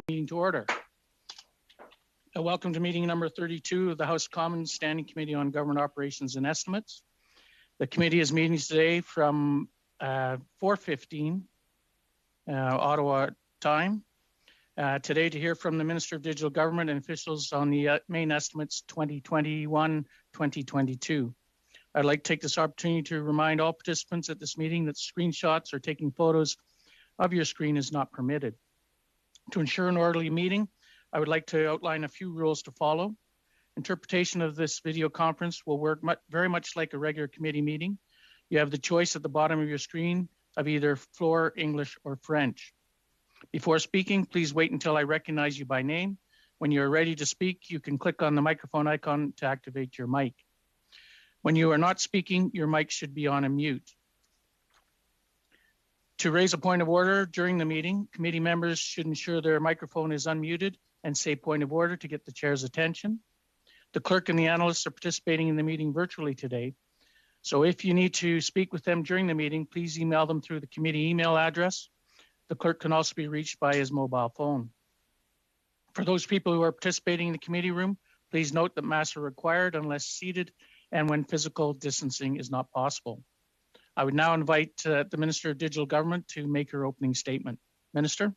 Meeting to order. Welcome to meeting number 32 of the House of Commons Standing Committee on Government Operations and Estimates. The committee is meeting today from 4:15 Ottawa time. Today to hear from the Minister of Digital Government and officials on the main estimates 2021-2022. I'd like to take this opportunity to remind all participants at this meeting that screenshots or taking photos of your screen is not permitted. To ensure an orderly meeting, I would like to outline a few rules to follow. Interpretation of this video conference will work very much like a regular committee meeting. You have the choice at the bottom of your screen of either floor, English, or French. Before speaking, please wait until I recognize you by name. When you're ready to speak, you can click on the microphone icon to activate your mic. When you are not speaking, your mic should be on a mute. To raise a point of order during the meeting, committee members should ensure their microphone is unmuted and say point of order to get the chair's attention. The clerk and the analysts are participating in the meeting virtually today. So if you need to speak with them during the meeting, please email them through the committee email address. The clerk can also be reached by his mobile phone. For those people who are participating in the committee room, please note that masks are required unless seated and when physical distancing is not possible. I would now invite the Minister of Digital Government to make her opening statement. Minister.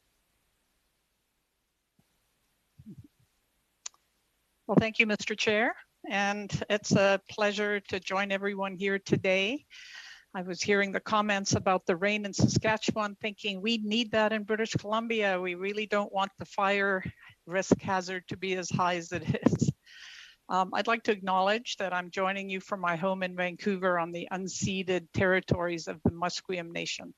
Well, thank you, Mr. Chair, and it's a pleasure to join everyone here today. I was hearing the comments about the rain in Saskatchewan, thinking we need that in British Columbia. We really don't want the fire risk hazard to be as high as it is. I'd like to acknowledge that I'm joining you from my home in Vancouver on the unceded territories of the Musqueam Nation.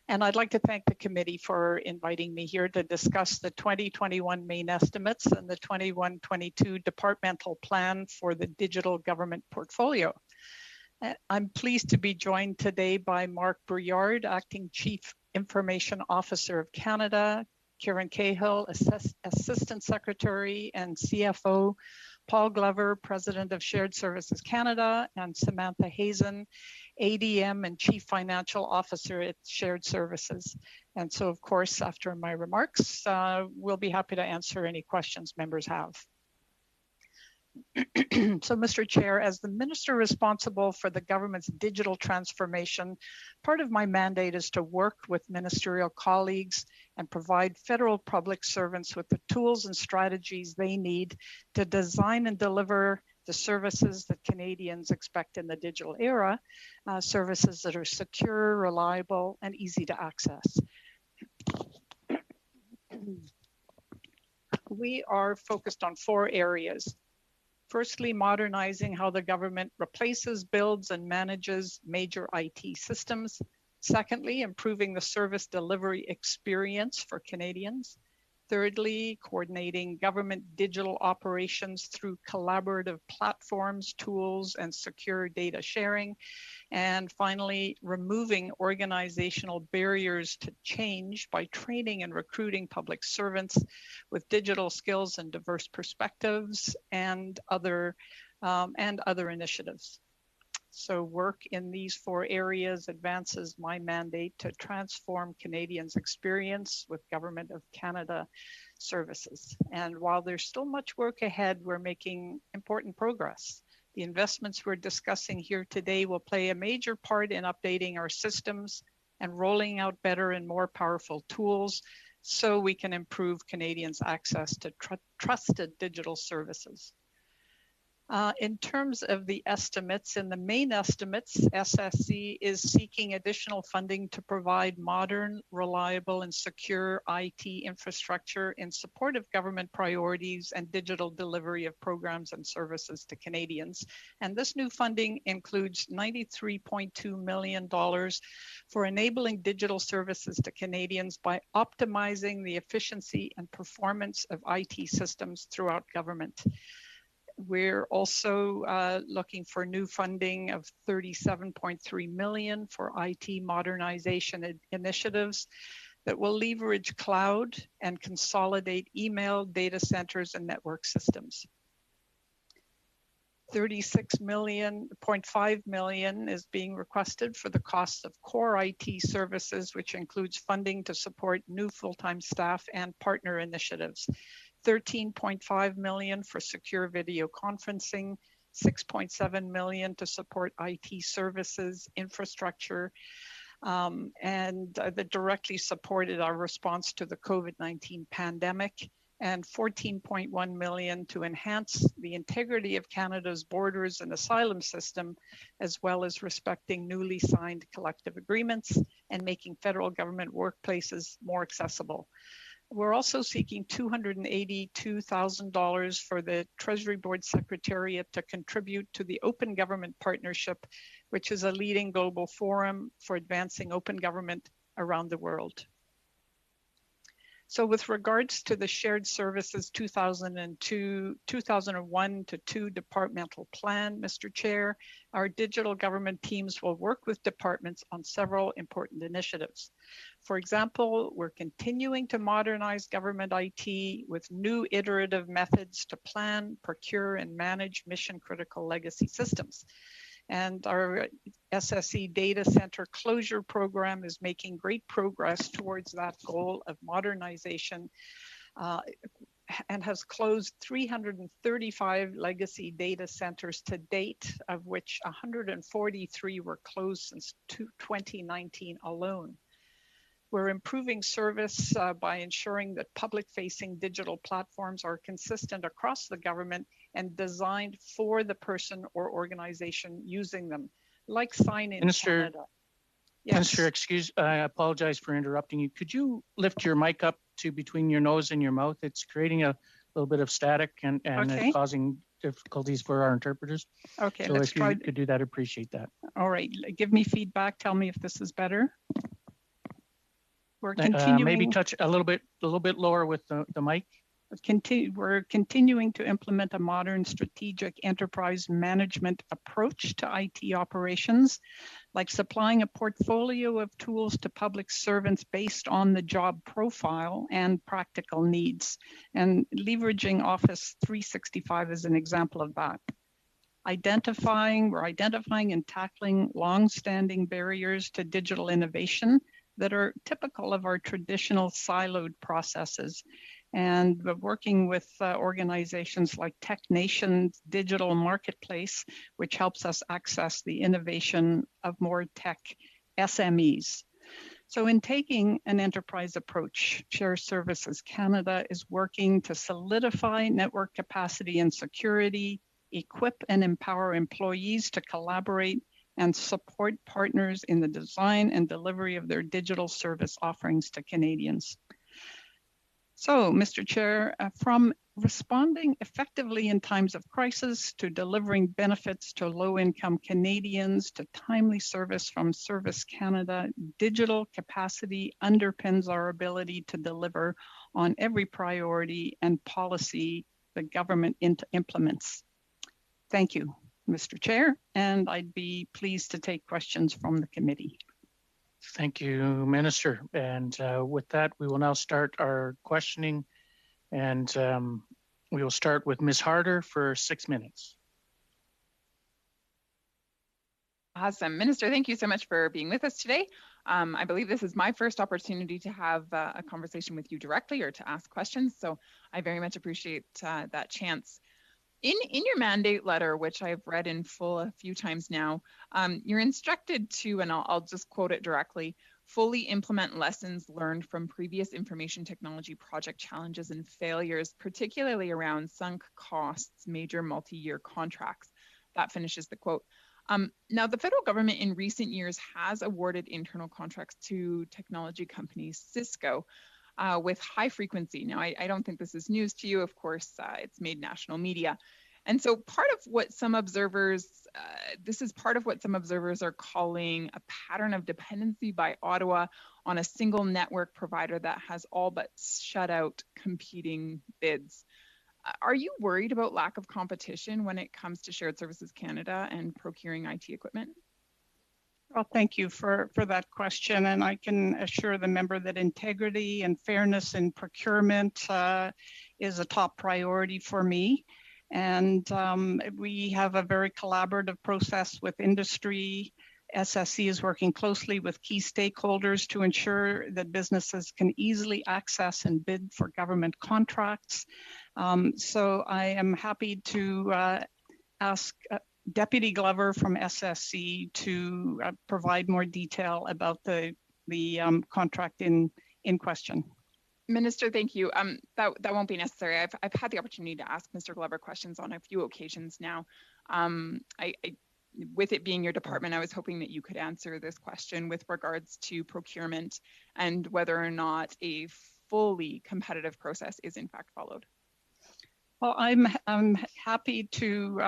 And I'd like to thank the committee for inviting me here to discuss the 2021 main estimates and the 21-22 departmental plan for the digital government portfolio. I'm pleased to be joined today by Mark Brouillard, Acting Chief Information Officer of Canada, Karen Cahill, Assistant Secretary and CFO, Paul Glover, President of Shared Services Canada, and Samantha Hazen, ADM and Chief Financial Officer at Shared Services. And so, of course, after my remarks, we'll be happy to answer any questions members have. So, Mr. Chair, as the Minister responsible for the government's digital transformation, part of my mandate is to work with ministerial colleagues and provide federal public servants with the tools and strategies they need to design and deliver the services that Canadians expect in the digital era, services that are secure, reliable, and easy to access. We are focused on 4 areas. Firstly, modernizing how the government replaces, builds, and manages major IT systems. Secondly, improving the service delivery experience for Canadians. Thirdly, coordinating government digital operations through collaborative platforms, tools, and secure data sharing. And finally, removing organizational barriers to change by training and recruiting public servants with digital skills and diverse perspectives and other initiatives. So work in these 4 areas advances my mandate to transform Canadians' experience with Government of Canada services. And while there's still much work ahead, we're making important progress. The investments we're discussing here today will play a major part in updating our systems and rolling out better and more powerful tools so we can improve Canadians' access to trusted digital services. In terms of the estimates, in the main estimates, SSC is seeking additional funding to provide modern, reliable, and secure IT infrastructure in support of government priorities and digital delivery of programs and services to Canadians. And this new funding includes $93.2 million for enabling digital services to Canadians by optimizing the efficiency and performance of IT systems throughout government. We're also looking for new funding of $37.3 million for IT modernization initiatives that will leverage cloud and consolidate email data centers and network systems. 36.5 million is being requested for the cost of core IT services, which includes funding to support new full-time staff and partner initiatives. 13.5 million for secure video conferencing, 6.7 million to support IT services, infrastructure, that directly supported our response to the COVID-19 pandemic, and 14.1 million to enhance the integrity of Canada's borders and asylum system, as well as respecting newly signed collective agreements and making federal government workplaces more accessible. We're also seeking $282,000 for the Treasury Board Secretariat to contribute to the Open Government Partnership, which is a leading global forum for advancing open government around the world. So with regards to the Shared Services 2001 to 2 departmental plan, Mr. Chair, our digital government teams will work with departments on several important initiatives. For example, we're continuing to modernize government IT with new iterative methods to plan, procure, and manage mission-critical legacy systems. And our SSE data center closure program is making great progress towards that goal of modernization and has closed 335 legacy data centers to date, of which 143 were closed since 2019 alone. We're improving service by ensuring that public-facing digital platforms are consistent across the government and designed for the person or organization using them, like Sign in Canada. Yes. Minister, I apologize for interrupting you. Could you lift your mic up to between your nose and your mouth? It's creating a little bit of static and okay. It's causing difficulties for our interpreters. Okay, so let's try. If you could do that, appreciate that. All right, give me feedback. Tell me if this is better. We're continuing. Maybe touch a little bit lower with the mic. We're continuing to implement a modern strategic enterprise management approach to IT operations, like supplying a portfolio of tools to public servants based on the job profile and practical needs, and leveraging Office 365 is an example of that. We're identifying and tackling long-standing barriers to digital innovation that are typical of our traditional siloed processes. And we're working with organizations like Tech Nation's digital marketplace, which helps us access the innovation of more tech SMEs. So in taking an enterprise approach, Shared Services Canada is working to solidify network capacity and security, equip and empower employees to collaborate, and support partners in the design and delivery of their digital service offerings to Canadians. So, Mr. Chair, from responding effectively in times of crisis to delivering benefits to low-income Canadians to timely service from Service Canada, digital capacity underpins our ability to deliver on every priority and policy the government implements. Thank you, Mr. Chair, and I'd be pleased to take questions from the committee. Thank you, Minister. And with that, we will now start our questioning. And we will start with Ms. Harder for 6 minutes. Awesome. Minister, thank you so much for being with us today. I believe this is my first opportunity to have a conversation with you directly or to ask questions. So I very much appreciate that chance. In your mandate letter, which I've read in full a few times now, you're instructed to, and I'll just quote it directly, fully implement lessons learned from previous information technology project challenges and failures, particularly around sunk costs, major multi-year contracts. That finishes the quote. Now, the federal government in recent years has awarded internal contracts to technology company Cisco, with high frequency. Now, I don't think this is news to you. Of course, it's made national media. And so part of what some observers, this is part of what some observers are calling a pattern of dependency by Ottawa on a single network provider that has all but shut out competing bids. Are you worried about lack of competition when it comes to Shared Services Canada and procuring IT equipment? Well, thank you for that question. And I can assure the member that integrity and fairness in procurement is a top priority for me. And we have a very collaborative process with industry. SSC is working closely with key stakeholders to ensure that businesses can easily access and bid for government contracts. So I am happy to ask Deputy Glover from SSC to provide more detail about the contract in question. Minister, thank you. That won't be necessary. I've had the opportunity to ask Mr. Glover questions on a few occasions now. With it being your department, I was hoping that you could answer this question with regards to procurement and whether or not a fully competitive process is in fact followed. Well, I'm happy to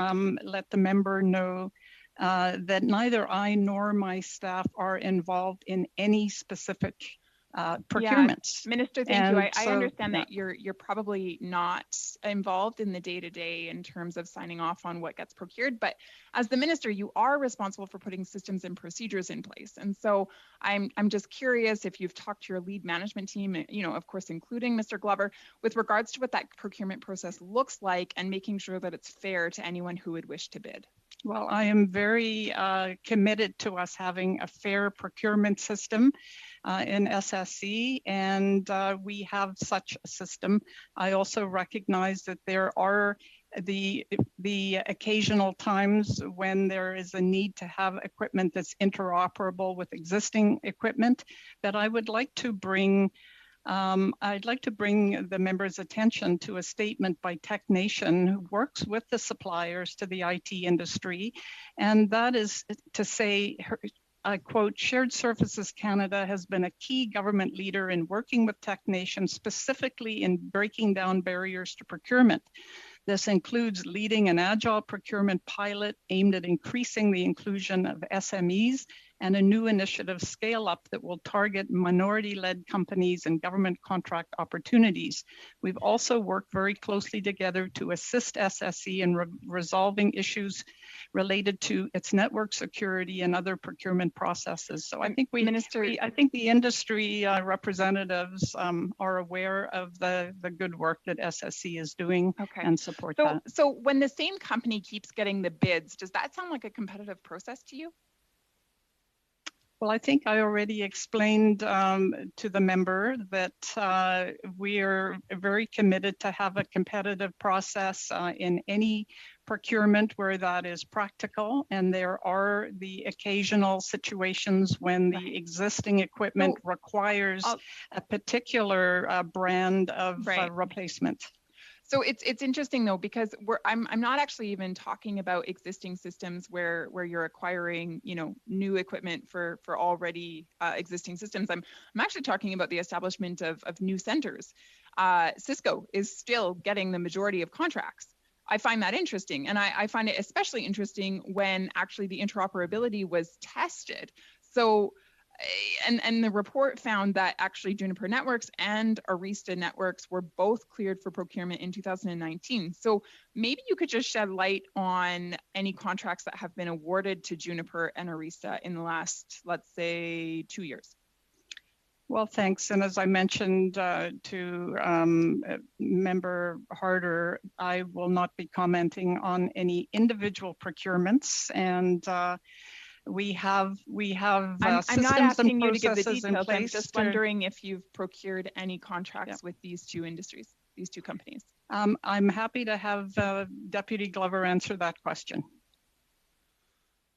let the member know that neither I nor my staff are involved in any specific procurements. Yeah, Minister, thank you. I understand that you're probably not involved in the day-to-day in terms of signing off on what gets procured, but as the minister, you are responsible for putting systems and procedures in place. And so I'm just curious if you've talked to your lead management team, you know, of course, including Mr. Glover, with regards to what that procurement process looks like and making sure that it's fair to anyone who would wish to bid. Well, I am very committed to us having a fair procurement system in SSC, and we have such a system. I also recognize that there are the occasional times when there is a need to have equipment that's interoperable with existing equipment, but I would like to bring I'd like to bring the members' attention to a statement by TechNation, who works with the suppliers to the IT industry, and that is to say, I quote, "Shared Services Canada has been a key government leader in working with TechNation, specifically in breaking down barriers to procurement. This includes leading an agile procurement pilot aimed at increasing the inclusion of SMEs and a new initiative, Scale Up, that will target minority-led companies and government contract opportunities. We've also worked very closely together to assist SSC in resolving issues related to its network security and other procurement processes." So I think I think the industry representatives are aware of the good work that SSC is doing and support that. So when the same company keeps getting the bids, does that sound like a competitive process to you? Well, I think I already explained to the member that we are very committed to have a competitive process in any procurement where that is practical, and there are the occasional situations when the existing equipment requires a particular brand of replacement. So it's interesting though, because I'm not actually even talking about existing systems where you're acquiring, you know, new equipment for already existing systems. I'm actually talking about the establishment of new centers. Cisco is still getting the majority of contracts. I find that interesting, and I find it especially interesting when actually the interoperability was tested. So. And the report found that actually Juniper Networks and Arista Networks were both cleared for procurement in 2019. So maybe you could just shed light on any contracts that have been awarded to Juniper and Arista in the last, let's say, 2 years. Well, thanks. And as I mentioned to Member Harder, I will not be commenting on any individual procurements, and we have I'm not asking you to give the details. I'm just wondering if you've procured any contracts with these two industries, these two companies. I'm happy to have Deputy Glover answer that question.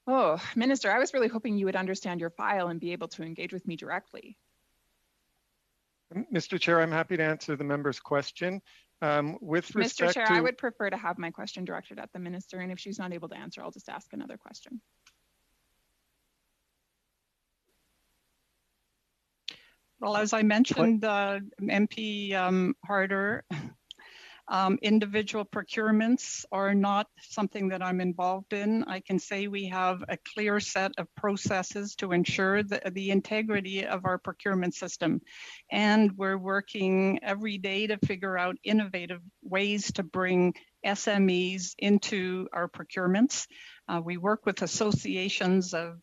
Oh, Minister, I was really hoping you would understand your file and be able to engage with me directly. Mr. Chair, I'm happy to answer the member's question. With respect Mr. Chair, to... I would prefer to have my question directed at the minister, and if she's not able to answer, I'll just ask another question. Well, as I mentioned, MP Harder, individual procurements are not something that I'm involved in. I can say we have a clear set of processes to ensure the integrity of our procurement system. And we're working every day to figure out innovative ways to bring SMEs into our procurements. We work with associations of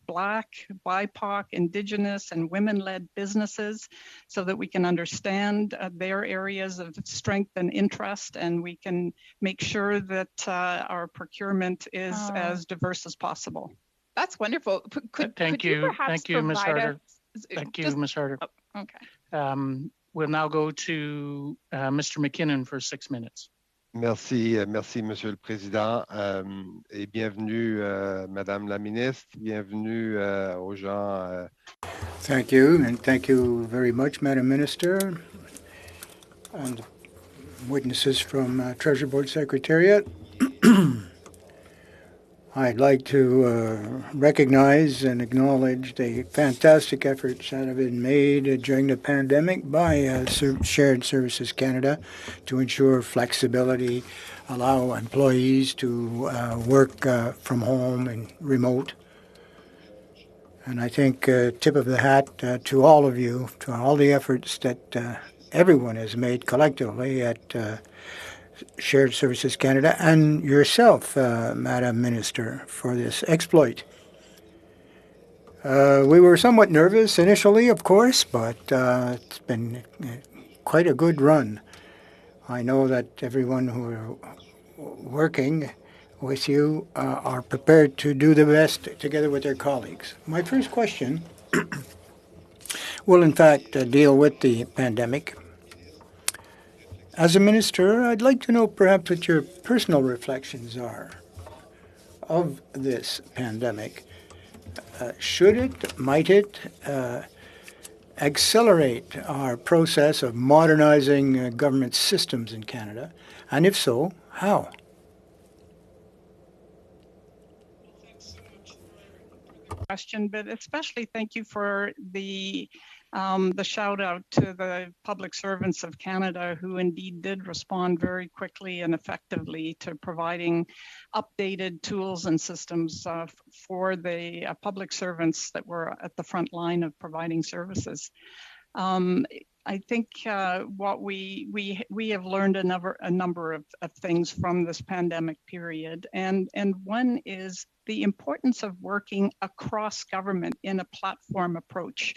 Black, BIPOC, Indigenous, and women-led businesses so that we can understand their areas of strength and interest, and we can make sure that our procurement is as diverse as possible. That's wonderful. Thank you. Thank you, Ms. Harder. Thank you, Ms. Harder. Oh, okay. We'll now go to Mr. McKinnon for 6 minutes. Merci, merci, Monsieur le Président, et bienvenue, Madame la Ministre, bienvenue aux gens. Thank you, and thank you very much, Madam Minister, and witnesses from Treasury Board Secretariat. I'd like to recognize and acknowledge the fantastic efforts that have been made during the pandemic by Shared Services Canada to ensure flexibility, allow employees to work from home and remote. And I think tip of the hat to all of you, to all the efforts that everyone has made collectively at Shared Services Canada, and yourself, Madam Minister, for this exploit. We were somewhat nervous initially, of course, but it's been quite a good run. I know that everyone who are working with you are prepared to do the best together with their colleagues. My first question will, in fact, deal with the pandemic. As a minister, I'd like to know perhaps what your personal reflections are of this pandemic. Should it, might it, accelerate our process of modernizing government systems in Canada? And if so, how? Question, but especially thank you for the shout out to the public servants of Canada who indeed did respond very quickly and effectively to providing updated tools and systems for the public servants that were at the front line of providing services. I think what we have learned a number of things from this pandemic period, and one is the importance of working across government in a platform approach,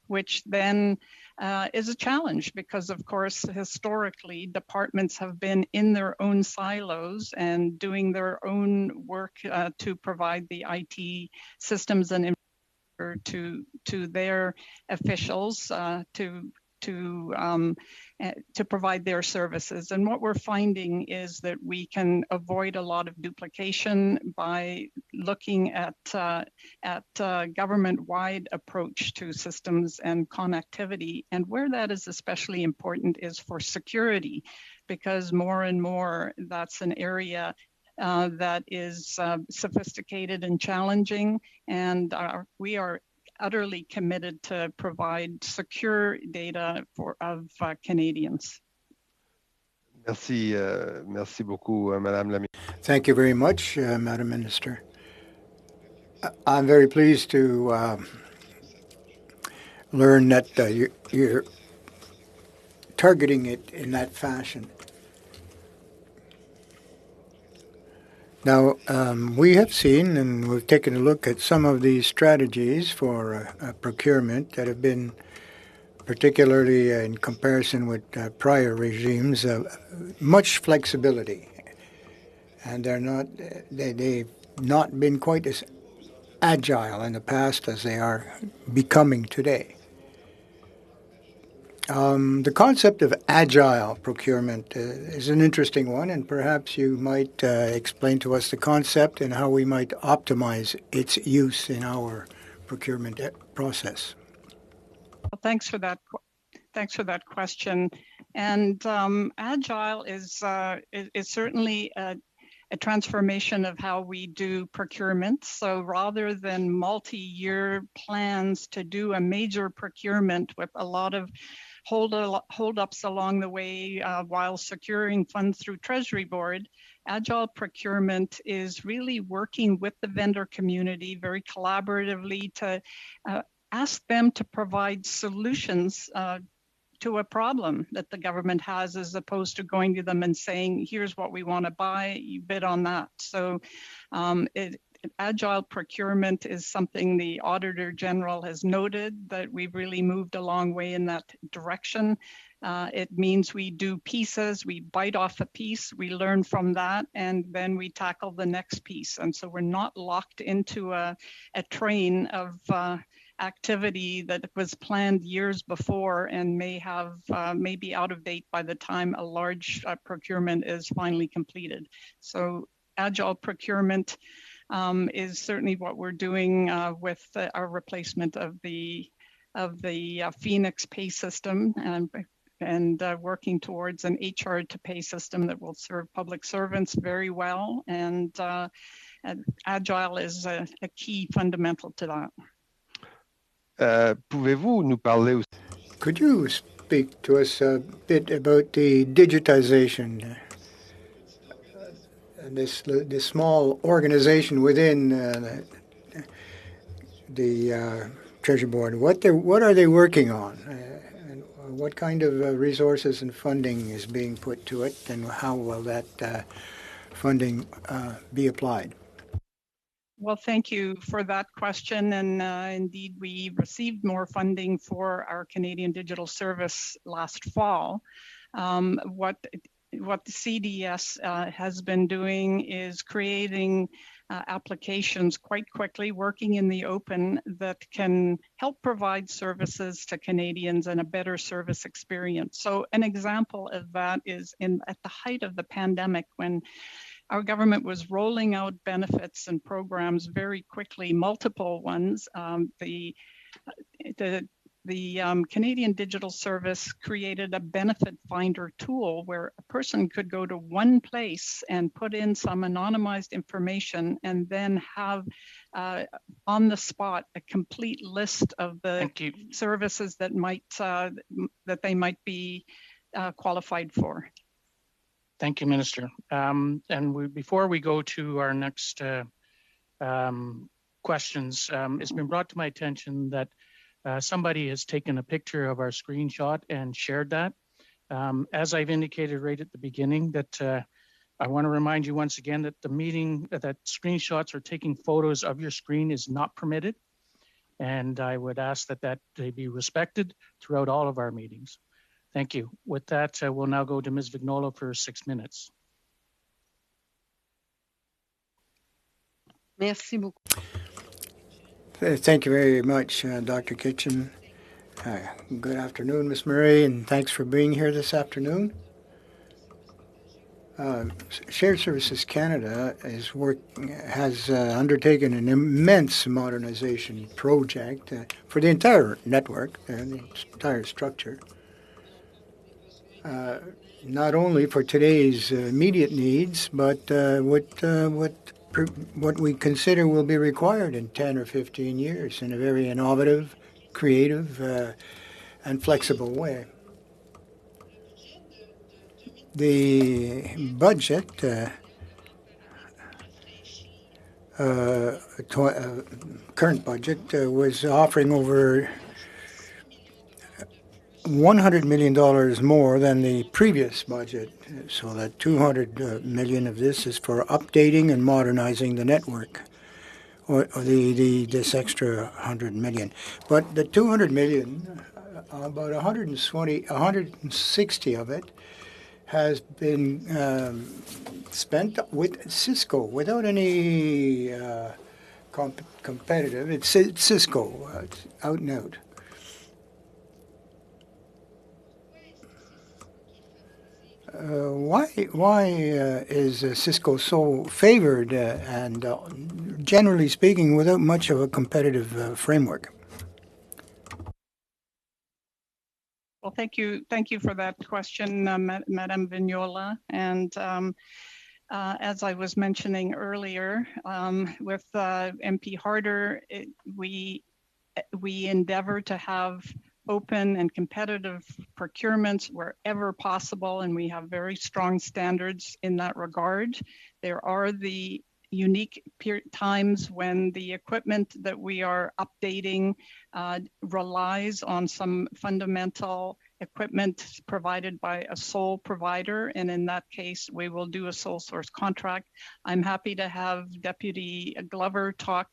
which then is a challenge because, of course, historically, departments have been in their own silos and doing their own work to provide the IT systems and to their officials to provide their services. And what we're finding is that we can avoid a lot of duplication by looking at government-wide approach to systems and connectivity. And where that is especially important is for security, because more and more that's an area that is sophisticated and challenging, and we are utterly committed to provide secure data of Canadians. Merci, merci beaucoup, Madame la Ministre. Thank you very much, Madam Minister. I'm very pleased to learn that you're targeting it in that fashion. Now, we have seen and we've taken a look at some of these strategies for procurement that have been, particularly in comparison with prior regimes, much flexibility. And they've not been quite as agile in the past as they are becoming today. The concept of agile procurement is an interesting one, and perhaps you might explain to us the concept and how we might optimize its use in our procurement process. Well, thanks for that question. And agile is certainly a transformation of how we do procurement. So rather than multi-year plans to do a major procurement with a lot of hold-ups along the way while securing funds through Treasury Board, agile procurement is really working with the vendor community very collaboratively to ask them to provide solutions to a problem that the government has, as opposed to going to them and saying, here's what we want to buy, you bid on that. So agile procurement is something the Auditor General has noted that we've really moved a long way in that direction. It means we do pieces, we bite off a piece, we learn from that, and then we tackle the next piece. And so we're not locked into a train of activity that was planned years before and may be out of date by the time a large procurement is finally completed. So agile procurement is certainly what we're doing with our replacement of the Phoenix pay system, and working towards an HR to pay system that will serve public servants very well. And agile is a key fundamental to that. Pouvez-vous nous parler aussi? Could you speak to us a bit about the digitization? This small organization within the Treasury Board, what are they working on? And what kind of resources and funding is being put to it, and how will that funding be applied? Well, thank you for that question. And indeed, we received more funding for our Canadian Digital Service last fall. What the CDS has been doing is creating applications quite quickly, working in the open, that can help provide services to Canadians and a better service experience. So an example of that is at the height of the pandemic, when our government was rolling out benefits and programs very quickly, multiple ones. The Canadian Digital Service created a benefit finder tool where a person could go to one place and put in some anonymized information, and then have on the spot a complete list of the services that they might be qualified for. Thank you, Minister. Before we go to our next questions, it's been brought to my attention that somebody has taken a picture of our screenshot and shared that. As I've indicated right at the beginning, that I want to remind you once again that the meeting, that screenshots or taking photos of your screen is not permitted. And I would ask that they be respected throughout all of our meetings. Thank you. With that, we'll now go to Ms. Vignola for 6 minutes. Merci beaucoup. Thank you very much, Dr. Kitchen. Good afternoon, Ms. Murray, and thanks for being here this afternoon. Shared Services Canada has undertaken an immense modernization project for the entire network and the entire structure. Not only for today's immediate needs, but what we consider will be required in 10 or 15 years in a very innovative, creative, and flexible way. The budget, current budget, was offering over $100 million more than the previous budget, so that $200 million of this is for updating and modernizing the network, or this extra $100 million. But the $200 million, about 160 of it has been spent with Cisco without any competitive. It's Cisco, it's out and out. Why is Cisco so favored and generally speaking without much of a competitive framework? Well, thank you for that question, Madame Vignola. And as I was mentioning earlier, with MP Harder, we endeavor to have open and competitive procurements wherever possible, and we have very strong standards in that regard. There are the unique times when the equipment that we are updating relies on some fundamental equipment provided by a sole provider. And in that case, we will do a sole source contract. I'm happy to have Deputy Glover talk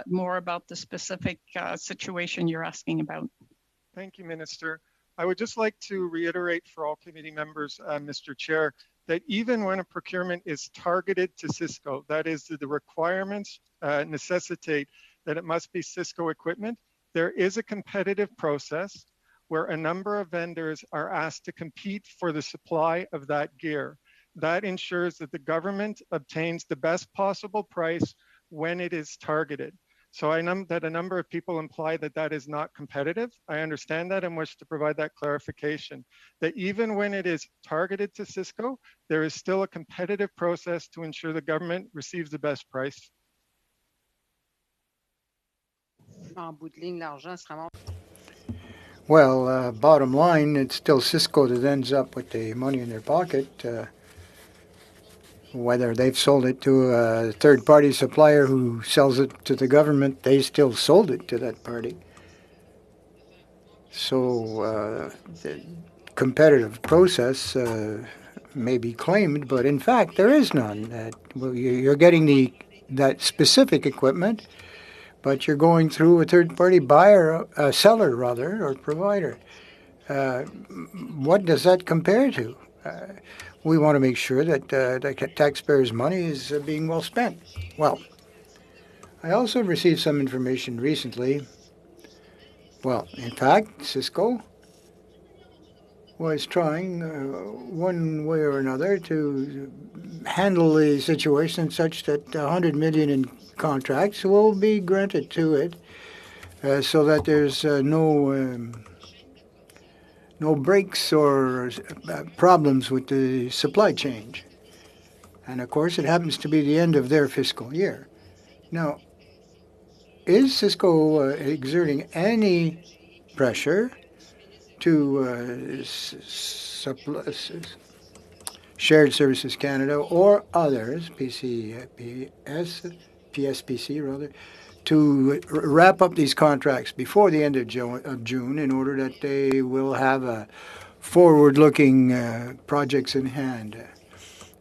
more about the specific situation you're asking about. Thank you, Minister. I would just like to reiterate for all committee members, Mr. Chair, that even when a procurement is targeted to Cisco, that is, the requirements necessitate that it must be Cisco equipment, there is a competitive process where a number of vendors are asked to compete for the supply of that gear. That ensures that the government obtains the best possible price when it is targeted. So I know that a number of people imply that that is not competitive. I understand that and wish to provide that clarification, that even when it is targeted to Cisco, there is still a competitive process to ensure the government receives the best price. Well, bottom line, it's still Cisco that ends up with the money in their pocket. Whether they've sold it to a third-party supplier who sells it to the government, they still sold it to that party. So the competitive process may be claimed, but in fact there is none. You're getting that specific equipment, but you're going through a third-party buyer, seller rather, or provider. What does that compare to? We want to make sure that the taxpayers' money is being well spent. Well, I also received some information recently. Well, in fact, Cisco was trying one way or another to handle the situation such that 100 million in contracts will be granted to it so that there's no breaks or problems with the supply chain. And of course, it happens to be the end of their fiscal year. Now, is Cisco exerting any pressure to Shared Services Canada or others, PSPC rather, to wrap up these contracts before the end of June in order that they will have forward-looking projects in hand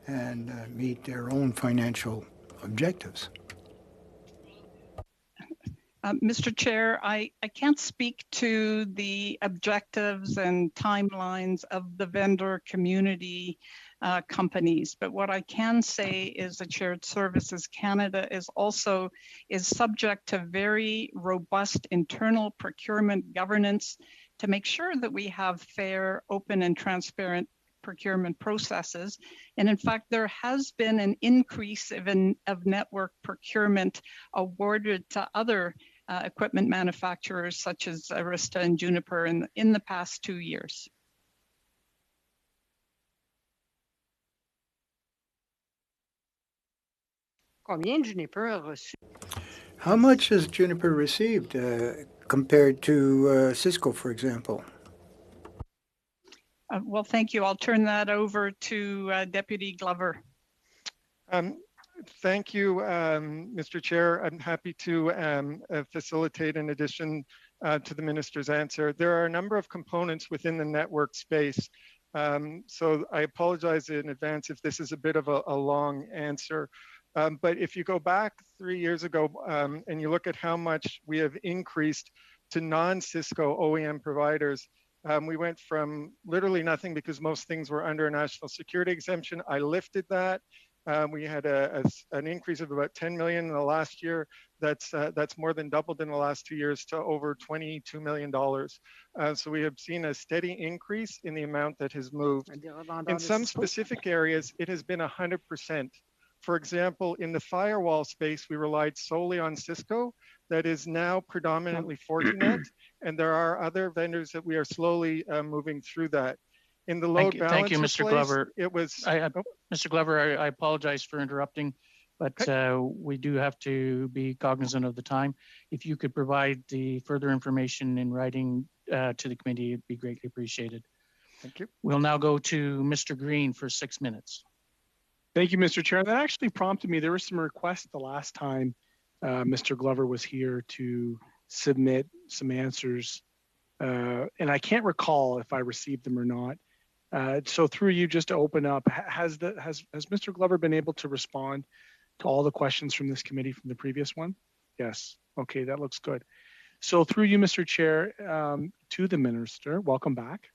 and meet their own financial objectives? Mr. Chair, I can't speak to the objectives and timelines of the vendor community companies, but what I can say is that Shared Services Canada is subject to very robust internal procurement governance to make sure that we have fair, open, and transparent procurement processes. And in fact, there has been an increase of network procurement awarded to other equipment manufacturers such as Arista and Juniper in the past 2 years. How much has Juniper received compared to Cisco, for example? Well, thank you. I'll turn that over to Deputy Glover. Thank you, Mr. Chair. I'm happy to facilitate in addition to the Minister's answer. There are a number of components within the network space. So I apologize in advance if this is a bit of a long answer. But if you go back 3 years ago and you look at how much we have increased to non-Cisco OEM providers, we went from literally nothing because most things were under a national security exemption. I lifted that. We had an increase of about 10 million in the last year. That's more than doubled in the last 2 years to over $22 million. So we have seen a steady increase in the amount that has moved. In some specific areas, it has been 100%. For example, in the firewall space, we relied solely on Cisco. That is now predominantly Fortinet, and there are other vendors that we are slowly moving through that. In the load balancer Thank you, Mr. place, Glover. it was. Mr. Glover, I apologize for interrupting, but we do have to be cognizant of the time. If you could provide the further information in writing to the committee, it'd be greatly appreciated. Thank you. We'll now go to Mr. Green for 6 minutes. Thank you, Mr. Chair. That actually prompted me. There were some requests the last time Mr. Glover was here to submit some answers and I can't recall if I received them or not. So through you, just to open up, has Mr. Glover been able to respond to all the questions from this committee from the previous one? Yes. Okay, that looks good. So through you, Mr. Chair, to the Minister, welcome back.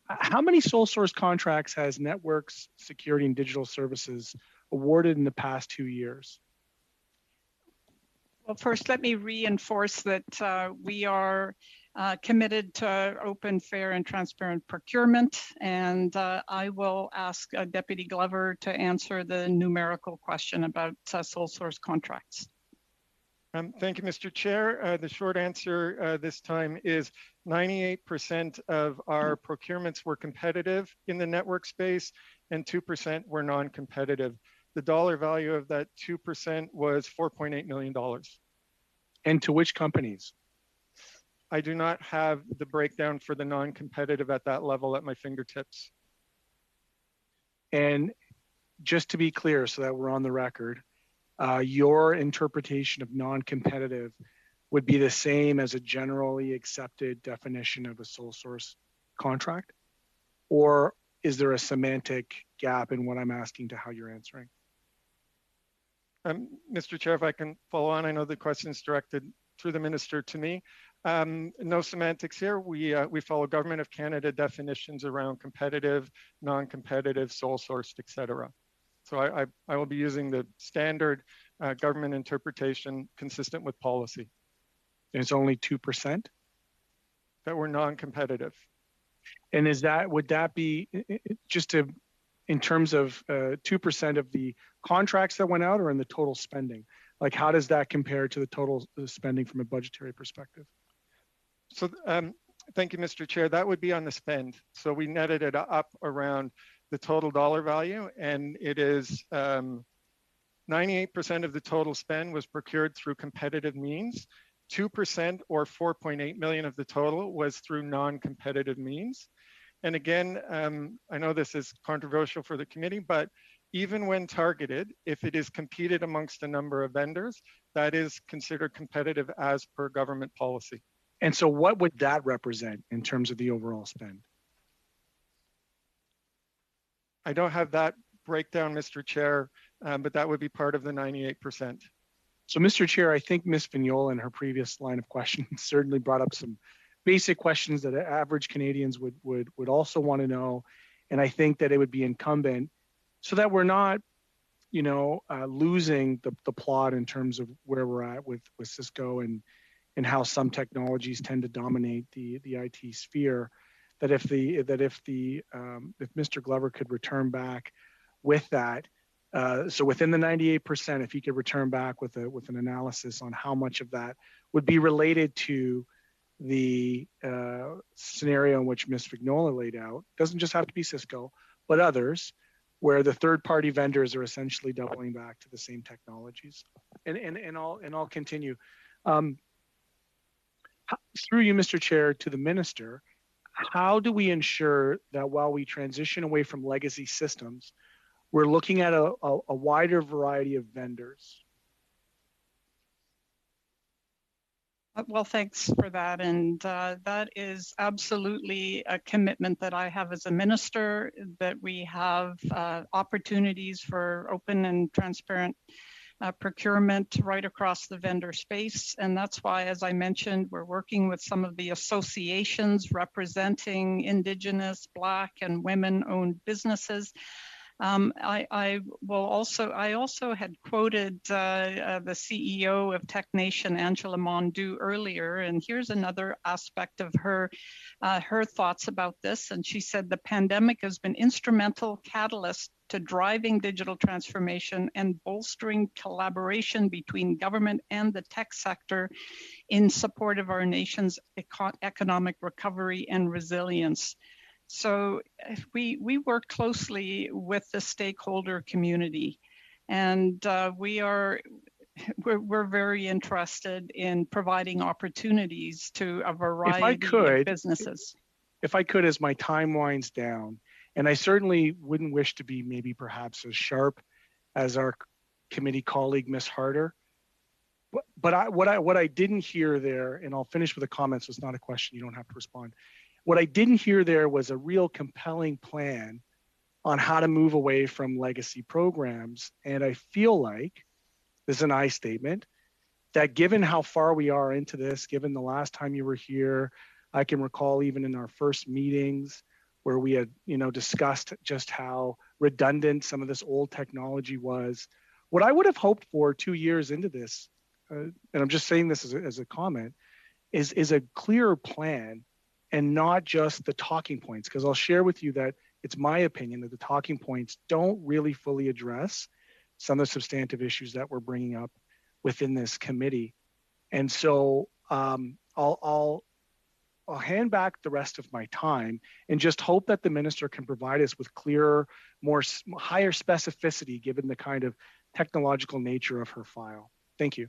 How many sole source contracts has Networks, Security and Digital Services awarded in the past 2 years? Well, first, let me reinforce that we are committed to open, fair, and transparent procurement. And I will ask Deputy Glover to answer the numerical question about sole source contracts. Thank you, Mr. Chair. The short answer this time is 98% of our procurements were competitive in the network space and 2% were non-competitive. The dollar value of that 2% was $4.8 million. And to which companies? I do not have the breakdown for the non-competitive at that level at my fingertips. And just to be clear, so that we're on the record, your interpretation of non-competitive would be the same as a generally accepted definition of a sole source contract? Or is there a semantic gap in what I'm asking to how you're answering? Mr. Chair, if I can follow on, I know the question is directed through the minister to me. No semantics here. We follow Government of Canada definitions around competitive, non-competitive, sole sourced, et cetera. So I will be using the standard government interpretation consistent with policy. And it's only 2%? That were non-competitive. And would that be just in terms of 2% of the contracts that went out or in the total spending? Like how does that compare to the total spending from a budgetary perspective? So thank you, Mr. Chair. That would be on the spend. So we netted it up around the total dollar value, and it is 98% of the total spend was procured through competitive means. 2% or 4.8 million of the total was through non-competitive means. And again, I know this is controversial for the committee, but even when targeted, if it is competed amongst a number of vendors, that is considered competitive as per government policy. And so what would that represent in terms of the overall spend? I don't have that breakdown, Mr. Chair, but that would be part of the 98%. So, Mr. Chair, I think Ms. Vignola in her previous line of questioning certainly brought up some basic questions that average Canadians would also want to know. And I think that it would be incumbent so that we're not, losing the plot in terms of where we're at with Cisco and how some technologies tend to dominate the IT sphere. That if Mr. Glover could return back with that, so within the 98%, if he could return back with an analysis on how much of that would be related to the scenario in which Ms. Vignola laid out, doesn't just have to be Cisco, but others, where the third-party vendors are essentially doubling back to the same technologies. And I'll continue. Through you, Mr. Chair, to the minister, how do we ensure that while we transition away from legacy systems, we're looking at a wider variety of vendors? Well, thanks for that. And that is absolutely a commitment that I have as a minister, that we have opportunities for open and transparent procurement right across the vendor space. And that's why, as I mentioned, we're working with some of the associations representing Indigenous, Black, and women-owned businesses. I also had quoted the CEO of Tech Nation, Angela Mondu, earlier, and here's another aspect of her thoughts about this. And she said the pandemic has been instrumental catalyst to driving digital transformation and bolstering collaboration between government and the tech sector in support of our nation's economic recovery and resilience. So we work closely with the stakeholder community, and we're very interested in providing opportunities to a variety of businesses. If I could, as my time winds down, and I certainly wouldn't wish to be maybe perhaps as sharp as our committee colleague, Ms. Harder, what I didn't hear there, and I'll finish with a comment, so it's not a question, you don't have to respond. What I didn't hear there was a real compelling plan on how to move away from legacy programs. And I feel like, this is an I statement, that given how far we are into this, given the last time you were here, I can recall even in our first meetings where we had, discussed just how redundant some of this old technology was. What I would have hoped for 2 years into this, and I'm just saying this as a comment, is a clearer plan and not just the talking points. Because I'll share with you that it's my opinion that the talking points don't really fully address some of the substantive issues that we're bringing up within this committee. And so I'll hand back the rest of my time and just hope that the minister can provide us with clearer, higher specificity given the kind of technological nature of her file. Thank you.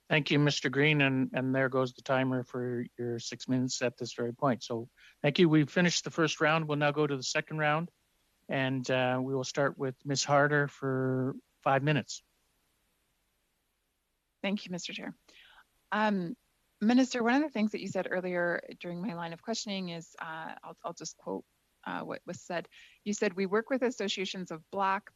Thank you, Mr. Green, and there goes the timer for your 6 minutes at this very point. So thank you. We've finished the first round. We'll now go to the second round, and we will start with Ms. Harder for 5 minutes. Thank you, Mr. Chair. Minister, one of the things that you said earlier during my line of questioning is, I'll just quote what was said. You said, we work with associations of Black,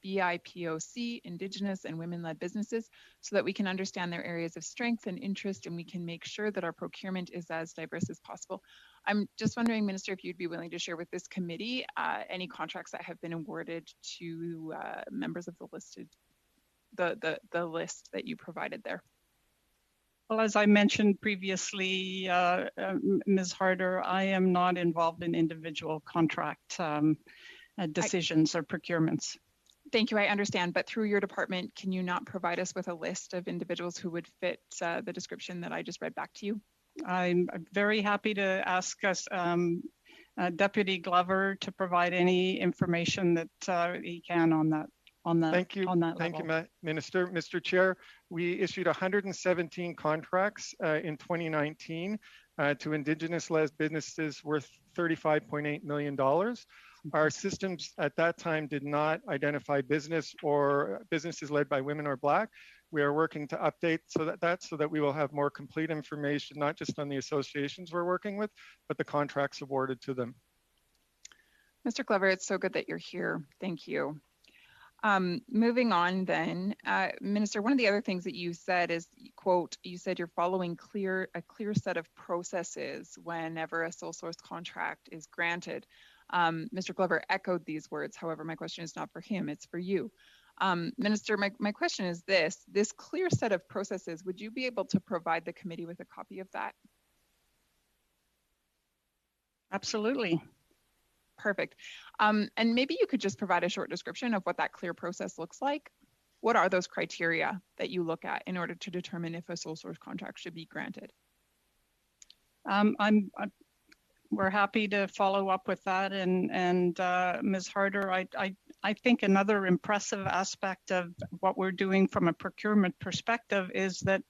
BIPOC, Indigenous, and women-led businesses so that we can understand their areas of strength and interest, and we can make sure that our procurement is as diverse as possible. I'm just wondering, Minister, if you'd be willing to share with this committee any contracts that have been awarded to members of the listed, the list that you provided there. Well, as I mentioned previously, Ms. Harder, I am not involved in individual contract decisions or procurements. Thank you, I understand, but through your department, can you not provide us with a list of individuals who would fit the description that I just read back to you? I'm very happy to ask us Deputy Glover to provide any information that he can on that. Thank you, Minister. Mr. Chair, we issued 117 contracts in 2019 to Indigenous-led businesses worth $35.8 million. Our systems at that time did not identify business or businesses led by women or Black. We are working to update so that we will have more complete information, not just on the associations we're working with, but the contracts awarded to them. Mr. Glover, it's so good that you're here. Thank you. Moving on then, Minister, one of the other things that you said is, quote, you said you're following a clear set of processes whenever a sole source contract is granted. Mr. Glover echoed these words. However, my question is not for him, it's for you. Minister, my question is this clear set of processes, would you be able to provide the committee with a copy of that? Absolutely. Perfect. And maybe you could just provide a short description of what that clear process looks like. What are those criteria that you look at in order to determine if a sole source contract should be granted? We're happy to follow up with that. And Ms. Harder, I think another impressive aspect of what we're doing from a procurement perspective is that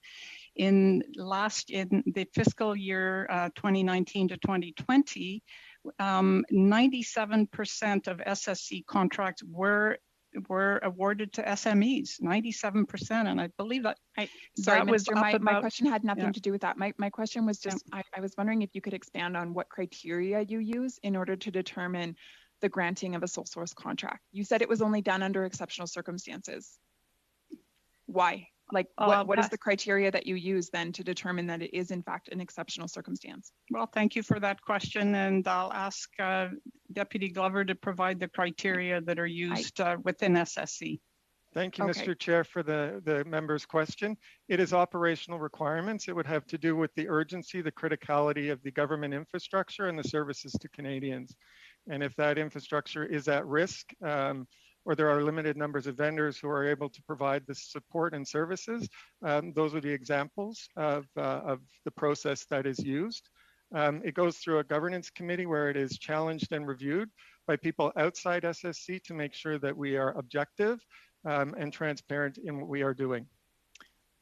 in the fiscal year 2019 to 2020, 97% of SSC contracts were awarded to SMEs, 97%. And I believe that sorry, Minister, my question had nothing to do with that. My question was just, I was wondering if you could expand on what criteria you use in order to determine the granting of a sole source contract. You said it was only done under exceptional circumstances. Why? Like, what is the criteria that you use then to determine that it is in fact an exceptional circumstance? Well, thank you for that question. And I'll ask Deputy Glover to provide the criteria that are used within SSC. Thank you, Mr. Chair, for the member's question. It is operational requirements. It would have to do with the urgency, the criticality of the government infrastructure and the services to Canadians. And if that infrastructure is at risk, or there are limited numbers of vendors who are able to provide the support and services, those are the examples of the process that is used. It goes through a governance committee where it is challenged and reviewed by people outside SSC to make sure that we are objective and transparent in what we are doing.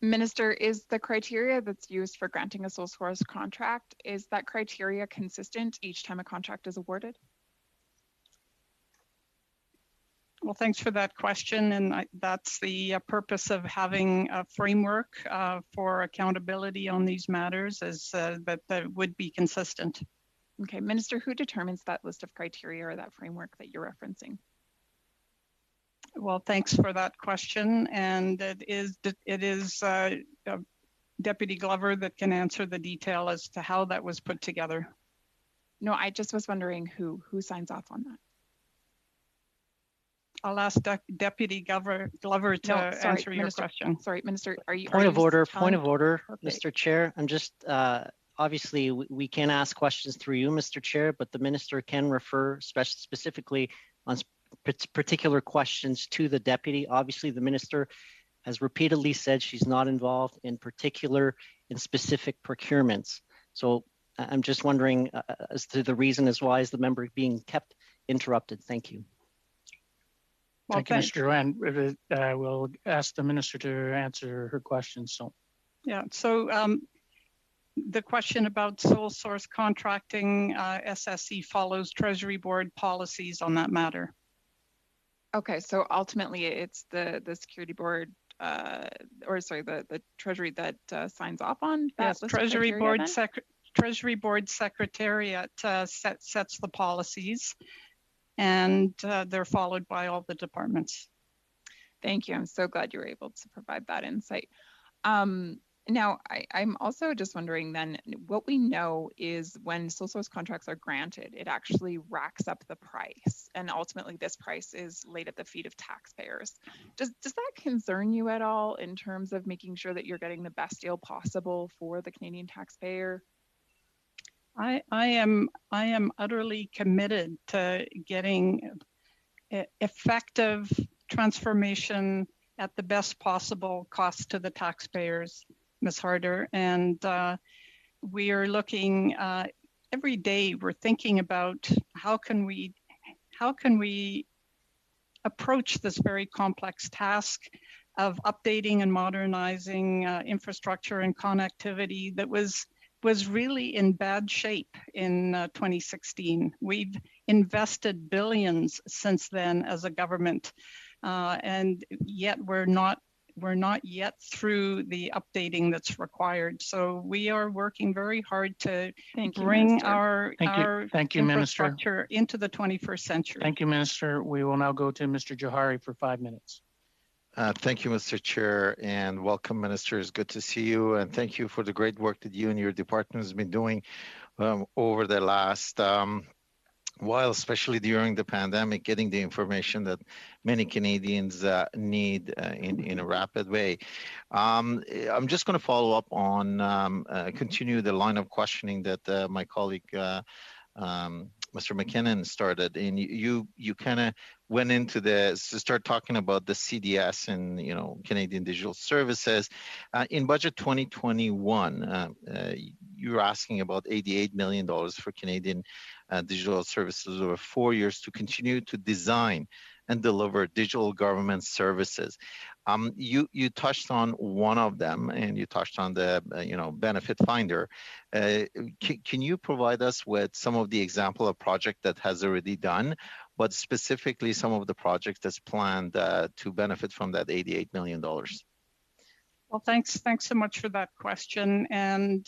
Minister, is the criteria that's used for granting a sole source contract, is that criteria consistent each time a contract is awarded? Well, thanks for that question. And that's the purpose of having a framework for accountability on these matters, is that would be consistent. Okay, Minister, who determines that list of criteria or that framework that you're referencing? Well, thanks for that question. And it is Deputy Glover that can answer the detail as to how that was put together. No, I just was wondering who signs off on that. I'll ask Deputy Glover to answer your question. Sorry, Minister, are you— Point of order, Okay. Mr. Chair. I'm just, obviously we can ask questions through you, Mr. Chair, but the minister can refer specifically on particular questions to the deputy. Obviously, the minister has repeatedly said she's not involved in specific procurements. So I'm just wondering as to the reason as why is the member being kept interrupted. Thank you. Well, thank you, Mr. Duran. We'll ask the minister to answer her question. So, yeah. So the question about sole source contracting, SSE follows Treasury Board policies on that matter. Okay, so ultimately it's the Security Board, or sorry, the Treasury that signs off on that. Yes, Treasury Board Secretariat sets the policies, and they're followed by all the departments. Thank you. I'm so glad you were able to provide that insight. Now, I'm also just wondering then, what we know is when sole source contracts are granted, it actually racks up the price. And ultimately, this price is laid at the feet of taxpayers. Does that concern you at all in terms of making sure that you're getting the best deal possible for the Canadian taxpayer? I am utterly committed to getting effective transformation at the best possible cost to the taxpayers, Ms. Harder. And we are looking every day, we're thinking about how can we approach this very complex task of updating and modernizing infrastructure and connectivity that was really in bad shape in 2016. We've invested billions since then as a government, and yet we're not yet through the updating that's required. So we are working very hard to bring our infrastructure into the 21st century. Thank you, Minister. We will now go to Mr. Johari for 5 minutes. Thank you, Mr. Chair, and welcome, Minister. It's good to see you, and thank you for the great work that you and your department has been doing over the last while, especially during the pandemic, getting the information that many Canadians need in a rapid way. I'm just going to follow up on, continue the line of questioning that my colleague, Mr. McKinnon started, and you kind of went into to start talking about the CDS and Canadian Digital Services. In budget 2021, you were asking about $88 million for Canadian digital services over 4 years to continue to design and deliver digital government services. You touched on one of them, and you touched on the benefit finder. Can you provide us with some of the example of project that has already done, but specifically some of the projects that's planned to benefit from that $88 million? Well, thanks so much for that question. And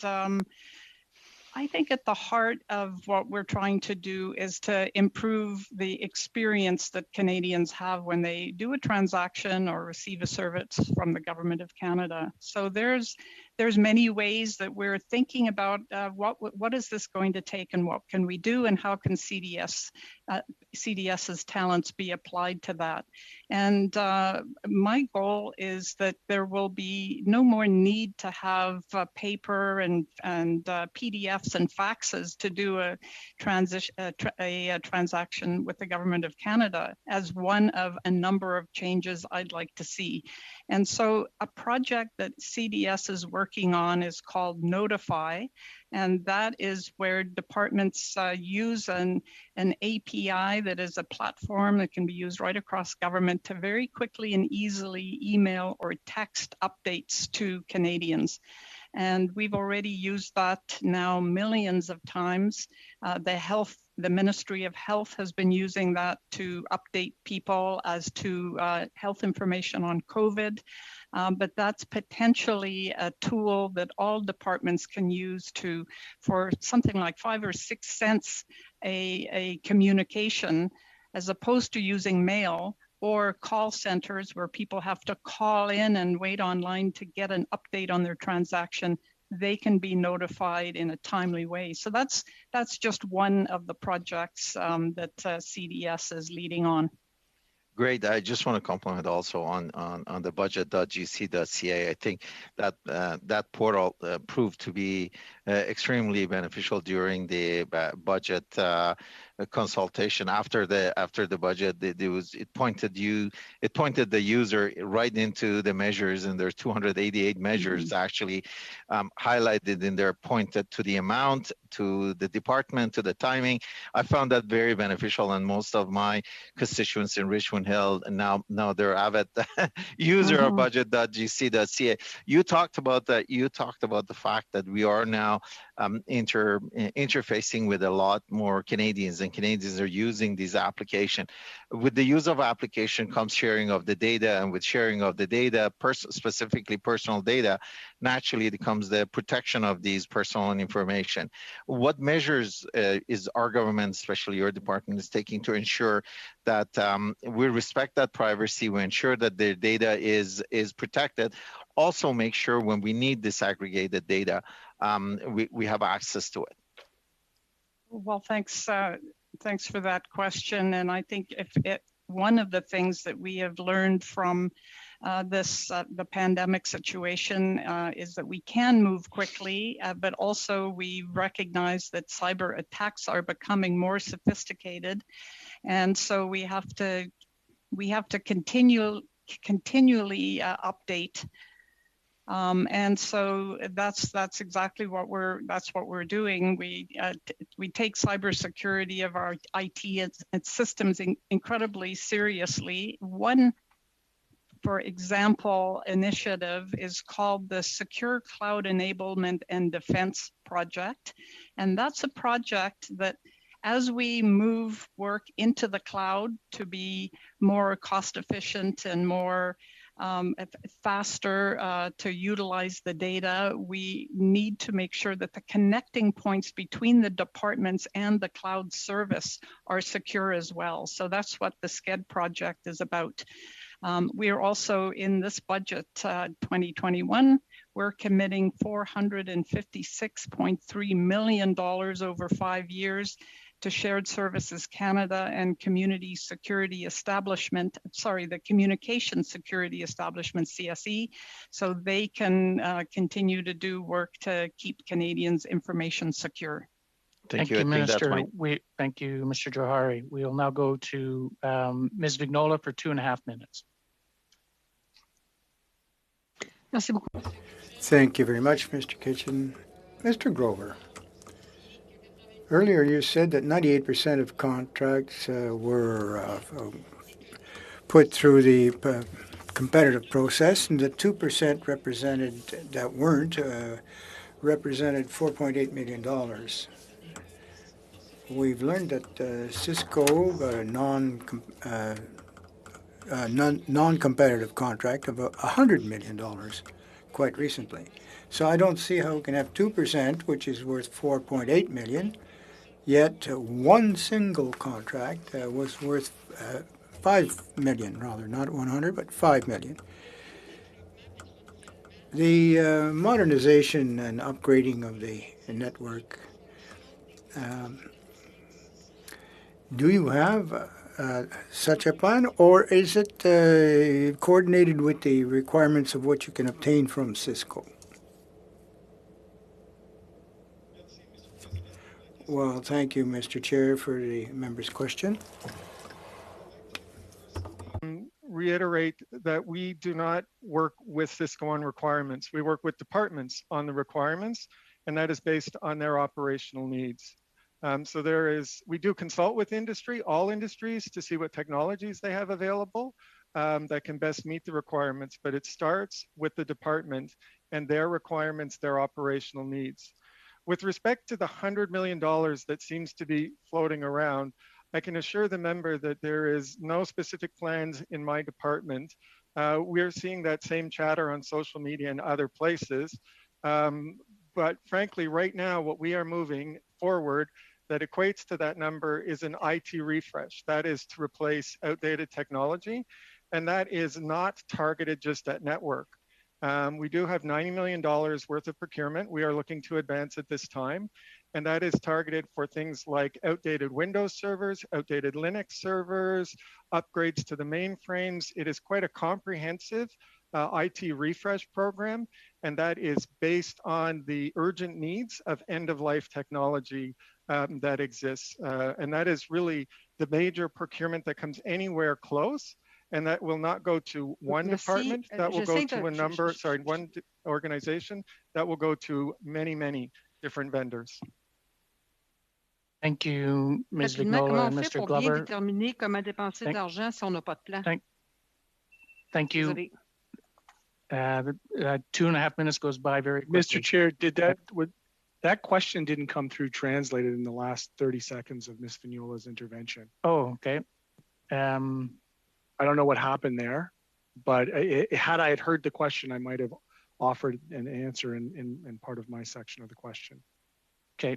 I think at the heart of what we're trying to do is to improve the experience that Canadians have when they do a transaction or receive a service from the Government of Canada. So there's many ways that we're thinking about what is this going to take and what can we do and how can CDS's talents be applied to that. And my goal is that there will be no more need to have paper and PDFs and faxes to do a transaction with the Government of Canada, as one of a number of changes I'd like to see. And so a project that CDS is working on is called Notify, and that is where departments use an API that is a platform that can be used right across government to very quickly and easily email or text updates to Canadians. And we've already used that now millions of times. The The Ministry of Health has been using that to update people as to health information on COVID. But that's potentially a tool that all departments can use for something like 5 or 6 cents a communication, as opposed to using mail or call centers where people have to call in and wait online to get an update on their transaction. They can be notified in a timely way. So that's just one of the projects that CDS is leading on. Great. I just want to compliment also on the budget.gc.ca. I think that that portal proved to be extremely beneficial during the budget consultation. After the budget, it pointed the user right into the measures, and there's 288 measures actually highlighted in there, pointed to the amount, to the department, to the timing. I found that very beneficial, and most of my constituents in Richmond Hill, and now they're avid user of budget.gc.ca. You talked about that. You talked about the fact that we are now interfacing with a lot more Canadians, and Canadians are using these applications. With the use of application comes sharing of the data, and with sharing of the data, specifically personal data, naturally it comes the protection of these personal information. What measures is our government, especially your department, is taking to ensure that we respect that privacy, we ensure that their data is protected, also make sure when we need disaggregated data, we have access to it? Well, thanks for that question. And I think one of the things that we have learned from the pandemic situation is that we can move quickly, but also we recognize that cyber attacks are becoming more sophisticated, and so we have to continually update. And so that's exactly what we're doing. We take cybersecurity of our IT and systems incredibly seriously. One, for example, initiative is called the Secure Cloud Enablement and Defense Project. And that's a project that, as we move work into the cloud to be more cost efficient and more faster to utilize the data, we need to make sure that the connecting points between the departments and the cloud service are secure as well. So that's what the SCED project is about. We are also in this budget 2021, we're committing $456.3 million over 5 years to Shared Services Canada and Community Security Establishment, the Communication Security Establishment, CSE, so they can continue to do work to keep Canadians' information secure. Thank you, Minister. Thank you, Mr. Johari. We will now go to Ms. Vignola for 2.5 minutes. Thank you very much, Mr. Kitchen. Mr. Grover. Earlier, you said that 98% of contracts were put through the competitive process, and the 2% that weren't represented $4.8 million. We've learned that Cisco got a non-competitive contract of $100 million quite recently. So I don't see how we can have 2%, which is worth $4.8 million. Yet one single contract was worth $5 million, rather, not 100, but $5 million. The modernization and upgrading of the network, do you have such a plan, or is it coordinated with the requirements of what you can obtain from Cisco? Well, thank you, Mr. Chair, for the member's question. Reiterate that we do not work with Cisco on requirements. We work with departments on the requirements, and that is based on their operational needs. So we do consult with industry, all industries, to see what technologies they have available that can best meet the requirements, but it starts with the department and their requirements, their operational needs. With respect to the $100 million that seems to be floating around, I can assure the member that there is no specific plans in my department. We're seeing that same chatter on social media and other places. But frankly, right now, what we are moving forward that equates to that number is an IT refresh. That is to replace outdated technology. And that is not targeted just at network. We do have $90 million worth of procurement we are looking to advance at this time. And that is targeted for things like outdated Windows servers, outdated Linux servers, upgrades to the mainframes. It is quite a comprehensive IT refresh program. And that is based on the urgent needs of end-of-life technology that exists. And that is really the major procurement that comes anywhere close. And that will not go to one department, that will go to a number, one organization, that will go to many, many different vendors. Thank you, Ms. Vignola and Mr. Glover. Thank you. 2.5 minutes goes by very quickly. Mr. Chair, that question didn't come through translated in the last 30 seconds of Ms. Vignola's intervention. Oh, okay. I don't know what happened there, but had I had heard the question, I might have offered an answer in part of my section of the question. Okay,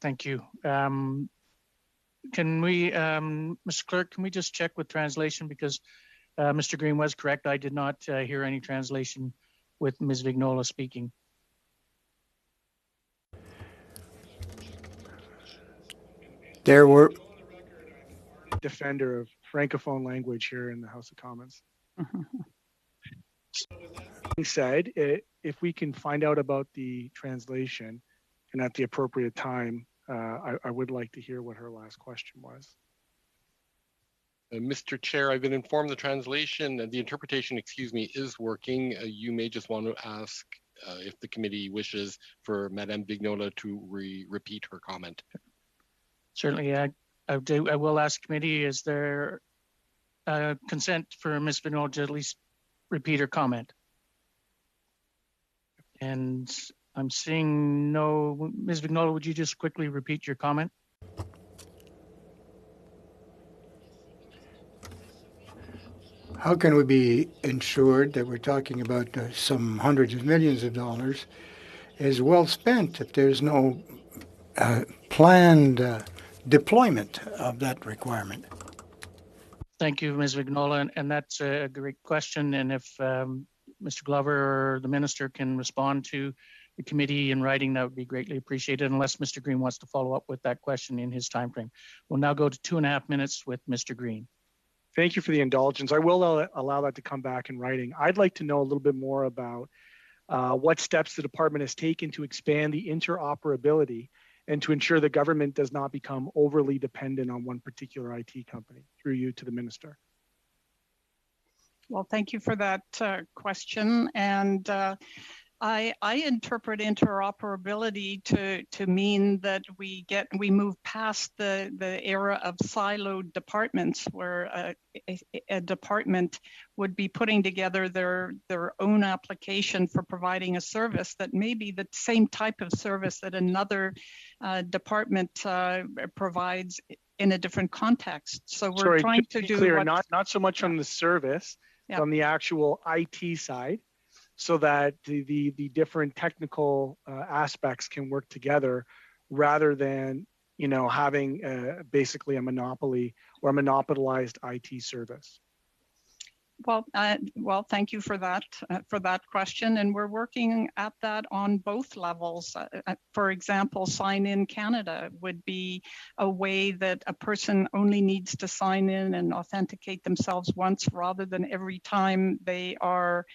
thank you. Can we, Mr. Clerk, can we just check with translation, because Mr. Green was correct. I did not hear any translation with Ms. Vignola speaking. There were defender of Francophone language here in the House of Commons. Being said, if we can find out about the translation and at the appropriate time, I would like to hear what her last question was. Mr. Chair, I've been informed the translation and the interpretation, is working. You may just want to ask if the committee wishes for Madame Vignola to repeat her comment. Certainly, I will ask committee, is there consent for Ms. Vignola to at least repeat her comment? And I'm seeing no. Ms. Vignola, would you just quickly repeat your comment? How can we be ensured that we're talking about some hundreds of millions of dollars is well spent if there's no planned deployment of that requirement? Thank you, Ms. Vignola, and that's a great question. And if Mr. Glover or the minister can respond to the committee in writing, that would be greatly appreciated, unless Mr. Green wants to follow up with that question in his time frame. We'll now go to 2.5 minutes with Mr. Green. Thank you for the indulgence. I will allow that to come back in writing. I'd like to know a little bit more about what steps the department has taken to expand the interoperability and to ensure the government does not become overly dependent on one particular IT company. Through you to the minister. Well, thank you for that question. And I interpret interoperability to mean that we move past the era of siloed departments, where a department would be putting together their own application for providing a service that may be the same type of service that another department provides in a different context. So we're trying to do clear, not so much on the service, on the actual IT side, so that the different technical aspects can work together, rather than having basically a monopoly or a monopolized IT service. Well, thank you for that question, and we're working at that on both levels. For example, Sign In Canada would be a way that a person only needs to sign in and authenticate themselves once, rather than every time they are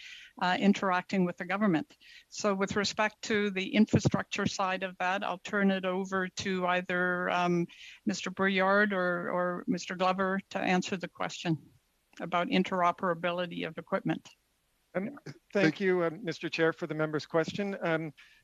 interacting with the government. So with respect to the infrastructure side of that, I'll turn it over to either Mr. Brouillard or Mr. Glover to answer the question about interoperability of equipment. Thank you, Mr. Chair, for the member's question.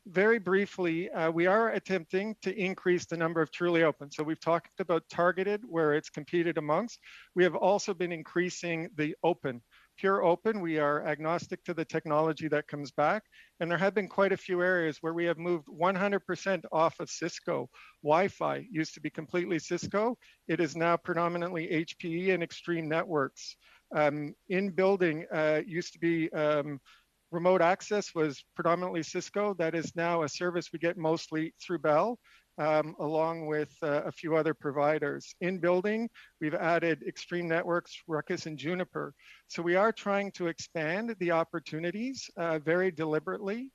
Very briefly, we are attempting to increase the number of truly open. So we've talked about targeted, where it's competed amongst. We have also been increasing the open. pure open. We are agnostic to the technology that comes back. And there have been quite a few areas where we have moved 100% off of Cisco. Wi-Fi used to be completely Cisco. It is now predominantly HPE and Extreme Networks. In building used to be remote access was predominantly Cisco. That is now a service we get mostly through Bell, along with a few other providers. In building, we've added Extreme Networks, Ruckus, and Juniper. So we are trying to expand the opportunities very deliberately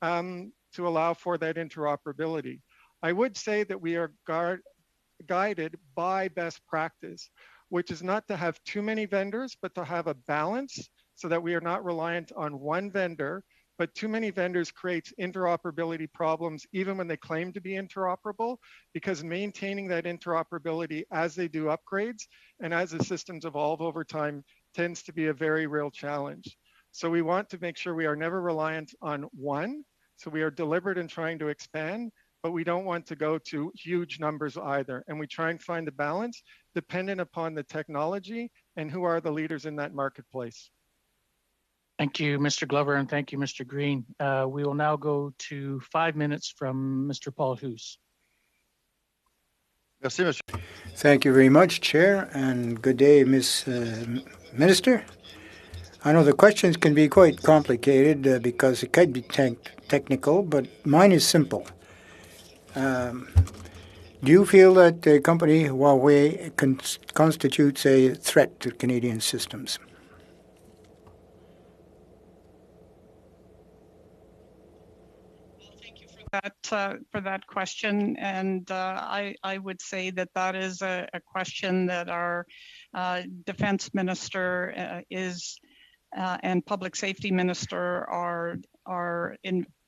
to allow for that interoperability. I would say that we are guided by best practice, which is not to have too many vendors, but to have a balance so that we are not reliant on one vendor, but too many vendors creates interoperability problems even when they claim to be interoperable, because maintaining that interoperability as they do upgrades and as the systems evolve over time tends to be a very real challenge. So we want to make sure we are never reliant on one. So we are deliberate in trying to expand, but we don't want to go to huge numbers either. And we try and find the balance dependent upon the technology and who are the leaders in that marketplace. Thank you, Mr. Glover, and thank you, Mr. Green. We will now go to 5 minutes from Mr. Paul Hoos. Thank you very much, Chair, and good day, Ms. Minister. I know the questions can be quite complicated because it could be technical, but mine is simple. Do you feel that the company Huawei constitutes a threat to Canadian systems? For that question, and I would say that that is a question that our defense minister is and public safety minister are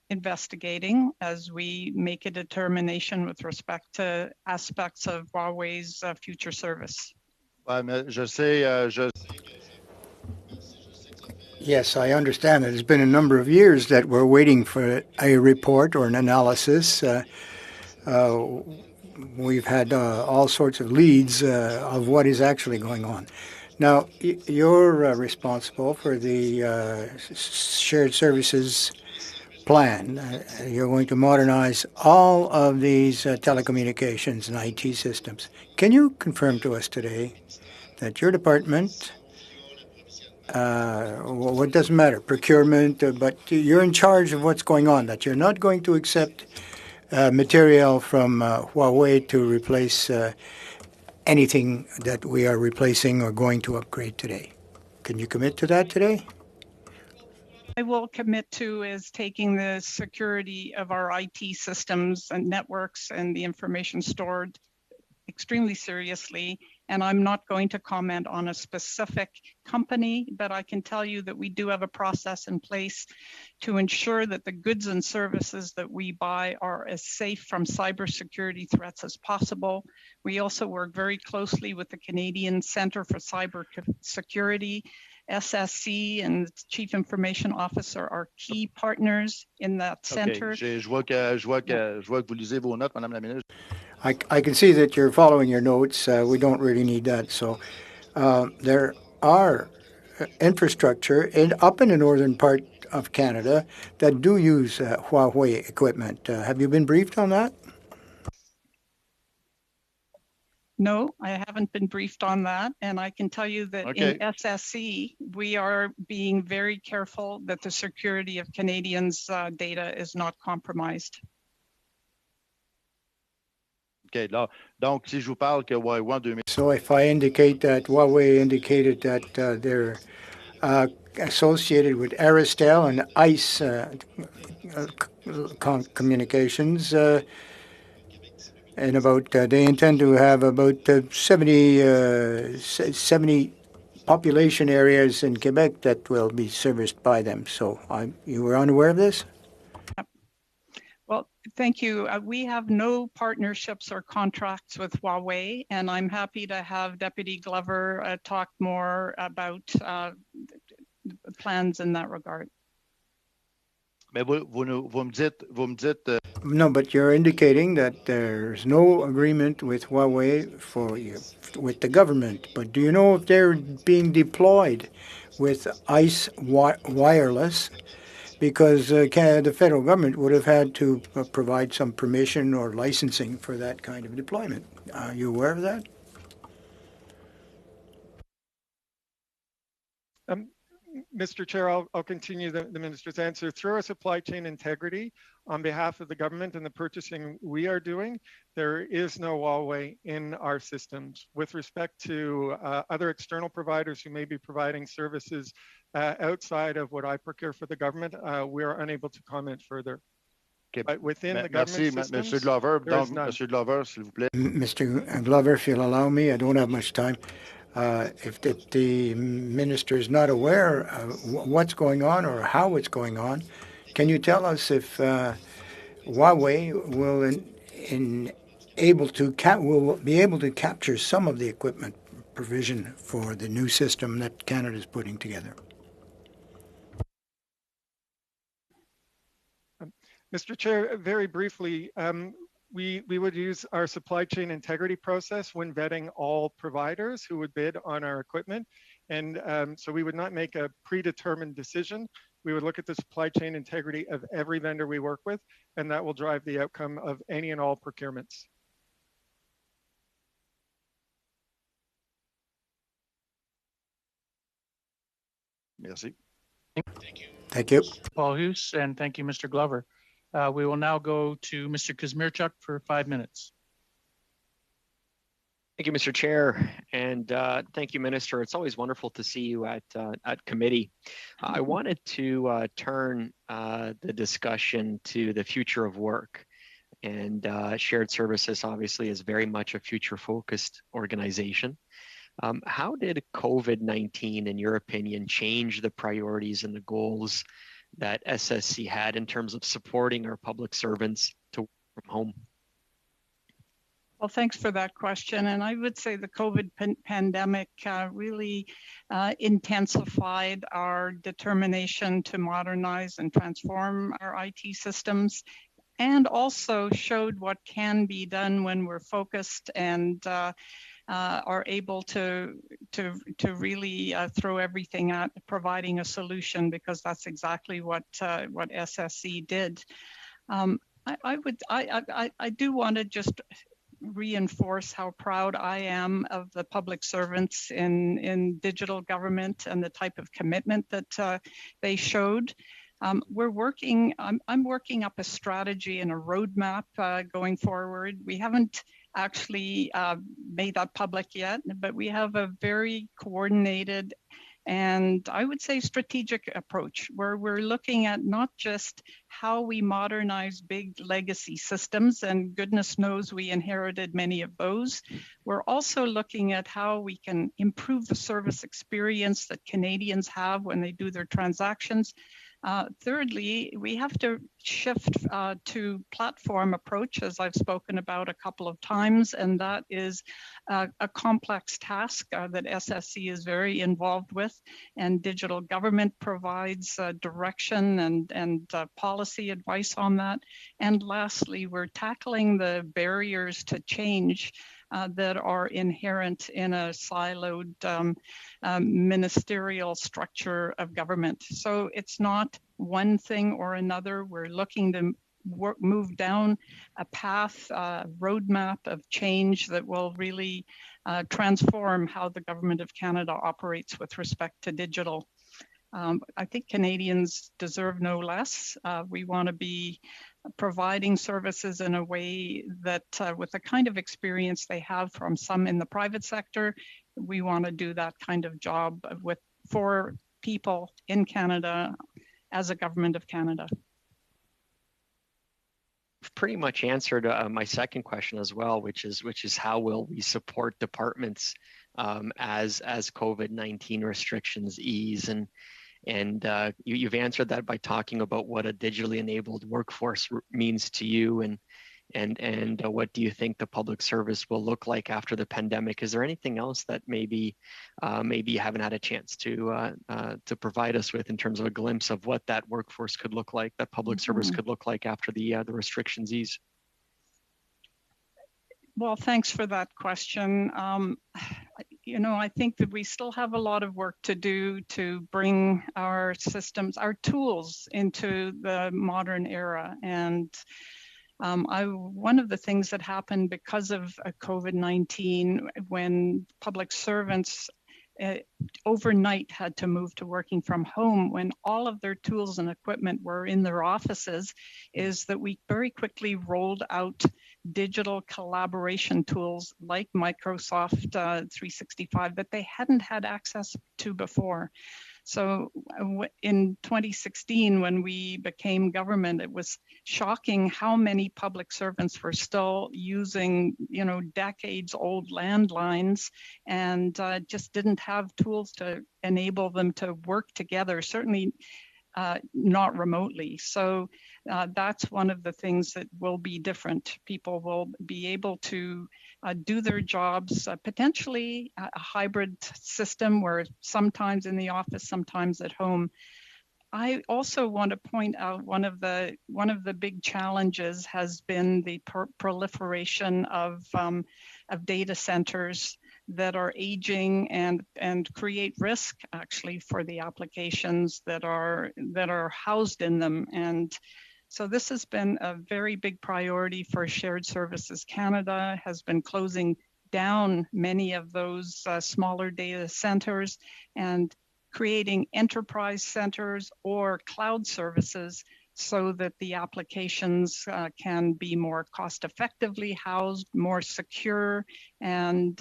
investigating as we make a determination with respect to aspects of Huawei's future service. Yes, I understand that it's been a number of years that we're waiting for a report or an analysis. We've had all sorts of leads of what is actually going on. Now, you're responsible for the shared services plan. You're going to modernize all of these telecommunications and IT systems. Can you confirm to us today that your department, what doesn't matter, procurement, but you're in charge of what's going on, that you're not going to accept material from Huawei to replace anything that we are replacing or going to upgrade today? Can you commit to that today? I will commit to is taking the security of our IT systems and networks and the information stored extremely seriously. And I'm not going to comment on a specific company, but I can tell you that we do have a process in place to ensure that the goods and services that we buy are as safe from cybersecurity threats as possible. We also work very closely with the Canadian Centre for Cyber Security. SSC and Chief Information Officer are key partners in that center. Je vois que vous lisez vos notes, Madame la Ministre. I can see that you're following your notes. We don't really need that. So there are infrastructure up in the northern part of Canada that do use Huawei equipment. Have you been briefed on that? No, I haven't been briefed on that. And I can tell you that in SSC, we are being very careful that the security of Canadians' data is not compromised. Okay, donc si je vous parle que Huawei en 2000. So if I indicate that Huawei indicated that they're associated with Aristel and ICE communications, and about they intend to have about 70 population areas in Quebec that will be serviced by them. So you were unaware of this? Well, thank you. We have no partnerships or contracts with Huawei, and I'm happy to have Deputy Glover talk more about plans in that regard. Mais vous me dites No, but you're indicating that there's no agreement with Huawei with the government. But do you know if they're being deployed with ICE wireless? Because the federal government would have had to provide some permission or licensing for that kind of deployment. Are you aware of that? Mr. Chair, I'll continue the minister's answer. Through our supply chain integrity, on behalf of the government and the purchasing we are doing, there is no Huawei in our systems. With respect to other external providers who may be providing services outside of what I procure for the government, we are unable to comment further. But within the government systems, Monsieur Glover. there is none. Monsieur Glover, s'il vous plaît. Mr. Glover, if you'll allow me, I don't have much time. If the minister is not aware of what's going on or how it's going on, can you tell us if Huawei will be able to capture some of the equipment provision for the new system that Canada is putting together? Mr. Chair, very briefly, we would use our supply chain integrity process when vetting all providers who would bid on our equipment. And so we would not make a predetermined decision. We would look at the supply chain integrity of every vendor we work with, and that will drive the outcome of any and all procurements. Merci. Thank you. Paul Hoos, and thank you, Mr. Glover. We will now go to Mr. Kazmierczuk for 5 minutes. Thank you, Mr. Chair, and thank you, Minister. It's always wonderful to see you at committee. I wanted to turn the discussion to the future of work, and Shared Services obviously is very much a future-focused organization. How did COVID-19, in your opinion, change the priorities and the goals that SSC had in terms of supporting our public servants to work from home? Well, thanks for that question. And I would say the COVID pandemic really intensified our determination to modernize and transform our IT systems, and also showed what can be done when we're focused and are able to really throw everything at providing a solution, because that's exactly what SSC did. I do want to just reinforce how proud I am of the public servants in digital government and the type of commitment that they showed. I'm working up a strategy and a roadmap going forward. We haven't actually made that public yet, but we have a very coordinated and I would say strategic approach where we're looking at not just how we modernize big legacy systems, and goodness knows we inherited many of those. We're also looking at how we can improve the service experience that Canadians have when they do their transactions. Thirdly, we have to shift to platform approach, as I've spoken about a couple of times, and that is a complex task that SSC is very involved with, and digital government provides direction and policy advice on that. And lastly, we're tackling the barriers to change that are inherent in a siloed ministerial structure of government. So it's not one thing or another. We're looking to move down a path, roadmap of change that will really transform how the Government of Canada operates with respect to digital. I think Canadians deserve no less. We want to be providing services in a way that with the kind of experience they have from some in the private sector, we want to do that kind of job for people in Canada as a Government of Canada. Pretty much answered my second question as well, which is how will we support departments as COVID-19 restrictions ease, and you've answered that by talking about what a digitally enabled workforce means to you, and and what do you think the public service will look like after the pandemic? Is there anything else that maybe you haven't had a chance to provide us with in terms of a glimpse of what that workforce could look like, that public service could look like after the restrictions ease? Well, thanks for that question. I think that we still have a lot of work to do to bring our systems, our tools into the modern era. And one of the things that happened because of COVID-19, when public servants overnight had to move to working from home when all of their tools and equipment were in their offices, is that we very quickly rolled out digital collaboration tools like Microsoft 365 that they hadn't had access to before. So in 2016, when we became government, it was shocking how many public servants were still using, decades old landlines and just didn't have tools to enable them to work together, certainly not remotely. So that's one of the things that will be different. People will be able to do their jobs, potentially a hybrid system where sometimes in the office, sometimes at home. I also want to point out one of the big challenges has been the proliferation of data centers that are aging and create risk actually for the applications that are housed in them. And so this has been a very big priority for Shared Services Canada, has been closing down many of those smaller data centers and creating enterprise centers or cloud services so that the applications can be more cost effectively housed, more secure, and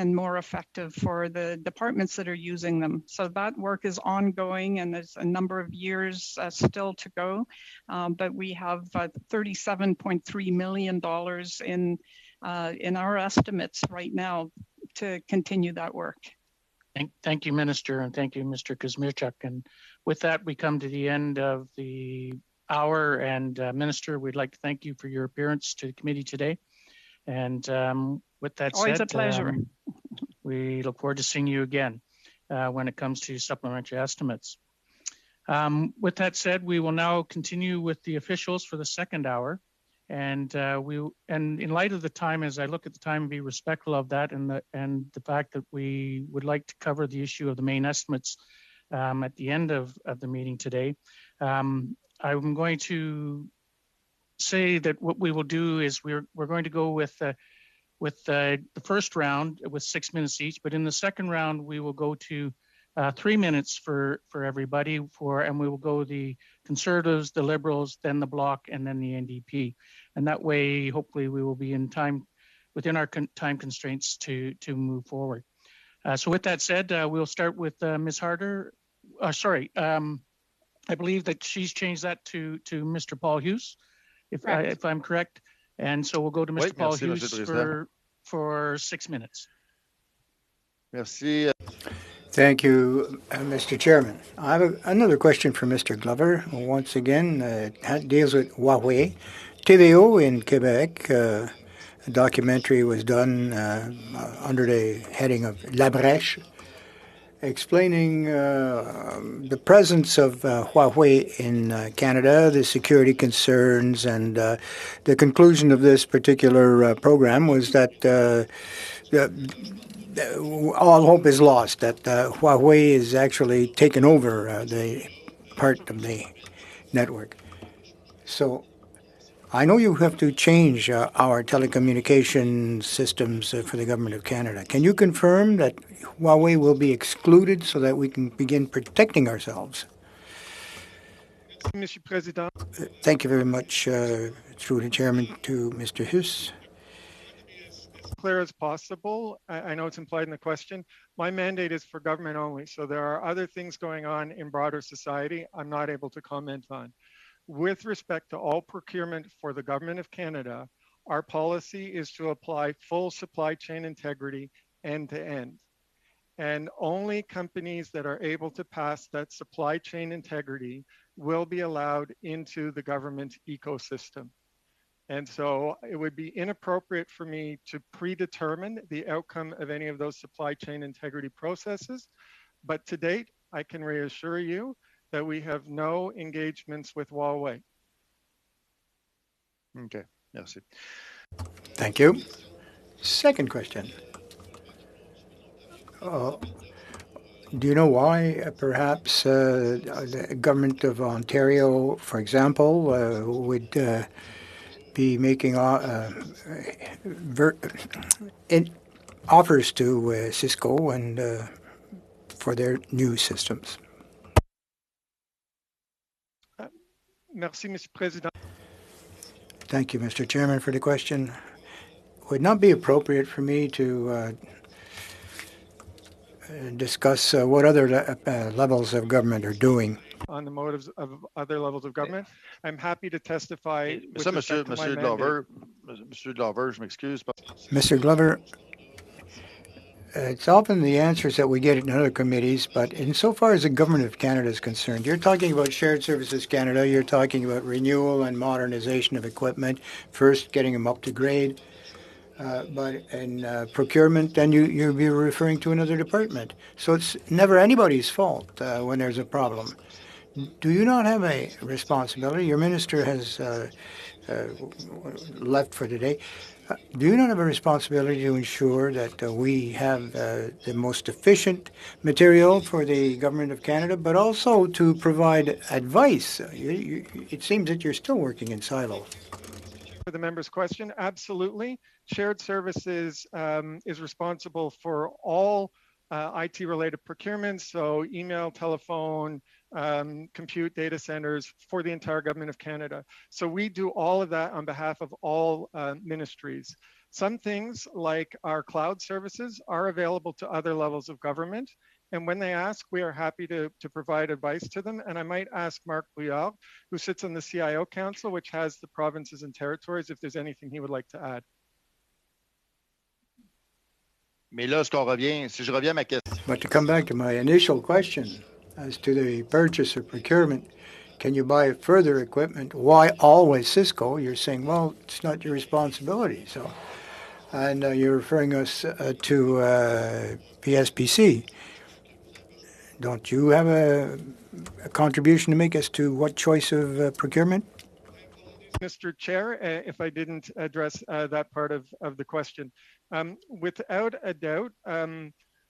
more effective for the departments that are using them. So that work is ongoing and there's a number of years still to go. But we have $37.3 million in our estimates right now to continue that work. Thank you, Minister, and thank you, Mr. Kuzmierczuk. And with that, we come to the end of the hour. And Minister, we'd like to thank you for your appearance to the committee today. And with that always said, a pleasure. We look forward to seeing you again when it comes to supplementary estimates. With that said, we will now continue with the officials for the second hour. And in light of the time, as I look at the time, be respectful of that and the fact that we would like to cover the issue of the main estimates at the end of the meeting today. I'm going to say that what we will do is we're going to go with the first round with 6 minutes each, but in the second round we will go to 3 minutes for everybody and we will go the Conservatives, the Liberals, then the Bloc, and then the NDP. And that way, hopefully, we will be in time within our time constraints to move forward. So with that said, we'll start with Ms. Harder. I believe that she's changed that to Mr. Paul Hughes, if I'm correct. And so we'll go to Mr. Paul Hughes for 6 minutes. Merci. Thank you, Mr. Chairman. I have another question for Mr. Glover. Once again, it deals with Huawei. TVO in Quebec, a documentary was done under the heading of La Brèche, explaining the presence of Huawei in Canada, the security concerns, and the conclusion of this particular program was that all hope is lost, that Huawei is actually taken over the part of the network. So I know you have to change our telecommunication systems for the Government of Canada. Can you confirm that Huawei will be excluded so that we can begin protecting ourselves? Monsieur President. Thank you very much, through the Chairman, to Mr. Hughes. Clear as possible. I know it's implied in the question. My mandate is for government only, so there are other things going on in broader society I'm not able to comment on. With respect to all procurement for the Government of Canada, our policy is to apply full supply chain integrity end to end. And only companies that are able to pass that supply chain integrity will be allowed into the government ecosystem. And so it would be inappropriate for me to predetermine the outcome of any of those supply chain integrity processes. But to date, I can reassure you that we have no engagements with Huawei. OK, merci. Thank you. Second question. Do you know why perhaps the government of Ontario, for example, would be making offers to Cisco and for their new systems? Merci, Mr. President. Thank you, Mr. Chairman, for the question. Would not be appropriate for me to discuss what other levels of government are doing. On the motives of other levels of government, I'm happy to testify. Ça, Monsieur Glover, Monsieur Glover, je m'excuse. Mr. Glover, it's often the answers that we get in other committees, but insofar as the Government of Canada is concerned, you're talking about Shared Services Canada, you're talking about renewal and modernization of equipment, first getting them up to grade, but in procurement, then you'll be referring to another department. So it's never anybody's fault when there's a problem. Do you not have a responsibility? Your minister has left for today. Do you not have a responsibility to ensure that we have the most efficient material for the Government of Canada, but also to provide advice? It seems that you're still working in silos. For the member's question, absolutely. Shared Services is responsible for all IT-related procurements, so email, telephone, compute data centers for the entire Government of Canada. So we do all of that on behalf of all ministries. Some things like our cloud services are available to other levels of government. And when they ask, we are happy to provide advice to them. And I might ask Marc Bouillard, who sits on the CIO Council, which has the provinces and territories, if there's anything he would like to add. Mais là, si je reviens à ma question. But to come back to my initial question as to the purchase or procurement, can you buy further equipment? Why always Cisco? You're saying, well, it's not your responsibility. So, and you're referring us to PSPC. Don't you have a contribution to make as to what choice of procurement? Mr. Chair, if I didn't address that part of the question. Without a doubt,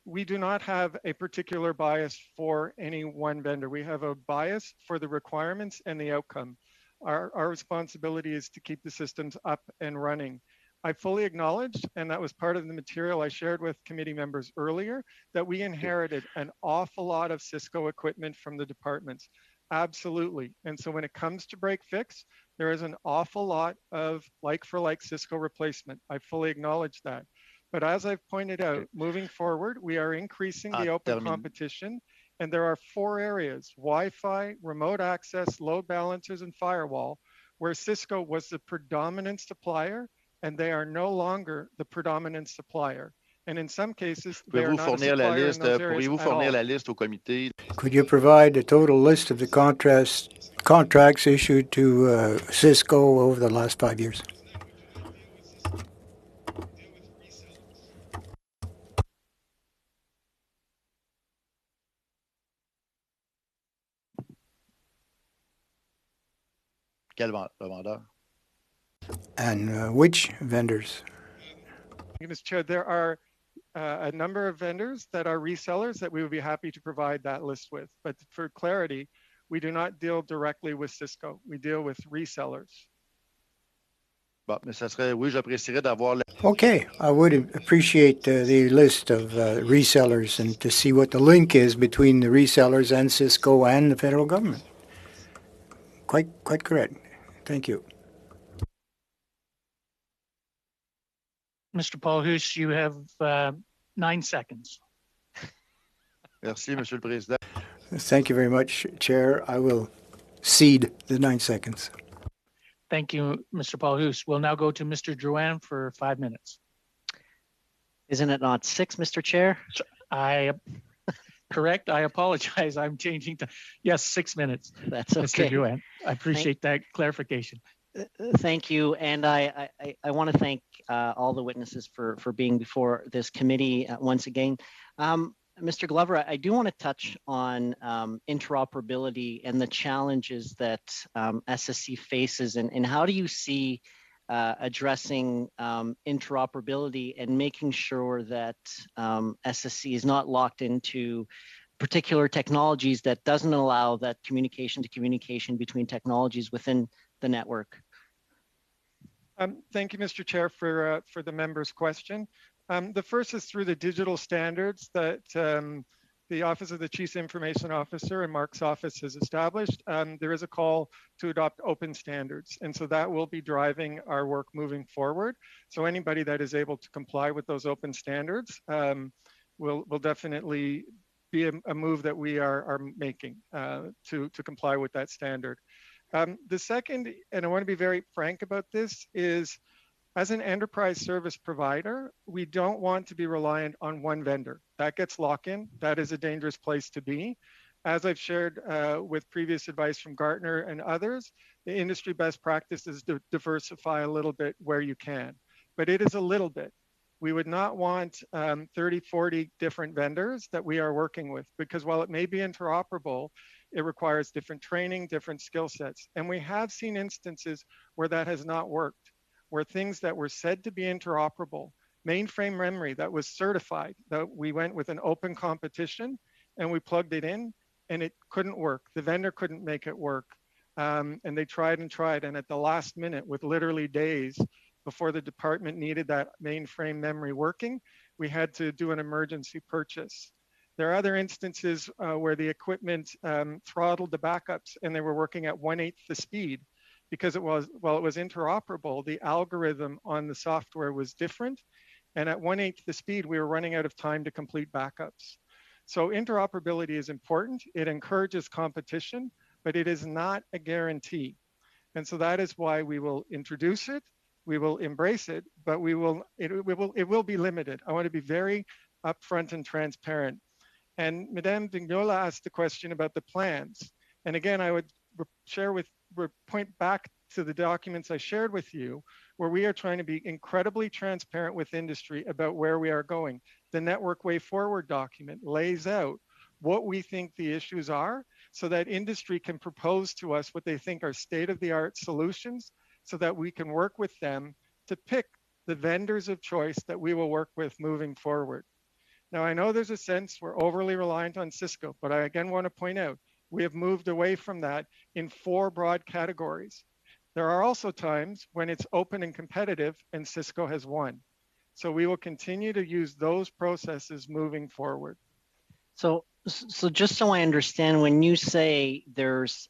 we do not have a particular bias for any one vendor. We have a bias for the requirements and the outcome. Our responsibility is to keep the systems up and running. I fully acknowledge, and that was part of the material I shared with committee members earlier, that we inherited an awful lot of Cisco equipment from the departments. Absolutely. And so when it comes to break fix, there is an awful lot of like-for-like Cisco replacement. I fully acknowledge that. But as I've pointed out, moving forward, we are increasing the open competition. And there are 4 areas: Wi-Fi, remote access, load balancers, and firewall, where Cisco was the predominant supplier, and they are no longer the predominant supplier. And in some cases, they are not a supplier in those areas at all. La liste au comité? Could you provide a total list of the contracts issued to Cisco over the last 5 years? Quel vendeur? And which vendors? Mr. Chair, there are a number of vendors that are resellers that we would be happy to provide that list with. But for clarity, we do not deal directly with Cisco. We deal with resellers. Bon, mais ça serait, oui, j'apprécierais d'avoir. Okay, I would appreciate the list of resellers and to see what the link is between the resellers and Cisco and the federal government. Quite correct. Thank you. Mr. Paul Hoos, you have 9 seconds. Merci, Monsieur le Président. Thank you very much, Chair. I will cede the 9 seconds. Thank you, Mr. Paul Hoos. We'll now go to Mr. Drouin for 5 minutes. Isn't it not 6, Mr. Chair? correct? I apologize. I'm changing to, yes, 6 minutes. That's okay. Mr. Duan. I appreciate that clarification. Thank you. And I want to thank all the witnesses for being before this committee once again. Mr. Glover, I do want to touch on interoperability and the challenges that SSC faces, and how do you see addressing interoperability and making sure that SSC is not locked into particular technologies that doesn't allow that communication to communication between technologies within the network? Thank you, Mr. Chair, for the member's question. The first is through the digital standards that the Office of the Chief Information Officer and Mark's office has established. There is a call to adopt open standards, and so that will be driving our work moving forward. So anybody that is able to comply with those open standards will definitely be a move that we are making to comply with that standard. The second, and I want to be very frank about this, is as an enterprise service provider, we don't want to be reliant on one vendor. That gets lock-in. That is a dangerous place to be. As I've shared with previous advice from Gartner and others, the industry best practice is to diversify a little bit where you can, but it is a little bit. We would not want 30, 40 different vendors that we are working with, because while it may be interoperable, it requires different training, different skill sets. And we have seen instances where that has not worked, where things that were said to be interoperable, mainframe memory that was certified, that we went with an open competition and we plugged it in and it couldn't work. The vendor couldn't make it work. And they tried and tried. And at the last minute, with literally days before the department needed that mainframe memory working, we had to do an emergency purchase. There are other instances where the equipment throttled the backups and they were working at 1/8 the speed, because while it was interoperable, the algorithm on the software was different. And at 1/8 the speed, we were running out of time to complete backups. So interoperability is important. It encourages competition, but it is not a guarantee. And so that is why we will introduce it, we will embrace it, but it will be limited. I want to be very upfront and transparent. And Madame Vignola asked the question about the plans. And again, I would point back to the documents I shared with you, where we are trying to be incredibly transparent with industry about where we are going. The Network Way Forward document lays out what we think the issues are so that industry can propose to us what they think are state-of-the-art solutions so that we can work with them to pick the vendors of choice that we will work with moving forward. Now, I know there's a sense we're overly reliant on Cisco, but I again want to point out, we have moved away from that in 4 broad categories. There are also times when it's open and competitive and Cisco has won. So we will continue to use those processes moving forward. So just so I understand, when you say there's,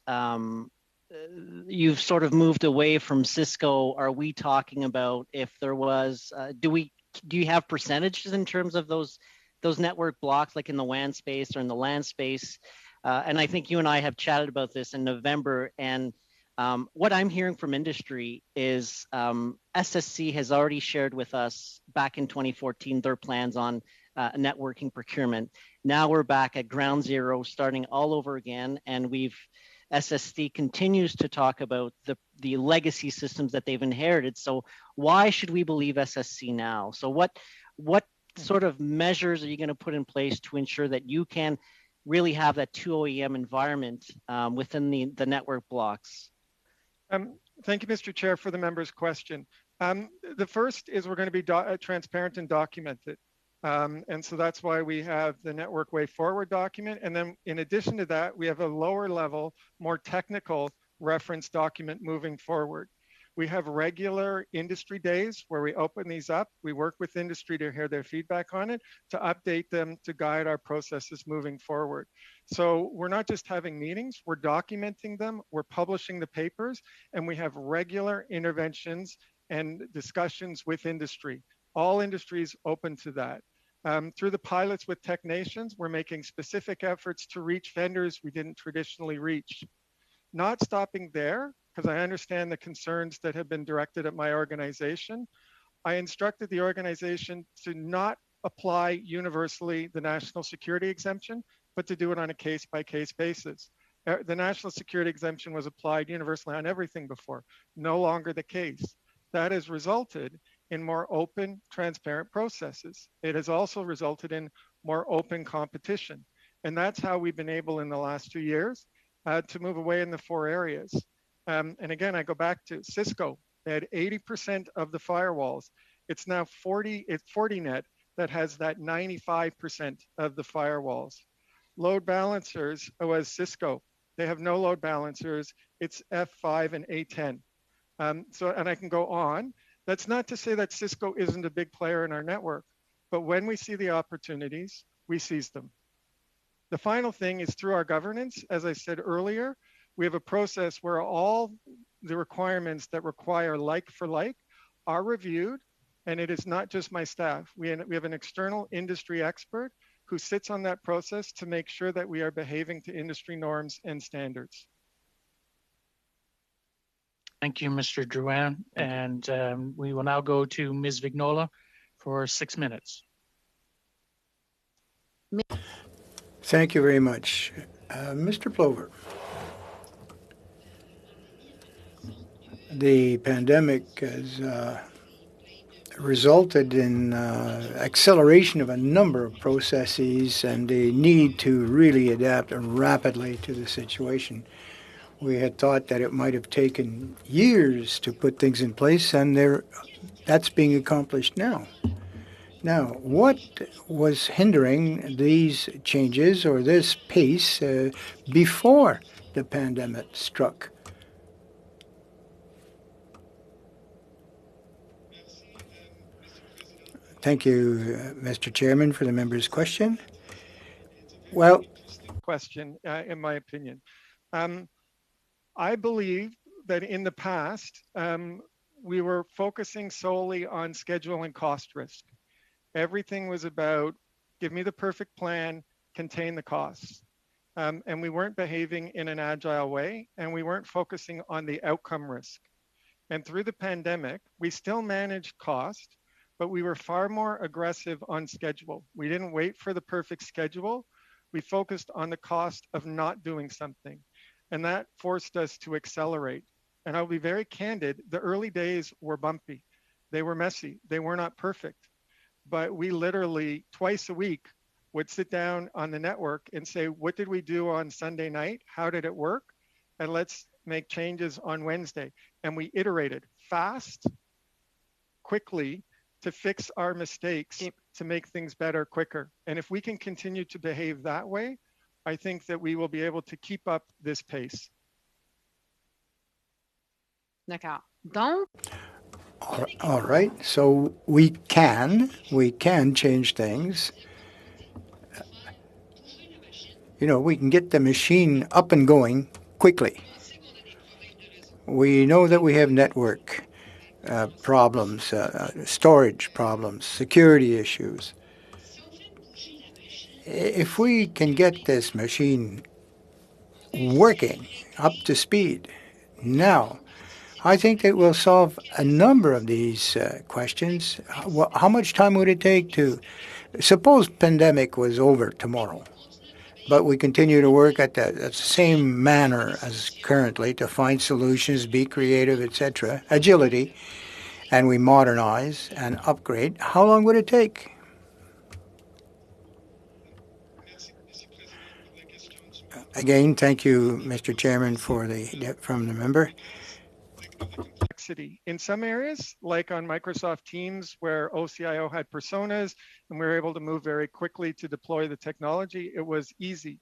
you've sort of moved away from Cisco, are we talking about if there was, do you have percentages in terms of those network blocks, like in the WAN space or in the LAN space? And I think you and I have chatted about this in November. And what I'm hearing from industry is SSC has already shared with us back in 2014 their plans on networking procurement. Now we're back at ground zero, starting all over again. And SSC continues to talk about the legacy systems that they've inherited. So why should we believe SSC now? So what sort of measures are you going to put in place to ensure that you can really have that 2 OEM environment within the network blocks? Thank you, Mr. Chair, for the member's question. The first is we're going to be transparent and documented. And so that's why we have the Network Way Forward document. And then in addition to that, we have a lower level, more technical reference document moving forward. We have regular industry days where we open these up. We work with industry to hear their feedback on it, to update them, to guide our processes moving forward. So we're not just having meetings, we're documenting them, we're publishing the papers, and we have regular interventions and discussions with industry. All industries open to that. Through the pilots with technicians, we're making specific efforts to reach vendors we didn't traditionally reach. Not stopping there, because I understand the concerns that have been directed at my organization. I instructed the organization to not apply universally the national security exemption, but to do it on a case-by-case basis. The national security exemption was applied universally on everything before, no longer the case. That has resulted in more open, transparent processes. It has also resulted in more open competition. And that's how we've been able in the last 2 years to move away in the 4 areas. And again, I go back to Cisco. They had 80% of the firewalls. It's now 40net that has that 95% of the firewalls. Load balancers was Cisco. They have no load balancers. It's F5 and A10. And I can go on. That's not to say that Cisco isn't a big player in our network, but when we see the opportunities, we seize them. The final thing is through our governance. As I said earlier, we have a process where all the requirements that require like for like are reviewed, and it is not just my staff. We have an external industry expert who sits on that process to make sure that we are behaving to industry norms and standards. Thank you, Mr. Drouin. And we will now go to Ms. Vignola for 6 minutes. Thank you very much. Mr. Plover. The pandemic has resulted in acceleration of a number of processes and the need to really adapt rapidly to the situation. We had thought that it might have taken years to put things in place, and that's being accomplished now. Now, what was hindering these changes or this pace before the pandemic struck? Thank you, Mr. Chairman, for the member's question. Well, question, in my opinion. I believe that in the past, we were focusing solely on schedule and cost risk. Everything was about, give me the perfect plan, contain the costs. And we weren't behaving in an agile way, and we weren't focusing on the outcome risk. And through the pandemic, we still managed cost, but we were far more aggressive on schedule. We didn't wait for the perfect schedule. We focused on the cost of not doing something. And that forced us to accelerate. And I'll be very candid, the early days were bumpy. They were messy. They were not perfect. But we literally twice a week would sit down on the network and say, what did we do on Sunday night? How did it work? And let's make changes on Wednesday. And we iterated fast, quickly, to fix our mistakes, to make things better quicker. And if we can continue to behave that way, I think that we will be able to keep up this pace. D'accord. Donc, all right. So we can change things. You know, we can get the machine up and going quickly. We know that we have network problems, storage problems, security issues. If we can get this machine working up to speed now, I think that we'll solve a number of these questions. How much time would it take to, suppose pandemic was over tomorrow, but we continue to work at the same manner as currently to find solutions, be creative, etc., agility, and we modernize and upgrade, how long would it take? Again, thank you, Mr. Chairman, from the member. In some areas, like on Microsoft Teams, where OCIO had personas and we were able to move very quickly to deploy the technology, it was easy.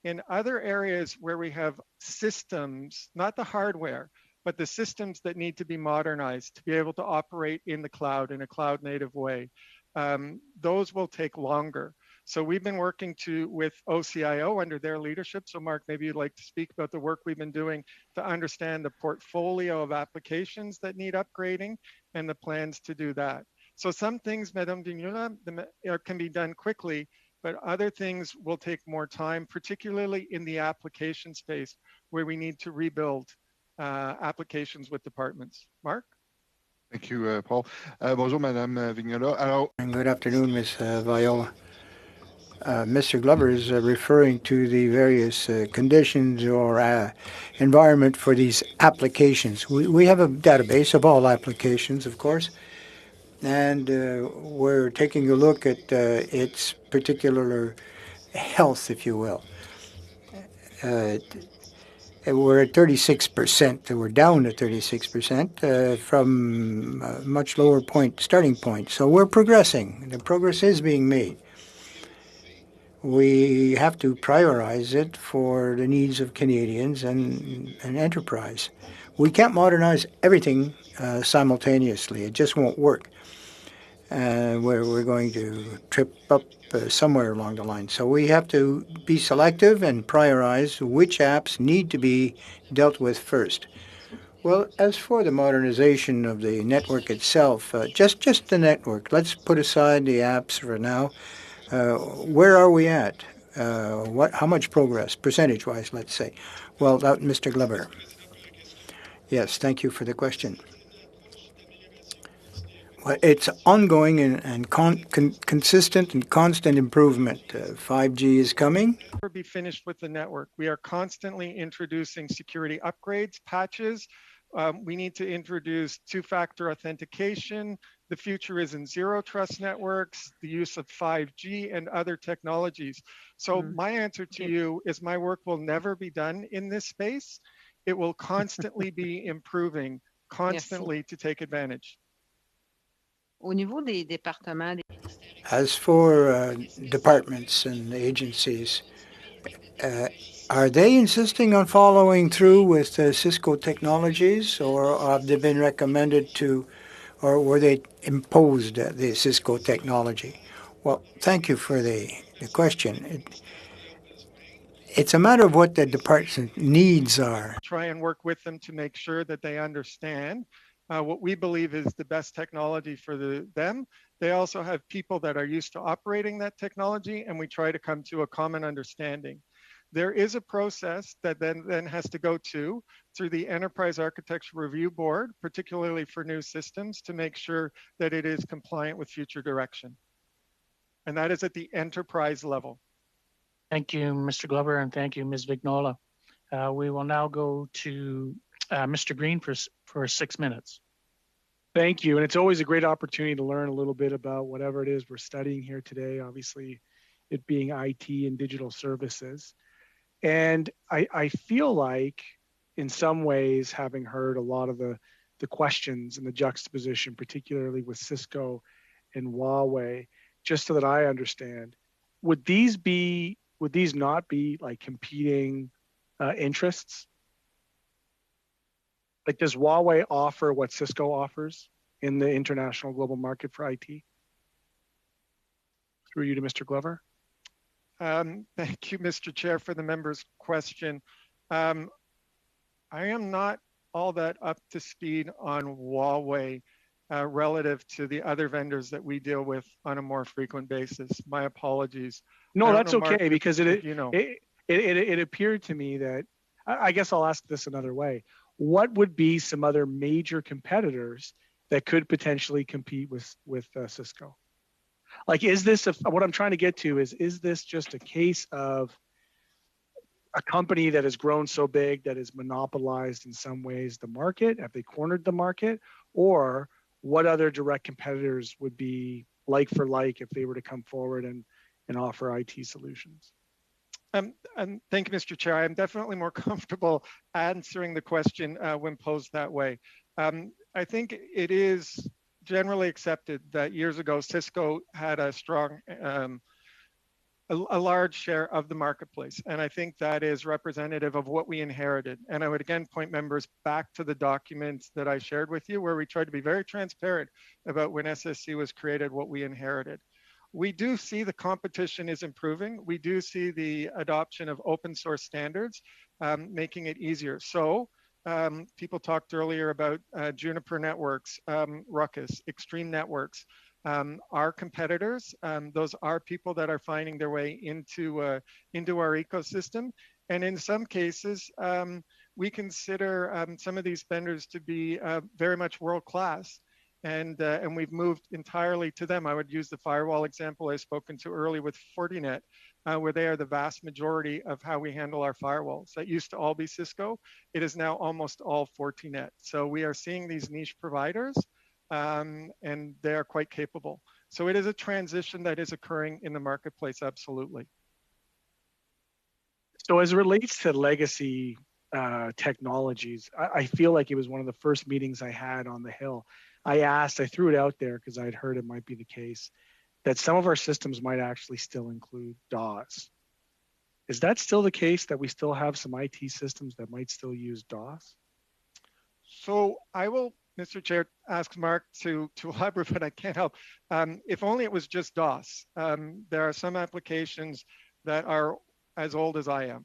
In other areas where we have systems, not the hardware, but the systems that need to be modernized to be able to operate in the cloud in a cloud native way, those will take longer. So we've been working with OCIO under their leadership. So Mark, maybe you'd like to speak about the work we've been doing to understand the portfolio of applications that need upgrading and the plans to do that. So some things, Madame Vignola, can be done quickly, but other things will take more time, particularly in the application space where we need to rebuild applications with departments. Mark? Thank you, Paul. Bonjour, Madame Vignola. Alors, good afternoon, Ms. Viola. Mr. Glover is referring to the various conditions or environment for these applications. We have a database of all applications, of course, and we're taking a look at its particular health, if you will. We're at 36%. We're down to 36% from a much lower starting point. So we're progressing. The progress is being made. We have to prioritize it for the needs of Canadians and enterprise. We can't modernize everything simultaneously. It just won't work. We're going to trip up somewhere along the line. So we have to be selective and prioritize which apps need to be dealt with first. Well, as for the modernization of the network itself, just the network, let's put aside the apps for now. Where are we at? How much progress, percentage-wise, let's say? Well, Mr. Glover. Yes, thank you for the question. Well, it's ongoing and consistent and constant improvement. 5G is coming. We'll be finished with the network. We are constantly introducing security upgrades, patches. We need to introduce two-factor authentication. The future is in zero trust networks, the use of 5G and other technologies. So my answer to you is my work will never be done in this space. It will constantly be improving, constantly to take advantage. As for departments and agencies, are they insisting on following through with Cisco technologies, or have they been recommended to, or were they imposed the Cisco technology? Well, thank you for the question. It's a matter of what the department needs are. Try and work with them to make sure that they understand what we believe is the best technology for them. They also have people that are used to operating that technology, and we try to come to a common understanding. There is a process that then has to go through the Enterprise Architecture Review Board, particularly for new systems, to make sure that it is compliant with future direction. And that is at the enterprise level. Thank you, Mr. Glover, and thank you, Ms. Vignola. We will now go to Mr. Green for 6 minutes. Thank you. And it's always a great opportunity to learn a little bit about whatever it is we're studying here today, obviously it being IT and digital services. And I feel like in some ways, having heard a lot of the questions and the juxtaposition, particularly with Cisco and Huawei, just so that I understand, would these not be like competing interests? Like, does Huawei offer what Cisco offers in the international global market for IT? Through you to Mr. Glover. Thank you, Mr. Chair, for the member's question. I am not all that up to speed on Huawei relative to the other vendors that we deal with on a more frequent basis. My apologies. No, that's okay, Mark, because it appeared to me that, I guess I'll ask this another way. What would be some other major competitors that could potentially compete with Cisco? Like, is this what I'm trying to get to is this just a case of a company that has grown so big that has monopolized in some ways the market? Have they cornered the market? Or what other direct competitors would be like for like if they were to come forward and offer IT solutions? And thank you, Mr. Chair. I'm definitely more comfortable answering the question when posed that way. I think it is generally accepted that years ago, Cisco had a strong, a large share of the marketplace. And I think that is representative of what we inherited. And I would again point members back to the documents that I shared with you, where we tried to be very transparent about when SSC was created, what we inherited. We do see the competition is improving. We do see the adoption of open source standards, making it easier. So people talked earlier about Juniper Networks, Ruckus, Extreme Networks. Our competitors, those are people that are finding their way into our ecosystem. And in some cases, we consider some of these vendors to be very much world-class. and we've moved entirely to them. I would use the firewall example I've spoken to earlier with Fortinet, where they are the vast majority of how we handle our firewalls. That used to all be Cisco. It is now almost all Fortinet. So we are seeing these niche providers, and they are quite capable. So it is a transition that is occurring in the marketplace, absolutely. So as it relates to legacy technologies, I feel like it was one of the first meetings I had on the Hill. I threw it out there because I'd heard it might be the case that some of our systems might actually still include DOS. Is that still the case, that we still have some IT systems that might still use DOS? So I will, Mr. Chair, ask Mark to elaborate, but I can't help. If only it was just DOS. There are some applications that are as old as I am.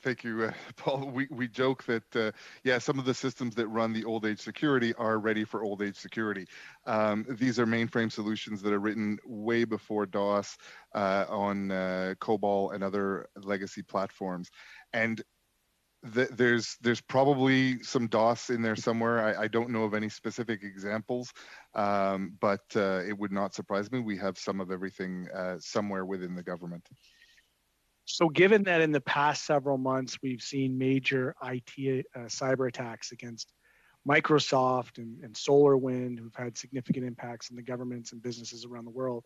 Thank you, Paul. We joke that, yeah, some of the systems that run the old age security are ready for old age security. These are mainframe solutions that are written way before DOS on COBOL and other legacy platforms. And there's probably some DOS in there somewhere. I don't know of any specific examples, but it would not surprise me. We have some of everything somewhere within the government. So given that in the past several months, we've seen major IT cyber attacks against Microsoft and SolarWind, who've had significant impacts on the governments and businesses around the world,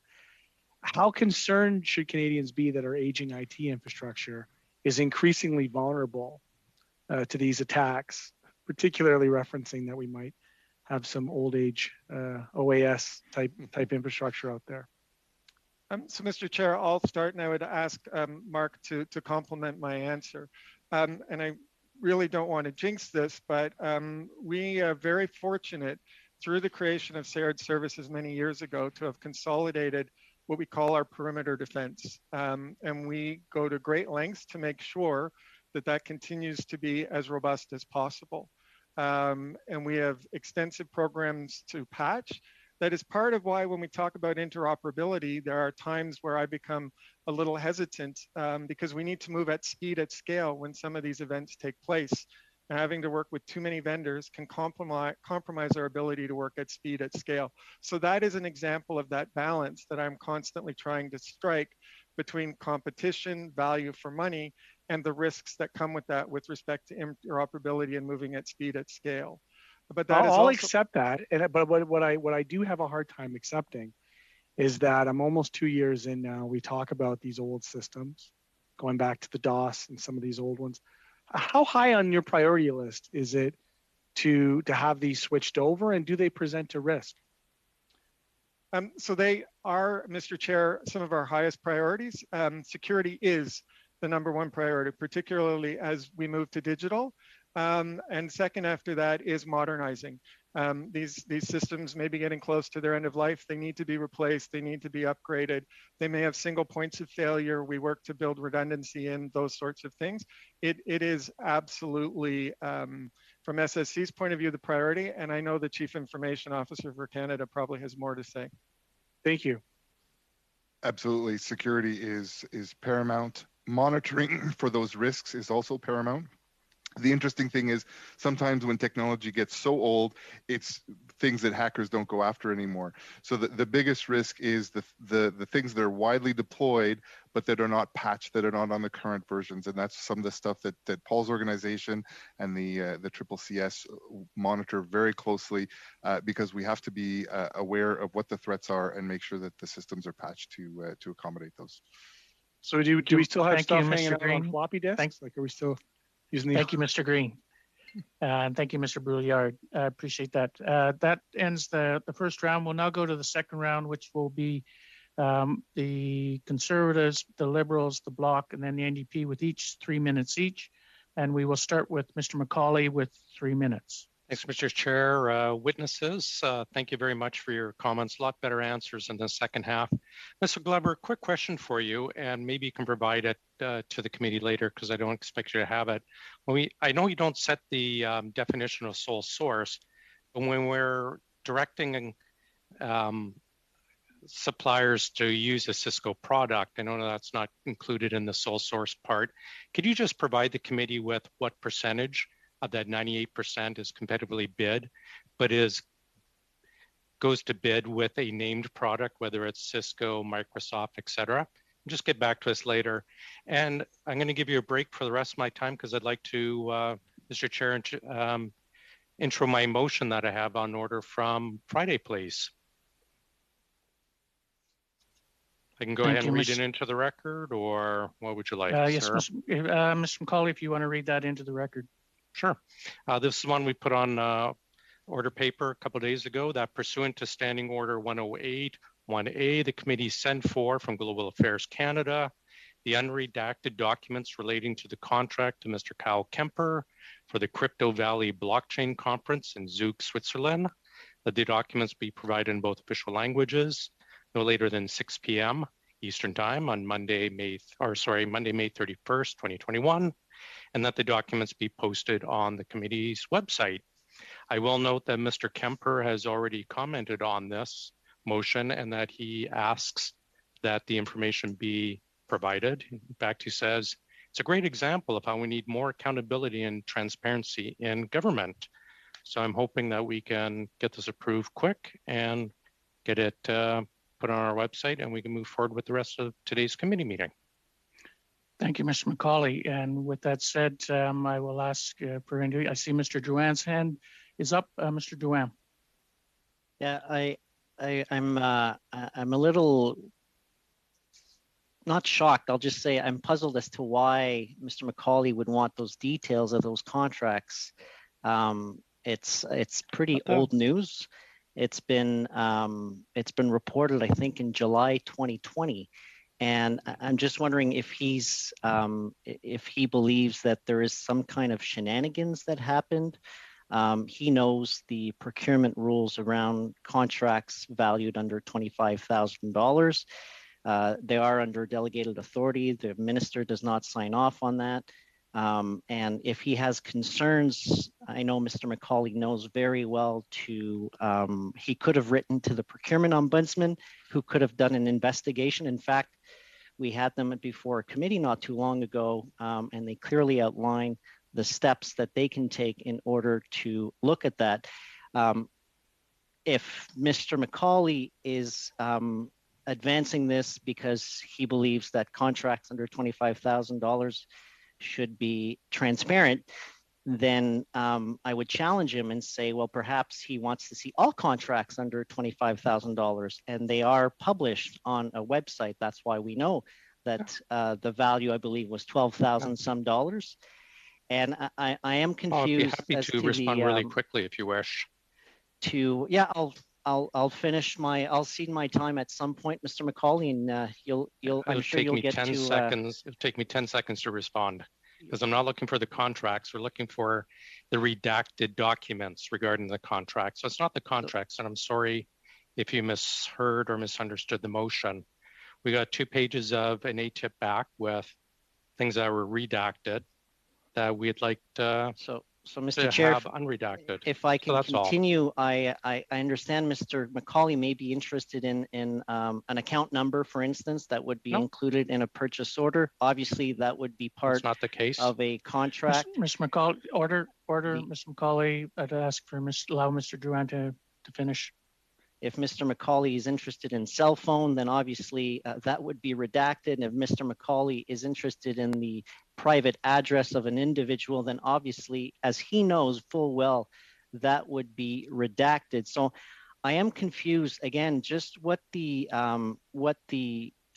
how concerned should Canadians be that our aging IT infrastructure is increasingly vulnerable to these attacks, particularly referencing that we might have some old age OAS type infrastructure out there? So, Mr. Chair, I'll start, and I would ask Mark to complement my answer. And I really don't want to jinx this, but we are very fortunate through the creation of shared services many years ago to have consolidated what we call our perimeter defense. And we go to great lengths to make sure that that continues to be as robust as possible. And we have extensive programs to patch. That is part of why when we talk about interoperability, there are times where I become a little hesitant because we need to move at speed, at scale when some of these events take place. And having to work with too many vendors can compromise our ability to work at speed, at scale. So that is an example of that balance that I'm constantly trying to strike between competition, value for money, and the risks that come with that with respect to interoperability and moving at speed, at scale. But that I'll accept that. But what I do have a hard time accepting is that I'm almost 2 years in now. We talk about these old systems, going back to the DOS and some of these old ones. How high on your priority list is it to have these switched over, and do they present a risk? So they are, Mr. Chair, some of our highest priorities. Security is the #1 priority, particularly as we move to digital. And second after that is modernizing. These systems may be getting close to their end of life. They need to be replaced. They need to be upgraded. They may have single points of failure. We work to build redundancy in those sorts of things. It is absolutely, from SSC's point of view, the priority. And I know the Chief Information Officer for Canada probably has more to say. Thank you. Absolutely. Security is paramount. Monitoring for those risks is also paramount. The interesting thing is sometimes when technology gets so old, it's things that hackers don't go after anymore. So the biggest risk is the things that are widely deployed, but that are not patched, that are not on the current versions. And that's some of the stuff that Paul's organization and the CCCS monitor very closely because we have to be aware of what the threats are and make sure that the systems are patched to accommodate those. So do we still have stuff hanging out on floppy disks? Thanks. Like, are we still using the... Thank you, Mr. Green. And thank you, Mr. Brouillard. I appreciate that. That ends the first round. We'll now go to the second round, which will be the Conservatives, the Liberals, the Bloc, and then the NDP with each 3 minutes each. And we will start with Mr. Macaulay with 3 minutes. Thanks, Mr. Chair. Witnesses, thank you very much for your comments. A lot better answers in the second half. Mr. Glover, quick question for you, and maybe you can provide it to the committee later because I don't expect you to have it. I know you don't set the definition of sole source, but when we're directing suppliers to use a Cisco product, I know that's not included in the sole source part. Could you just provide the committee with what percentage of that 98% is competitively bid, but goes to bid with a named product, whether it's Cisco, Microsoft, et cetera. Just get back to us later. And I'm going to give you a break for the rest of my time because I'd like to, Mr. Chair, intro my motion that I have on order from Friday, please. I can go ahead and read it into the record, or what would you like, yes, sir? Mr. McCauley, if you want to read that into the record. Sure. This is one we put on order paper a couple of days ago, that pursuant to Standing Order 108 1A, the committee sent for from Global Affairs Canada the unredacted documents relating to the contract to Mr. Kyle Kemper for the Crypto Valley Blockchain Conference in Zug, Switzerland. That the documents be provided in both official languages no later than 6 p.m. Eastern Time on Monday, May 31st, 2021, and that the documents be posted on the committee's website. I will note that Mr. Kemper has already commented on this motion and that he asks that the information be provided. In fact, he says, it's a great example of how we need more accountability and transparency in government. So I'm hoping that we can get this approved quick and get it put on our website, and we can move forward with the rest of today's committee meeting. Thank you, Mr. McCauley. And with that said, I will ask for any, I see Mr. Drouin's hand is up. Mr. Drouin. Yeah, I'm a little not shocked. I'll just say I'm puzzled as to why Mr. McCauley would want those details of those contracts. It's pretty old news. It's been reported, I think, in July 2020, and I'm just wondering if he believes that there is some kind of shenanigans that happened. He knows the procurement rules around contracts valued under $25,000. They are under delegated authority. The minister does not sign off on that. And if he has concerns, I know Mr. McCauley knows very well he could have written to the procurement ombudsman, who could have done an investigation. In fact, we had them before a committee not too long ago, and they clearly outline the steps that they can take in order to look at that. If Mr. McCauley is advancing this because he believes that contracts under $25,000 should be transparent, then I would challenge him and say, well, perhaps he wants to see all contracts under $25,000, and they are published on a website. That's why we know that the value, I believe, was $12,000 some dollars. And I am confused. I'll be happy to respond really quickly if you wish. I'll finish I'll cede my time at some point, Mr. McCauley, and I'm sure you'll get to. It'll take me 10 seconds to respond, because I'm not looking for the contracts. We're looking for the redacted documents regarding the contract. So it's not the contracts, and I'm sorry if you misheard or misunderstood the motion. We got 2 pages of an ATIP back with things that were redacted that we'd like to Mr. Chair, have unredacted. If I can continue, I understand Mr. McCauley may be interested in an account number, for instance, that would be included in a purchase order. Obviously, that would be part not the case of a contract. Mr. McCauley, order, Mr. McCauley. I'd ask for allow Mr. Drouin to finish. If Mr. McCauley is interested in cell phone, then obviously that would be redacted. And if Mr. McCauley is interested in the private address of an individual, then obviously, as he knows full well, that would be redacted. So I am confused, again, just what the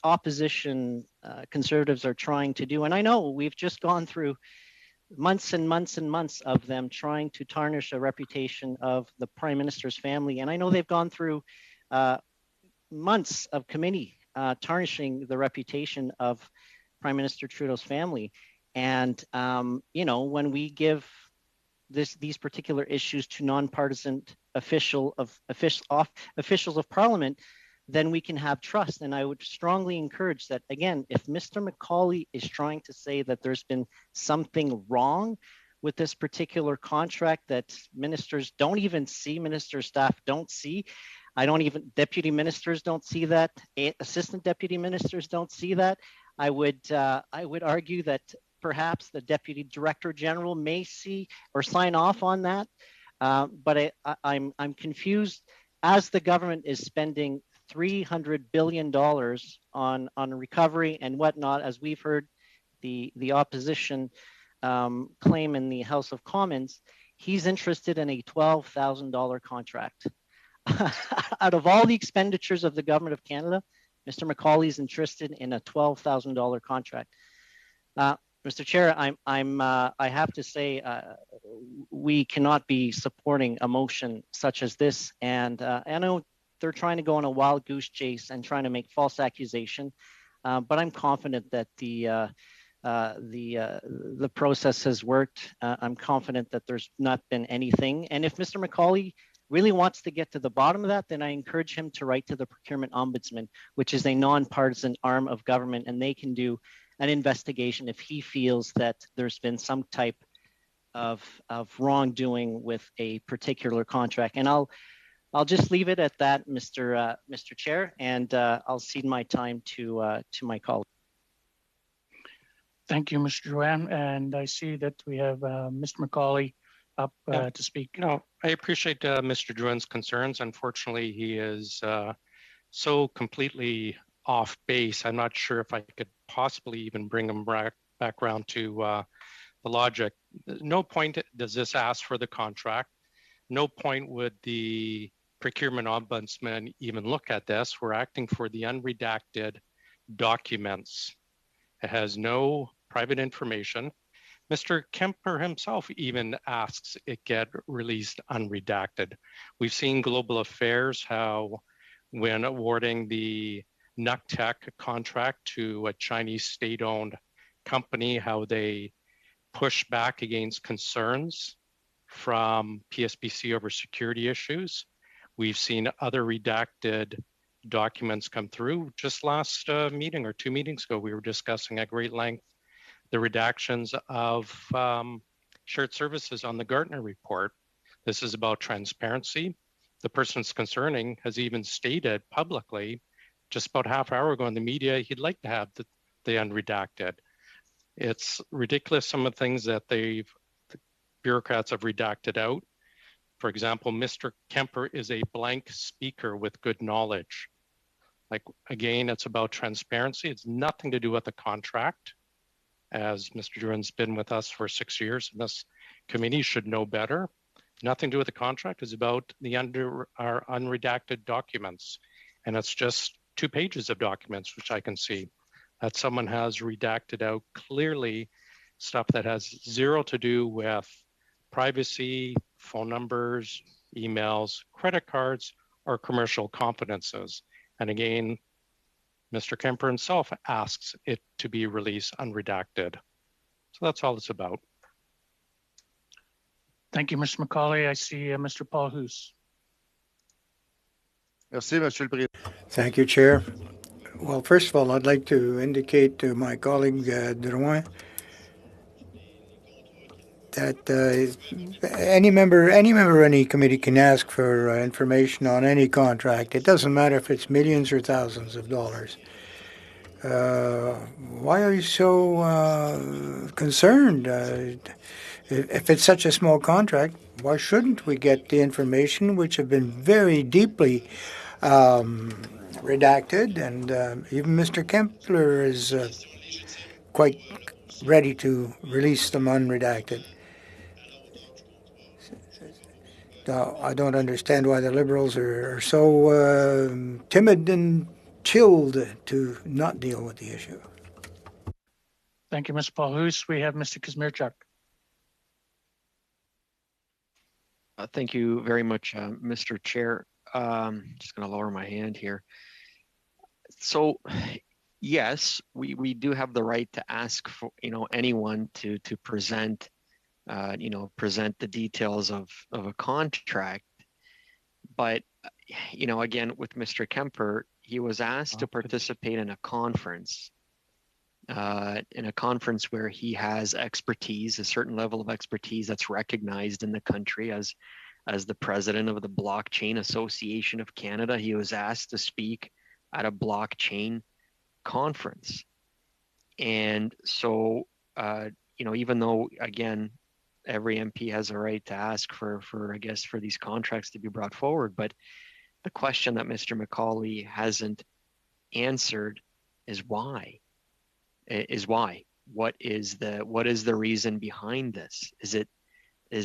opposition conservatives are trying to do. And I know we've just gone through months and months and months of them trying to tarnish a reputation of the Prime Minister's family. And I know they've gone through months of committee tarnishing the reputation of Prime Minister Trudeau's family. And, when we give these particular issues to nonpartisan officials of Parliament, then we can have trust. And I would strongly encourage that, again, if Mr. McCauley is trying to say that there's been something wrong with this particular contract that ministers don't even see, minister staff don't see, deputy ministers don't see that, assistant deputy ministers don't see that, I would argue that perhaps the Deputy Director General may see or sign off on that. But I'm confused as the government is spending $300 billion on recovery and whatnot, as we've heard the opposition claim in the House of Commons. He's interested in a $12,000 contract. Out of all the expenditures of the government of Canada, Mr. McCauley is interested in a $12,000 contract. Mr. Chair, I have to say we cannot be supporting a motion such as this, and I know they're trying to go on a wild goose chase and trying to make false accusation, but I'm confident that the process has worked. I'm confident that there's not been anything, and if Mr. McCauley really wants to get to the bottom of that, then I encourage him to write to the Procurement Ombudsman, which is a nonpartisan arm of government, and they can do an investigation if he feels that there's been some type of wrongdoing with a particular contract. And I'll just leave it at that, Mr. Chair, and I'll cede my time to my colleague. Thank you, Mr. Drouin. And I see that we have Mr. McCauley up to speak. No, I appreciate Mr. Drouin's concerns. Unfortunately, he is so completely off base. I'm not sure if I could possibly even bring him back around to the logic. No point does this ask for the contract. No point would the Procurement Ombudsman even look at this. We're acting for the unredacted documents. It has no private information. Mr. Kemper himself even asks it get released unredacted. We've seen Global Affairs how when awarding the NUCTEC contract to a Chinese state-owned company, how they push back against concerns from PSBC over security issues. We've seen other redacted documents come through. Just last meeting or 2 meetings ago, we were discussing at great length the redactions of shared services on the Gartner report. This is about transparency. The person's concerning has even stated publicly just about half hour ago in the media, he'd like to have the unredacted. It's ridiculous some of the things that the bureaucrats have redacted out. For example, Mr. Kemper is a blank speaker with good knowledge. Like, again, it's about transparency. It's nothing to do with the contract. As Mr. Drouin's been with us for 6 years, and this committee should know better. Nothing to do with the contract. It's about our unredacted documents. And it's just 2 pages of documents, which I can see that someone has redacted out clearly stuff that has zero to do with privacy, phone numbers, emails, credit cards, or commercial confidences. And again, Mr. Kemper himself asks it to be released unredacted. So that's all it's about. Thank you, Mr. McCauley. I see Mr. Paul Hoos. Thank you, Chair. Well, first of all, I'd like to indicate to my colleague Drouin that any member of any committee can ask for information on any contract. It doesn't matter if it's millions or thousands of dollars. Why are you so concerned? If it's such a small contract, why shouldn't we get the information which have been very deeply redacted? And even Mr. Kempler is quite ready to release them unredacted. Now, I don't understand why the Liberals are so timid and chilled to not deal with the issue. Thank you, Mr. Paul Hoos. We have Mr. Kazmierczak. Thank you very much, Mr. Chair. Just going to lower my hand here. So, yes, we do have the right to ask for anyone to present present the details of a contract, but again with Mr. Kemper, he was asked to participate in a conference where he has expertise, a certain level of expertise that's recognized in the country as the president of the Blockchain Association of Canada. He was asked to speak at a blockchain conference. And so even though, again, every MP has a right to ask for I guess, for these contracts to be brought forward, but the question that Mr. McCauley hasn't answered is why. What is the reason behind this? Is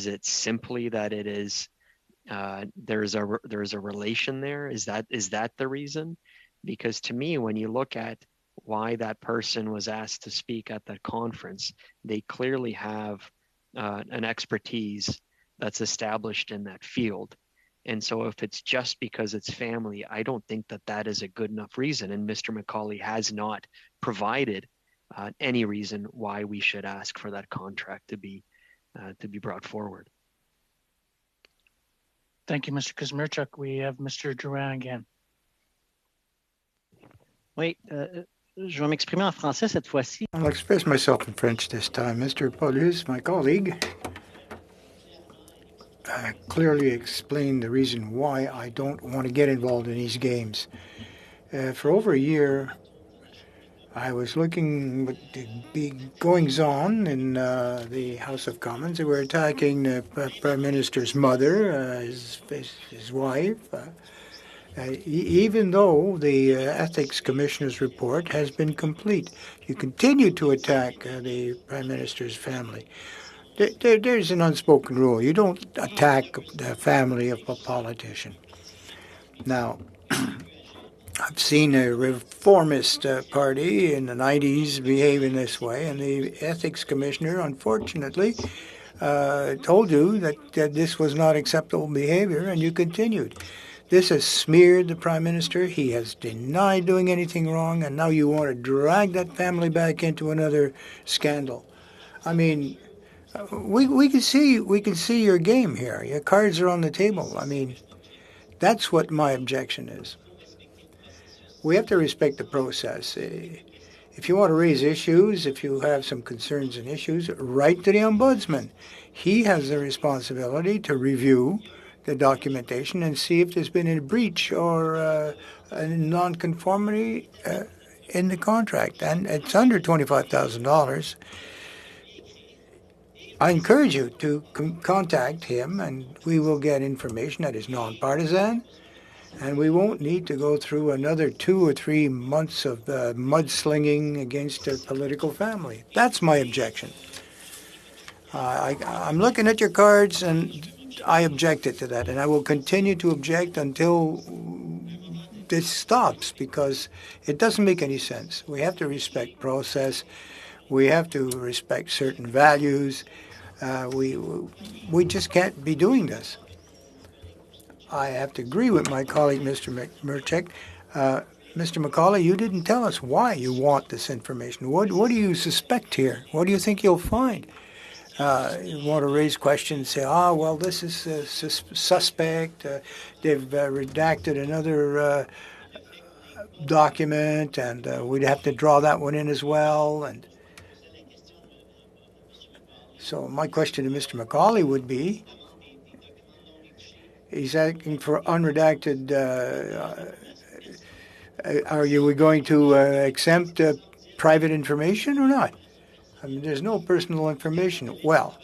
it simply that it is there's a relation there? Is that the reason? Because to me, when you look at why that person was asked to speak at that conference, they clearly have an expertise that's established in that field. And so if it's just because it's family, I don't think that is a good enough reason. And Mr. McCauley has not provided any reason why we should ask for that contract to be brought forward. Thank you, Mr. Kuzmirchuk. We have Mr. Drouin again. Oui, je vais m'exprimer en français cette fois-ci. I'll express myself in French this time. Mr. Paulus, my colleague, clearly explained the reason why I don't want to get involved in these games. For over a year, I was looking at the big goings-on in the House of Commons. They were attacking the Prime Minister's mother, his wife, even though the Ethics Commissioner's report has been complete. You continue to attack the Prime Minister's family. There's an unspoken rule. You don't attack the family of a politician. Now, I've seen a reformist party in the 90s behave in this way, and the Ethics Commissioner, unfortunately, told you that this was not acceptable behavior, and you continued. This has smeared the Prime Minister. He has denied doing anything wrong, and now you want to drag that family back into another scandal. I mean, we can see your game here. Your cards are on the table. I mean, that's what my objection is. We have to respect the process. If you want to raise issues, if you have some concerns and issues, write to the Ombudsman. He has the responsibility to review the documentation and see if there's been a breach or a nonconformity in the contract. And it's under $25,000. I encourage you to contact him, and we will get information that is nonpartisan. And we won't need to go through another 2 or 3 months of mudslinging against a political family. That's my objection. I'm looking at your cards, and I objected to that, and I will continue to object until this stops, because it doesn't make any sense. We have to respect process. We have to respect certain values. We just can't be doing this. I have to agree with my colleague, Mr. Murchek. Mr. McCauley, you didn't tell us why you want this information. What do you suspect here? What do you think you'll find? You want to raise questions, say, well, this is suspect. They've redacted another document, and we'd have to draw that one in as well. And so my question to Mr. McCauley would be, he's asking for unredacted. Are we going to exempt private information or not? I mean, there's no personal information. Well,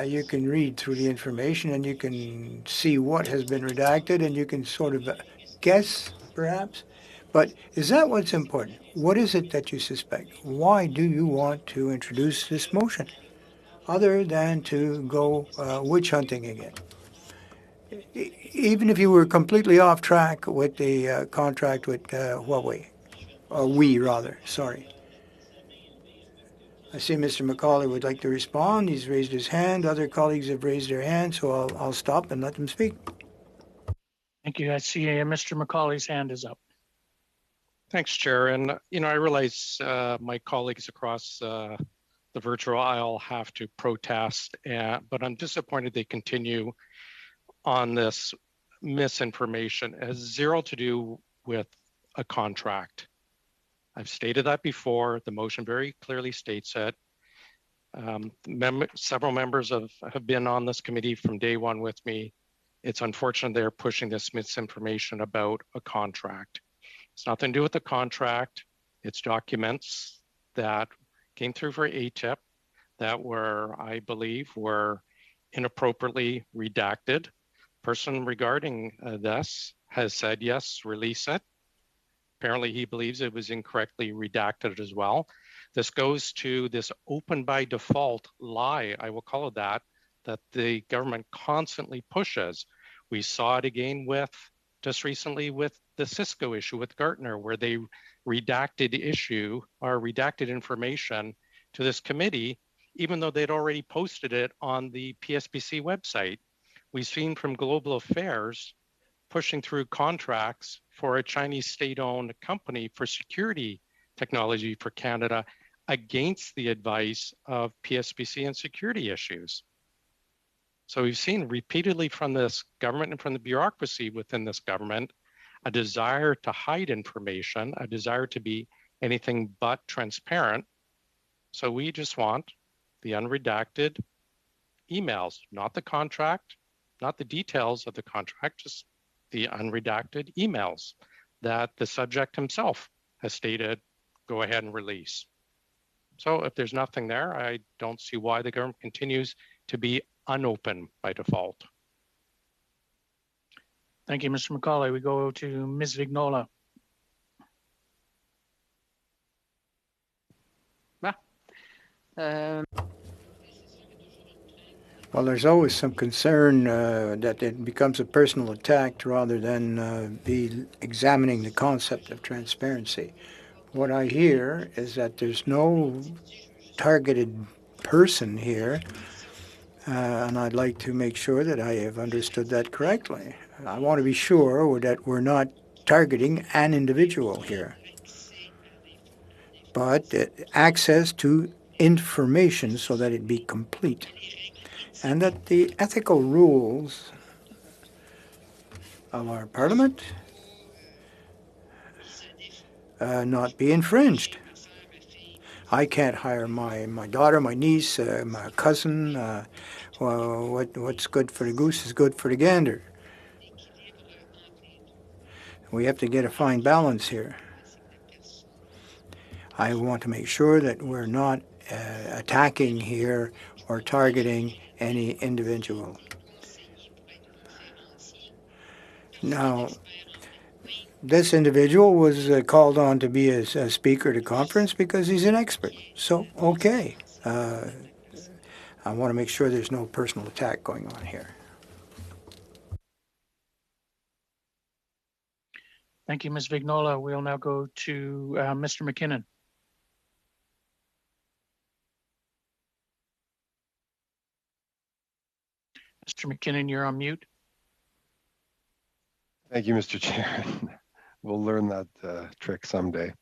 you can read through the information and you can see what has been redacted, and you can sort of guess, perhaps. But is that what's important? What is it that you suspect? Why do you want to introduce this motion, other than to go witch hunting again? Even if you were completely off track with the contract with Huawei, or we rather, sorry. I see Mr. McCauley would like to respond. He's raised his hand. Other colleagues have raised their hands, so I'll stop and let them speak. Thank you. I see Mr. McCauley's hand is up. Thanks, Chair. And, I realize my colleagues across the virtual aisle have to protest, but I'm disappointed they continue on this misinformation. It has zero to do with a contract. I've stated that before. The motion very clearly states it. Several members have been on this committee from day one with me. It's unfortunate they're pushing this misinformation about a contract. It's nothing to do with the contract. It's documents that came through for ATIP that were, I believe, were inappropriately redacted. Person regarding this has said, yes, release it. Apparently he believes it was incorrectly redacted as well. This goes to this open by default lie, I will call it that the government constantly pushes. We saw it again with, just recently with the Cisco issue with Gartner, where they redacted information to this committee, even though they'd already posted it on the PSPC website. We've seen from Global Affairs pushing through contracts for a Chinese state-owned company for security technology for Canada against the advice of PSPC and security issues. So we've seen repeatedly from this government and from the bureaucracy within this government, a desire to hide information, a desire to be anything but transparent. So we just want the unredacted emails, not the contract, not the details of the contract, just the unredacted emails that the subject himself has stated, go ahead and release. So if there's nothing there, I don't see why the government continues to be unopen by default. Thank you, Mr. McCauley. We go to Ms. Vignola. Well, there's always some concern that it becomes a personal attack rather than be examining the concept of transparency. What I hear is that there's no targeted person here, and I'd like to make sure that I have understood that correctly. I want to be sure that we're not targeting an individual here, but access to information so that it be complete, and that the ethical rules of our Parliament not be infringed. I can't hire my daughter, my niece, my cousin. Well, what's good for the goose is good for the gander. We have to get a fine balance here. I want to make sure that we're not attacking here or targeting any individual. Now, this individual was called on to be a speaker at a conference because he's an expert. So, okay. I want to make sure there's no personal attack going on here. Thank you, Ms. Vignola. We'll now go to Mr. McKinnon. Mr. McKinnon, you're on mute. Thank you, Mr. Chair. We'll learn that trick someday.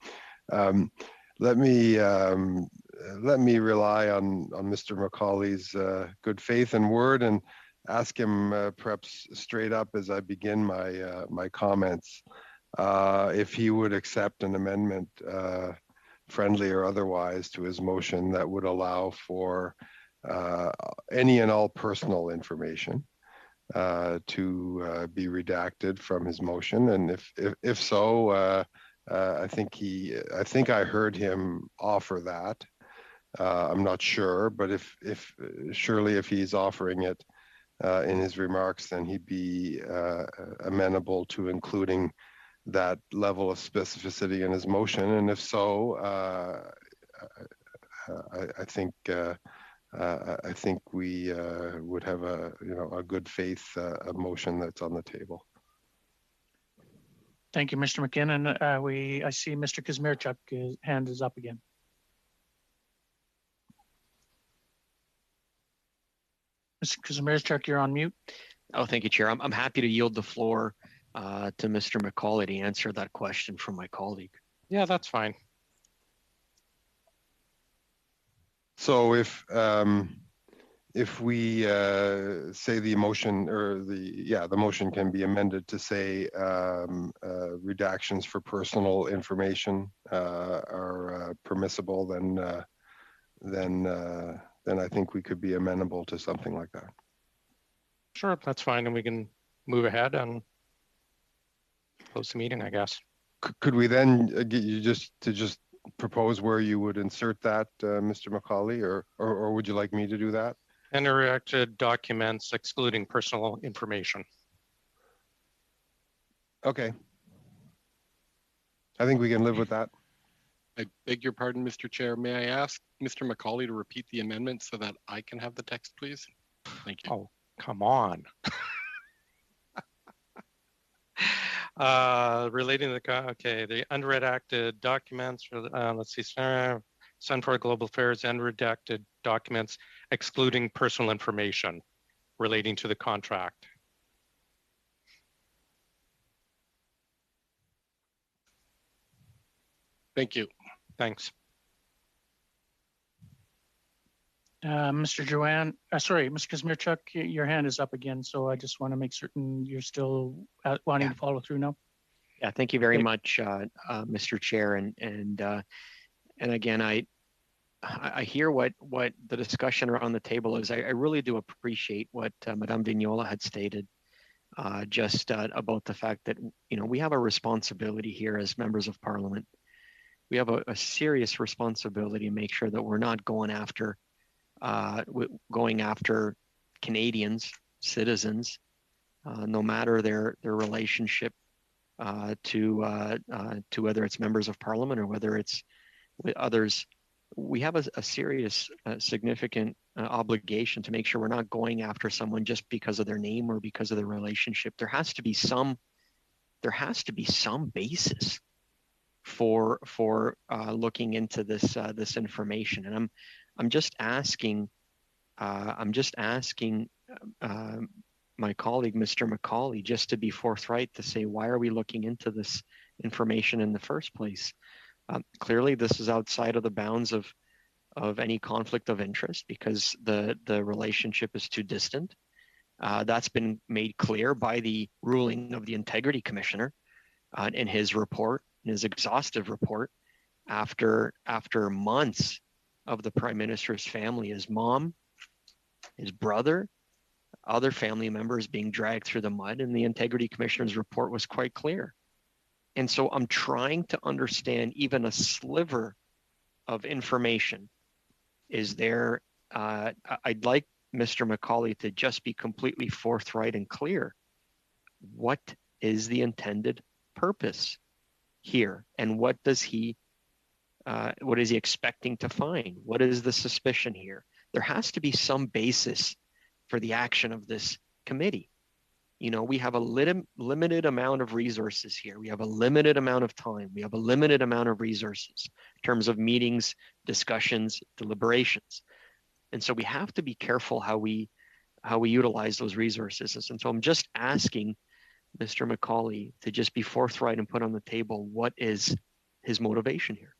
Let me rely on Mr. Macaulay's good faith and word and ask him perhaps straight up as I begin my comments if he would accept an amendment, friendly or otherwise, to his motion that would allow for any and all personal information to be redacted from his motion, and if so, I think I heard him offer that. I'm not sure, but if he's offering it in his remarks, then he'd be amenable to including that level of specificity in his motion, and if so, I think we would have a good faith motion that's on the table. Thank you, Mr. McKinnon. I see Mr. Kazmierczuk's hand is up again. Mr. Kazmierczuk, you're on mute. Oh, thank you, Chair. I'm happy to yield the floor to Mr. McCauley to answer that question from my colleague. Yeah, that's fine. So if we say the motion or the motion can be amended to say redactions for personal information are permissible, then I think we could be amenable to something like that. Sure, that's fine, and we can move ahead and close the meeting, I guess. Could we then get you to propose where you would insert that, Mr. McCauley, or would you like me to do that? Unredacted documents excluding personal information. Okay. I think we can live with that. I beg your pardon, Mr. Chair. May I ask Mr. McCauley to repeat the amendment so that I can have the text, please? Thank you. Oh, come on. Relating to the unredacted documents, let's see, Center for Global Affairs, unredacted documents excluding personal information relating to the contract. Thank you. Thanks. Mr. Joanne, sorry, Mr. Kazmierczuk, your hand is up again, so I just want to make certain you're still wanting to follow through now. Yeah, thank you very much, Mr. Chair, and again, I hear what the discussion around the table is. I really do appreciate what Madame Vignola had stated, just about the fact that we have a responsibility here as members of Parliament. We have a serious responsibility to make sure that we're not going after Canadians, citizens, no matter their relationship to whether it's members of Parliament or whether it's with others. We have a serious, significant obligation to make sure we're not going after someone just because of their name or because of their relationship. There has to be some basis for looking into this information, and I'm just asking my colleague, Mr. McCauley, just to be forthright to say, why are we looking into this information in the first place? Clearly, this is outside of the bounds of any conflict of interest because the relationship is too distant. That's been made clear by the ruling of the Integrity Commissioner in his report, in his exhaustive report, after months of the Prime Minister's family, his mom, his brother, other family members being dragged through the mud, and the Integrity Commissioner's report was quite clear. And so I'm trying to understand even a sliver of information. Is there, I'd like Mr. McCauley to just be completely forthright and clear. What is the intended purpose here? And what is he expecting to find? What is the suspicion here? There has to be some basis for the action of this committee. We have a limited amount of resources here. We have a limited amount of time. We have a limited amount of resources in terms of meetings, discussions, deliberations. And so we have to be careful how we utilize those resources. And so I'm just asking Mr. McCauley to just be forthright and put on the table what is his motivation here.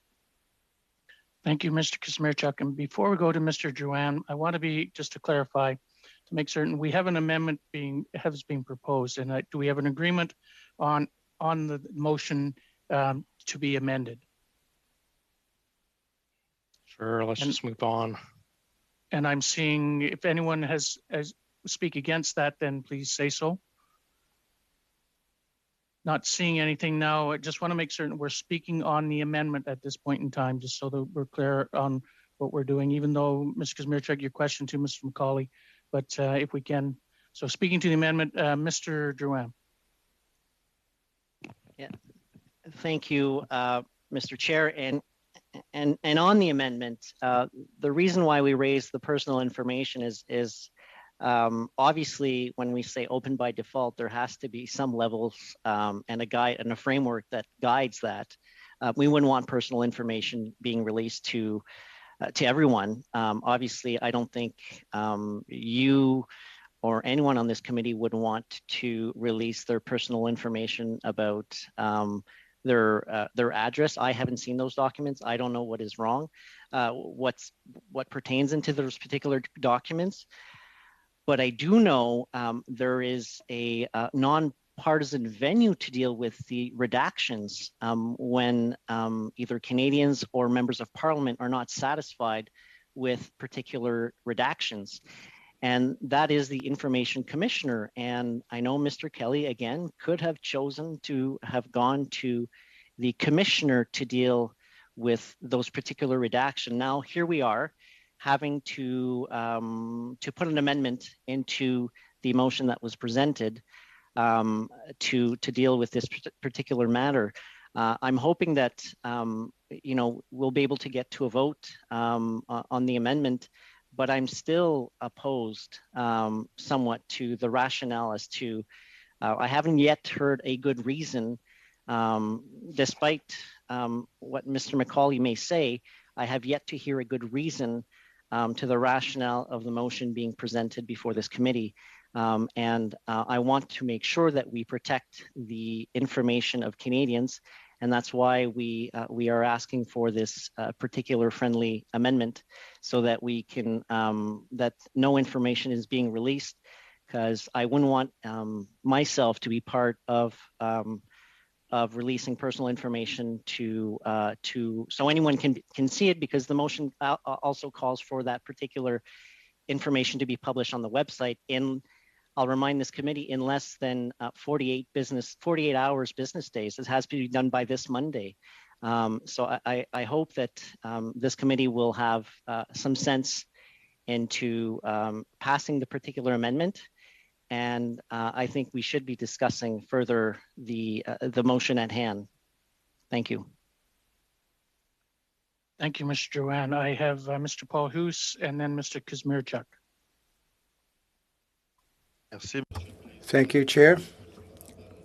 Thank you, Mr. Kazmierczuk. And before we go to Mr. Joanne, I want to just to clarify, to make certain, we have an amendment being proposed, and do we have an agreement on the motion to be amended? Sure, let's just move on. And I'm seeing if anyone has speak against that, then please say so. Not seeing anything now. I just want to make certain we're speaking on the amendment at this point in time, just so that we're clear on what we're doing, even though, Mr. Kazmierczuk, your question to Mr. McCauley, but if we can. So speaking to the amendment, Mr. Drouin. Yeah, thank you, Mr. Chair. And on the amendment, the reason why we raised the personal information is obviously when we say open by default, there has to be some levels and a guide and a framework that guides that. We wouldn't want personal information being released to everyone. Obviously, I don't think you or anyone on this committee would want to release their personal information about their address. I haven't seen those documents. I don't know what is wrong, what pertains into those particular documents. But I do know there is a non-partisan venue to deal with the redactions when either Canadians or members of Parliament are not satisfied with particular redactions. And that is the Information Commissioner. And I know Mr. Kelly, again, could have chosen to have gone to the Commissioner to deal with those particular redaction. Now, here we are having to put an amendment into the motion that was presented to deal with this particular matter. I'm hoping that we'll be able to get to a vote on the amendment, but I'm still opposed somewhat to the rationale as to I haven't yet heard a good reason, despite what Mr. McCauley may say. I have yet to hear a good reason to the rationale of the motion being presented before this committee. And I want to make sure that we protect the information of Canadians, and that's why we are asking for this particular friendly amendment, so that we can that no information is being released, because I wouldn't want myself to be part of releasing personal information to so anyone can see it, because the motion also calls for that particular information to be published on the website in, I'll remind this committee, in less than 48 hours business days. It has to be done by this Monday. So I hope that this committee will have some sense into passing the particular amendment. And I think we should be discussing further the motion at hand. Thank you. Thank you, Mr. Joanne. I have Mr. Paul Hoos and then Mr. Kazmierczak. Thank you, Chair.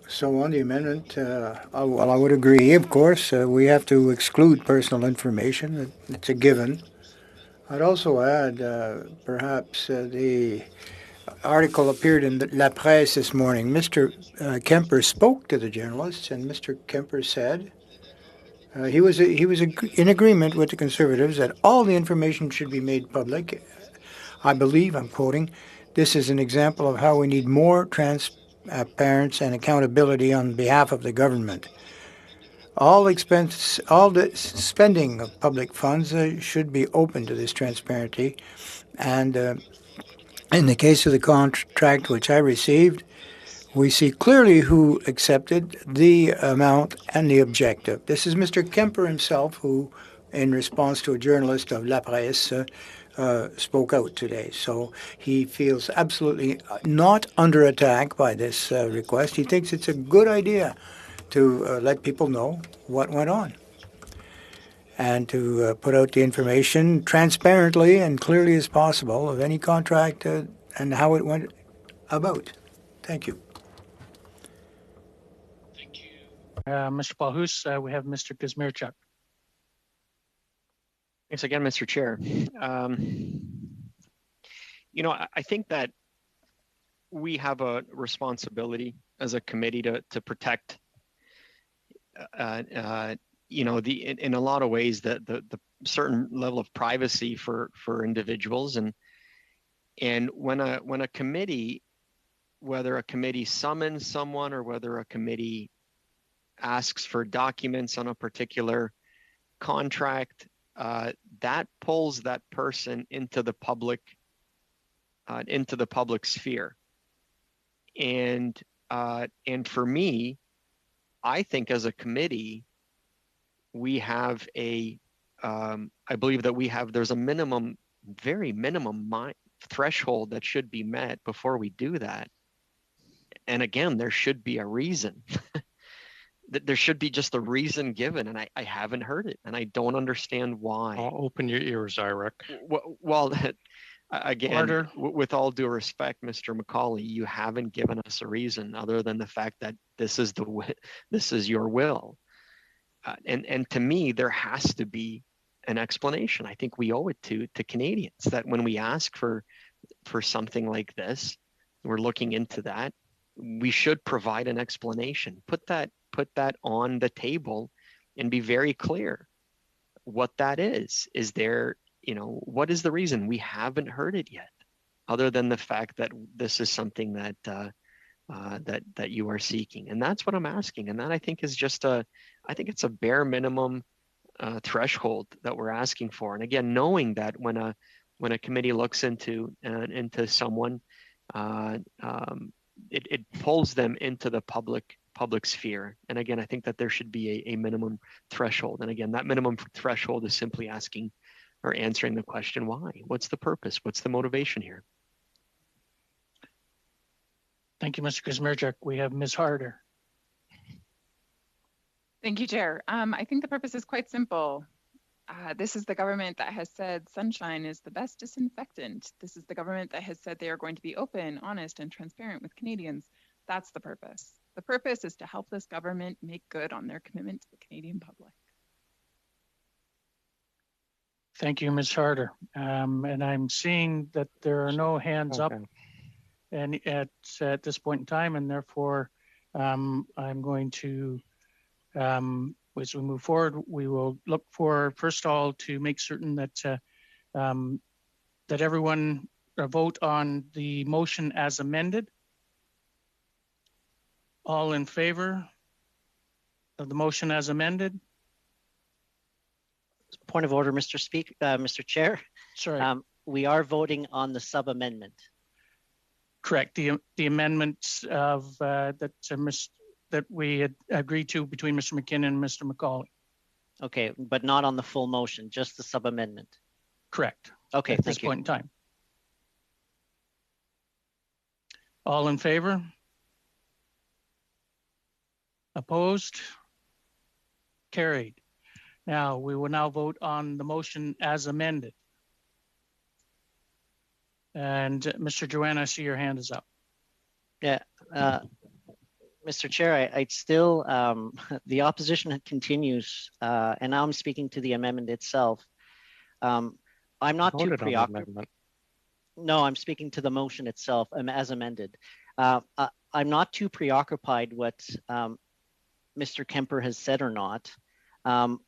So on the amendment, I would agree, of course. We have to exclude personal information. It's a given. I'd also add, perhaps, the article appeared in La Presse this morning. Mr. Kemper spoke to the journalists, and Mr. Kemper said he was in agreement with the Conservatives that all the information should be made public. I believe, I'm quoting, "This is an example of how we need more transparency and accountability on behalf of the government. All the spending of public funds should be open to this transparency, and in the case of the contract which I received, we see clearly who accepted the amount and the objective." This is Mr. Kemper himself who, in response to a journalist of La Presse, spoke out today. So he feels absolutely not under attack by this request. He thinks it's a good idea to let people know what went on and to put out the information transparently and clearly as possible of any contract and how it went about. Thank you. Thank you. Mr. Paul Hoos, we have Mr. Kazmierczak. Thanks again, Mr. Chair. I think that we have a responsibility as a committee to protect, in a lot of ways, the certain level of privacy for individuals, and when a committee, whether a committee summons someone or whether a committee asks for documents on a particular contract, that pulls that person into the public sphere. And for me, I think as a committee, we have I believe that there's a very minimum threshold that should be met before we do that. And again, there should be a reason. There should be just a reason given, and I haven't heard it, and I don't understand why. I'll open your ears, Eric. Well, again, Order. With all due respect, Mr. McCauley, you haven't given us a reason other than the fact that this is your will. And to me, there has to be an explanation. I think we owe it to Canadians that when we ask for something like this, we're looking into that, we should provide an explanation. Put that on the table and be very clear what that is. Is there, what is the reason? We haven't heard it yet, other than the fact that this is something that that you are seeking. And that's what I'm asking. And that I think is I think it's a bare minimum threshold that we're asking for. And again, knowing that when a committee looks into someone, it pulls them into the public public sphere. And again, I think that there should be a minimum threshold. And again, that minimum threshold is simply asking or answering the question, why? What's the purpose? What's the motivation here? Thank you, Mr. Kuzmirchuk. We have Ms. Harder. Thank you, Chair. I think the purpose is quite simple. This is the government that has said sunshine is the best disinfectant. This is the government that has said they are going to be open, honest, and transparent with Canadians. That's the purpose. The purpose is to help this government make good on their commitment to the Canadian public. Thank you, Ms. Harder. And I'm seeing that there are no hands up and at this point in time, and therefore I'm going to, as we move forward, we will look for, first of all, to make certain that that everyone vote on the motion as amended. All in favor of the motion as amended? Point of order, Mr. Chair. Sorry. We are voting on the sub-amendment. Correct. The amendments of that we had agreed to between Mr. McKinnon and Mr. McCauley. Okay, but not on the full motion, just the sub-amendment. Correct. Okay, at this point in time. All in favor? Opposed? Carried. Now, we will now vote on the motion as amended. And Mr. Joanna, I see your hand is up. Yeah, Mr. Chair, I'd still, the opposition continues, and now I'm speaking to the amendment itself. I'm not too preoccupied. No, I'm speaking to the motion itself as amended. I'm not too preoccupied what Mr. Kemper has said or not.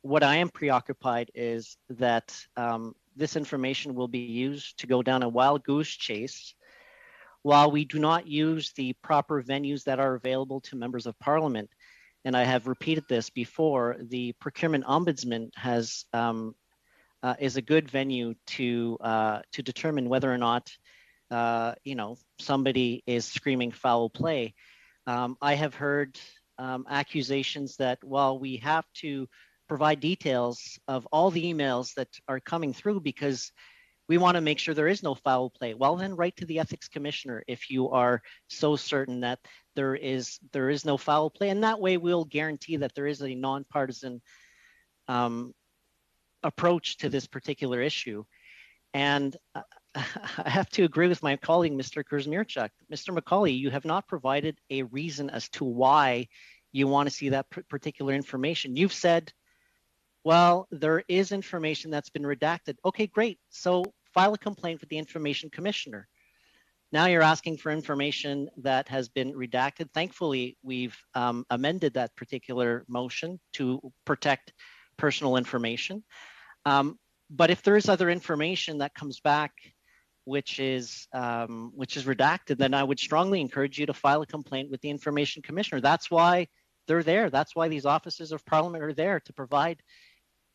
What I am preoccupied is that this information will be used to go down a wild goose chase while we do not use the proper venues that are available to members of parliament. And I have repeated this before, the procurement ombudsman has is a good venue to determine whether or not somebody is screaming foul play. I have heard accusations that while we have to provide details of all the emails that are coming through because we want to make sure there is no foul play. Well, then write to the ethics commissioner if you are so certain that there is no foul play. And that way we'll guarantee that there is a nonpartisan approach to this particular issue. And I have to agree with my colleague, Mr. Kuzmirchuk. Mr. McCauley, you have not provided a reason as to why you want to see that particular information. You've said, well, there is information that's been redacted. Okay, great. So file a complaint with the information commissioner. Now you're asking for information that has been redacted. Thankfully, we've amended that particular motion to protect personal information. But if there is other information that comes back which is redacted, then I would strongly encourage you to file a complaint with the information commissioner. That's why they're there. That's why these offices of parliament are there, to provide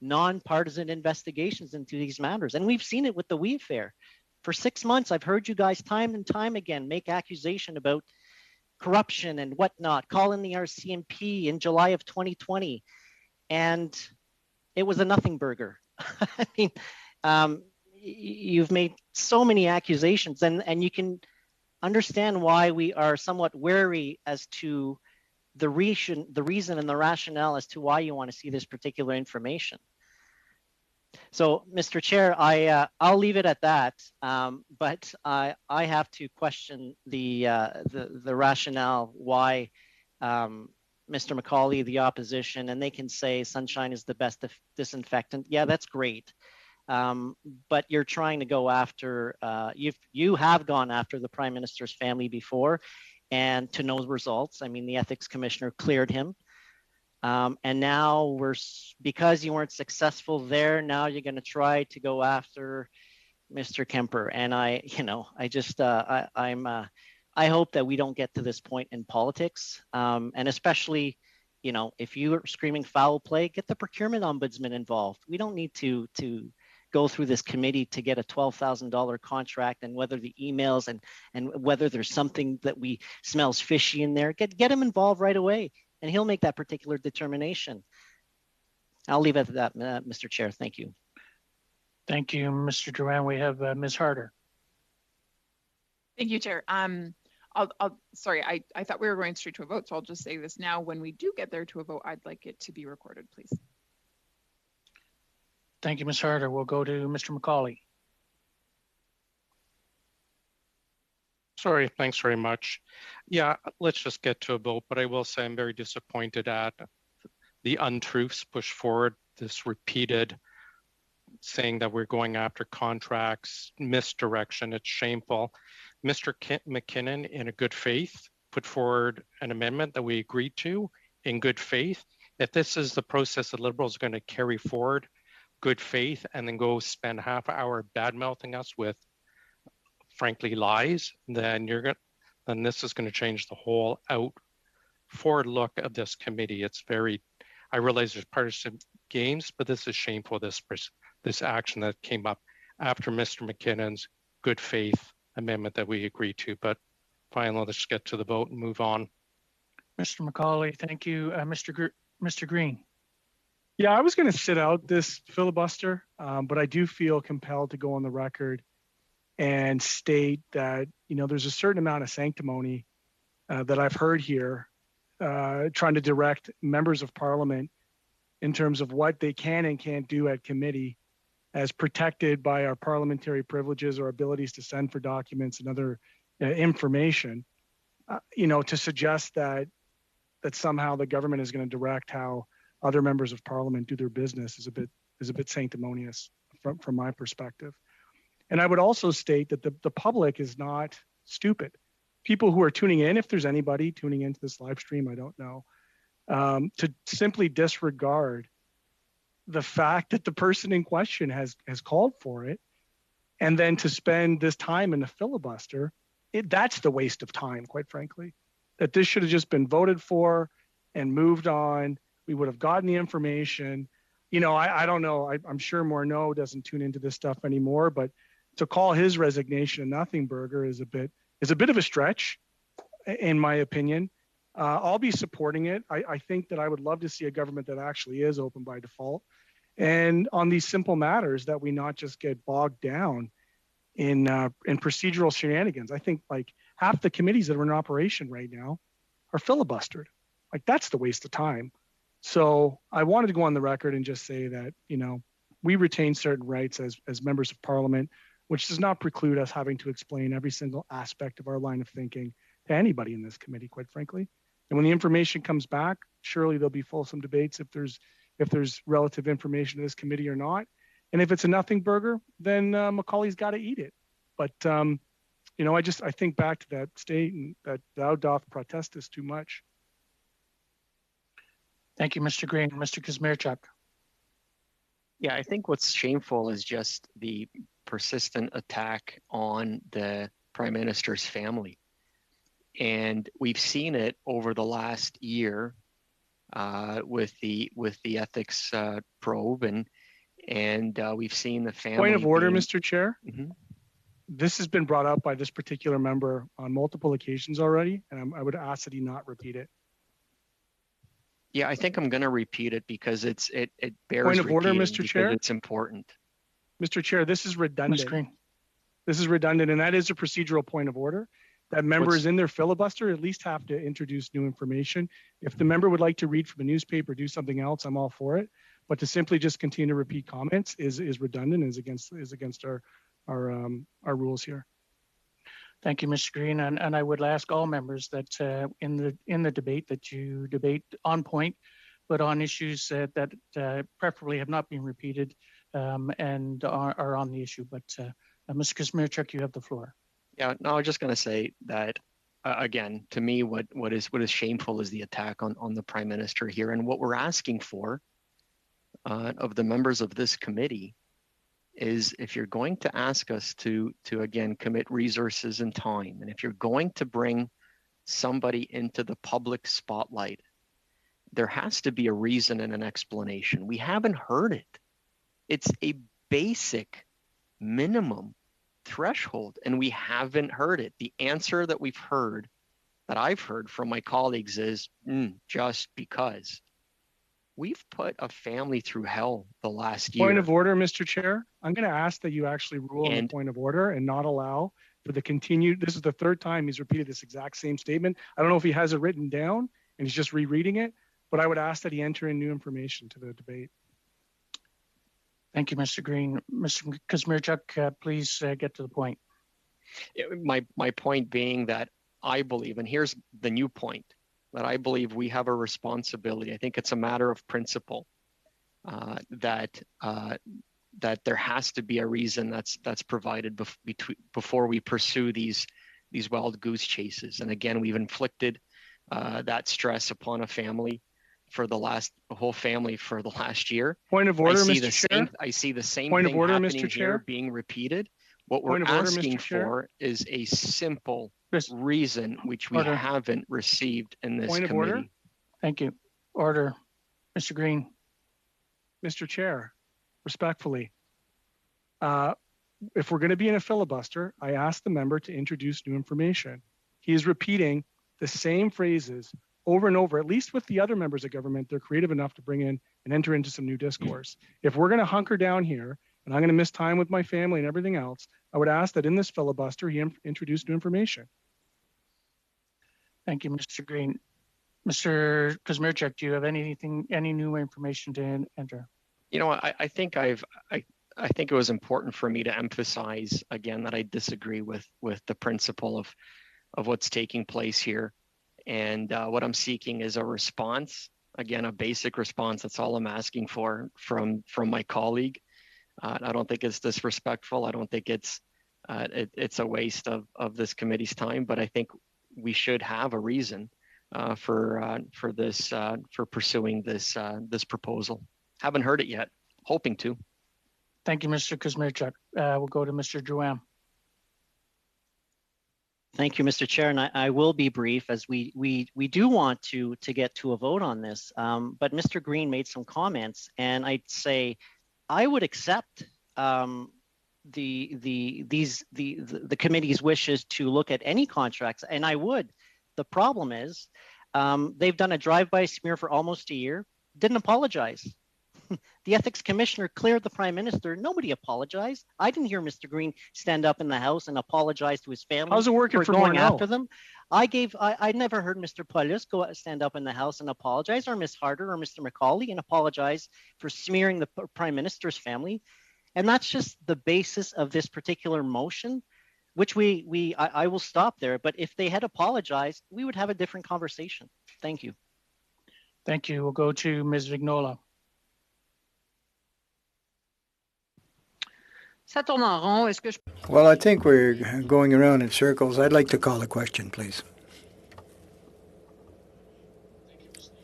nonpartisan investigations into these matters. And we've seen it with the Wee Fair. For 6 months, I've heard you guys time and time again make accusation about corruption and whatnot, call in the RCMP in July of 2020, and it was a nothing burger. I mean, you've made so many accusations, and you can understand why we are somewhat wary as to the reason and the rationale as to why you want to see this particular information. So, Mr. Chair, I'll leave it at that. But I have to question the rationale why Mr. McCauley, the opposition, and they can say sunshine is the best disinfectant. Yeah, that's great. But you're trying to go after, you have gone after the Prime Minister's family before, and to no results. I mean, the ethics commissioner cleared him. And now because you weren't successful there, now you're going to try to go after Mr. Kemper. And I hope that we don't get to this point in politics. And especially, if you are screaming foul play, get the procurement ombudsman involved. We don't need to go through this committee to get a $12,000 contract, and whether the emails and whether there's something that we smells fishy in there, get him involved right away, and he'll make that particular determination. I'll leave it at that, Mr. Chair. Thank you. Thank you, Mr. Duran. We have Ms. Harder. Thank you, Chair. Sorry, I thought we were going straight to a vote, so I'll just say this now. When we do get there to a vote, I'd like it to be recorded, please. Thank you, Ms. Harder. We'll go to Mr. McCauley. Sorry, thanks very much. Yeah, let's just get to a vote, but I will say I'm very disappointed at the untruths pushed forward, this repeated saying that we're going after contracts, misdirection, it's shameful. Mr. McKinnon, in a good faith, put forward an amendment that we agreed to in good faith. If this is the process that Liberals are going to carry forward, good faith, and then go spend half an hour bad-mouthing us with, frankly, lies, then this is going to change the whole forward look of this committee. It's very, I realize there's partisan games, but this is shameful, this action that came up after Mr. McKinnon's good faith amendment that we agreed to. But finally, let's get to the vote and move on. Mr. McCauley, thank you. Mr. Green. Yeah, I was going to sit out this filibuster, but I do feel compelled to go on the record and state that, there's a certain amount of sanctimony that I've heard here trying to direct members of Parliament in terms of what they can and can't do at committee as protected by our parliamentary privileges or abilities to send for documents and other information, to suggest that somehow the government is going to direct how other members of Parliament do their business is a bit sanctimonious from my perspective. And I would also state that the public is not stupid. People who are tuning in, if there's anybody tuning into this live stream, I don't know, to simply disregard the fact that the person in question has called for it, and then to spend this time in a filibuster, that's the waste of time, quite frankly. That this should have just been voted for and moved on. We would have gotten the information. I don't know. I'm sure Morneau doesn't tune into this stuff anymore, but to call his resignation a nothing burger is a bit of a stretch, in my opinion. I'll be supporting it. I think that I would love to see a government that actually is open by default. And on these simple matters, that we not just get bogged down in procedural shenanigans. I think like half the committees that are in operation right now are filibustered. Like, that's the waste of time. So I wanted to go on the record and just say that, we retain certain rights as members of Parliament, which does not preclude us having to explain every single aspect of our line of thinking to anybody in this committee, quite frankly. And when the information comes back, surely there'll be fulsome debates if there's relative information to this committee or not. And if it's a nothing burger, then Macaulay's got to eat it. But I think back to that statement that thou doth protestest too much. Thank you, Mr. Green. Mr. Kazmierczak. Yeah, I think what's shameful is just the persistent attack on the Prime Minister's family. And we've seen it over the last year with the ethics probe, and we've seen the family. Point of order, Mr. Chair. Mm-hmm. This has been brought up by this particular member on multiple occasions already, and I would ask that he not repeat it. Yeah, I think I'm going to repeat it because it bears point of order, repeating Mr. Chair. It's important. Mr. Chair, this is redundant. This is redundant, and that is a procedural point of order. That members in their filibuster at least have to introduce new information. If the member would like to read from a newspaper, do something else, I'm all for it. But to simply just continue to repeat comments is redundant, is against our rules here. Thank you, Mr. Green, and I would ask all members that in the debate that you debate on point, but on issues that preferably have not been repeated and are on the issue. But Mr. Kazmierczak, you have the floor. Yeah, no, I was just going to say that again, to me, what is shameful is the attack on the Prime Minister here, and what we're asking for of the members of this committee is, if you're going to ask us to again commit resources and time, and if you're going to bring somebody into the public spotlight, there has to be a reason and an explanation. We haven't heard it. It's a basic minimum threshold, and we haven't heard it. The answer that I've heard from my colleagues is just because. We've put a family through hell the last year. Point of order, Mr. Chair. I'm going to ask that you actually rule on the point of order and not allow for the continued. This is the third time he's repeated this exact same statement. I don't know if he has it written down and he's just rereading it, but I would ask that he enter in new information to the debate. Thank you, Mr. Green. Mr. Kazmierczak, please get to the point. My point being that I believe, and here's the new point, that I believe we have a responsibility. I think it's a matter of principle that there has to be a reason that's provided before we pursue these wild goose chases. And again, we've inflicted that stress upon a whole family for the last year. Point of order, Mr. Chair. I see the same thing happening here being repeated. What we're asking for is a simple reason which we haven't received in this committee. Point of order. Thank you. Order. Mr. Green. Mr. Chair, respectfully, if we're going to be in a filibuster, I ask the member to introduce new information. He is repeating the same phrases over and over, at least with the other members of government. They're creative enough to bring in and enter into some new discourse. If we're going to hunker down here, and I'm going to miss time with my family and everything else, I would ask that in this filibuster, he introduce new information. Thank you, Mr. Green. Mr. Kazmierczak, do you have any new information to enter? I think it was important for me to emphasize again that I disagree with the principle of what's taking place here. And what I'm seeking is a response, again, a basic response. That's all I'm asking for from my colleague. I don't think it's disrespectful. I don't think it's a waste of this committee's time, but I think we should have a reason for pursuing this proposal. Haven't heard it yet. Hoping to. Thank you, Mr. Kazmierczak. We'll go to Mr. Drouin. Thank you, Mr. Chair, and I will be brief as we do want to get to a vote on this. But Mr. Green made some comments, and I'd say I would accept the committee's wishes to look at any contracts, and I would. The problem is they've done a drive-by smear for almost a year, didn't apologize. The ethics commissioner cleared the prime minister. Nobody apologized. I didn't hear Mr. Green stand up in the House and apologize to his family. How's it working for going after them? I never heard Mr. Paulus stand up in the House and apologize, or Ms. Harder or Mr. McCauley and apologize for smearing the prime minister's family. And that's just the basis of this particular motion, which I will stop there. But if they had apologized, we would have a different conversation. Thank you. Thank you. We'll go to Ms. Vignola. Well, I think we're going around in circles. I'd like to call a question, please.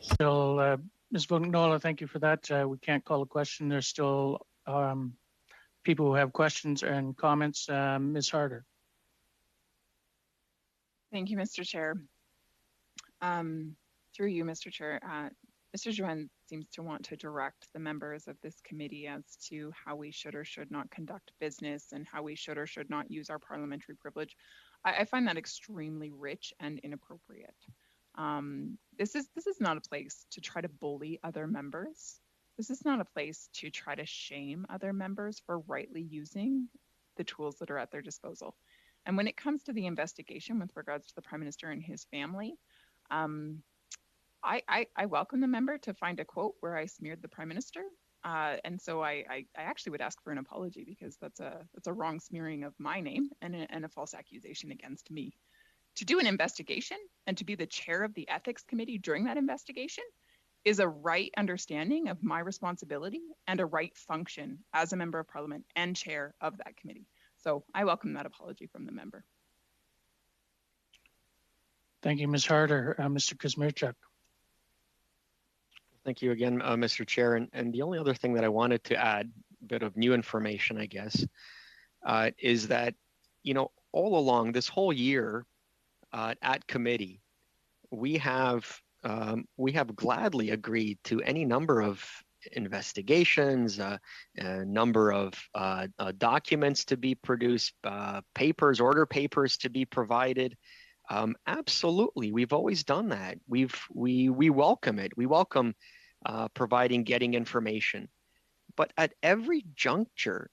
Still, Ms. Vignola, thank you for that. We can't call a question. There's still people who have questions and comments. Ms. Harder. Thank you, Mr. Chair. Through you, Mr. Chair, Mr. Drouin seems to want to direct the members of this committee as to how we should or should not conduct business and how we should or should not use our parliamentary privilege. I find that extremely rich and inappropriate. This is not a place to try to bully other members. This is not a place to try to shame other members for rightly using the tools that are at their disposal. And when it comes to the investigation with regards to the Prime Minister and his family, I welcome the member to find a quote where I smeared the Prime Minister. And so I actually would ask for an apology, because that's a wrong smearing of my name and a false accusation against me. To do an investigation and to be the chair of the ethics committee during that investigation is a right understanding of my responsibility and a right function as a member of parliament and chair of that committee. So I welcome that apology from the member. Thank you, Ms. Harder. Mr. Kazmierczak. Thank you again, Mr. Chair. And the only other thing that I wanted to add, a bit of new information, I guess, is that, all along this whole year at committee, we have gladly agreed to any number of investigations, a number of documents to be produced, papers, order papers to be provided. Absolutely, we've always done that. We welcome it. We welcome getting information. But at every juncture,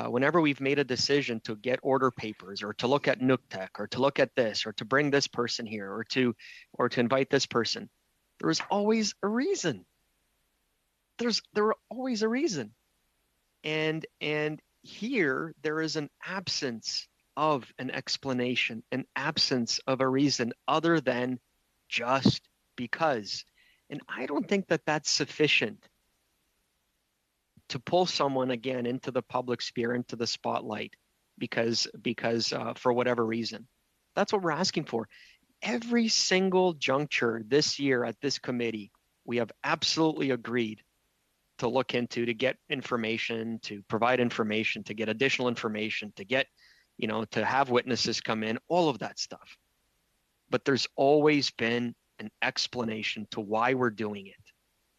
whenever we've made a decision to get order papers or to look at NUCTEC or to look at this or to bring this person here or to invite this person, there was always a reason. There were always a reason. And here there is an absence of an explanation, an absence of a reason other than just because. And I don't think that that's sufficient to pull someone again into the public sphere, into the spotlight, because for whatever reason. That's what we're asking for. Every single juncture this year at this committee, we have absolutely agreed to look into, to get information, to provide information, to get additional information, to get, to have witnesses come in, all of that stuff. But there's always been an explanation to why we're doing it.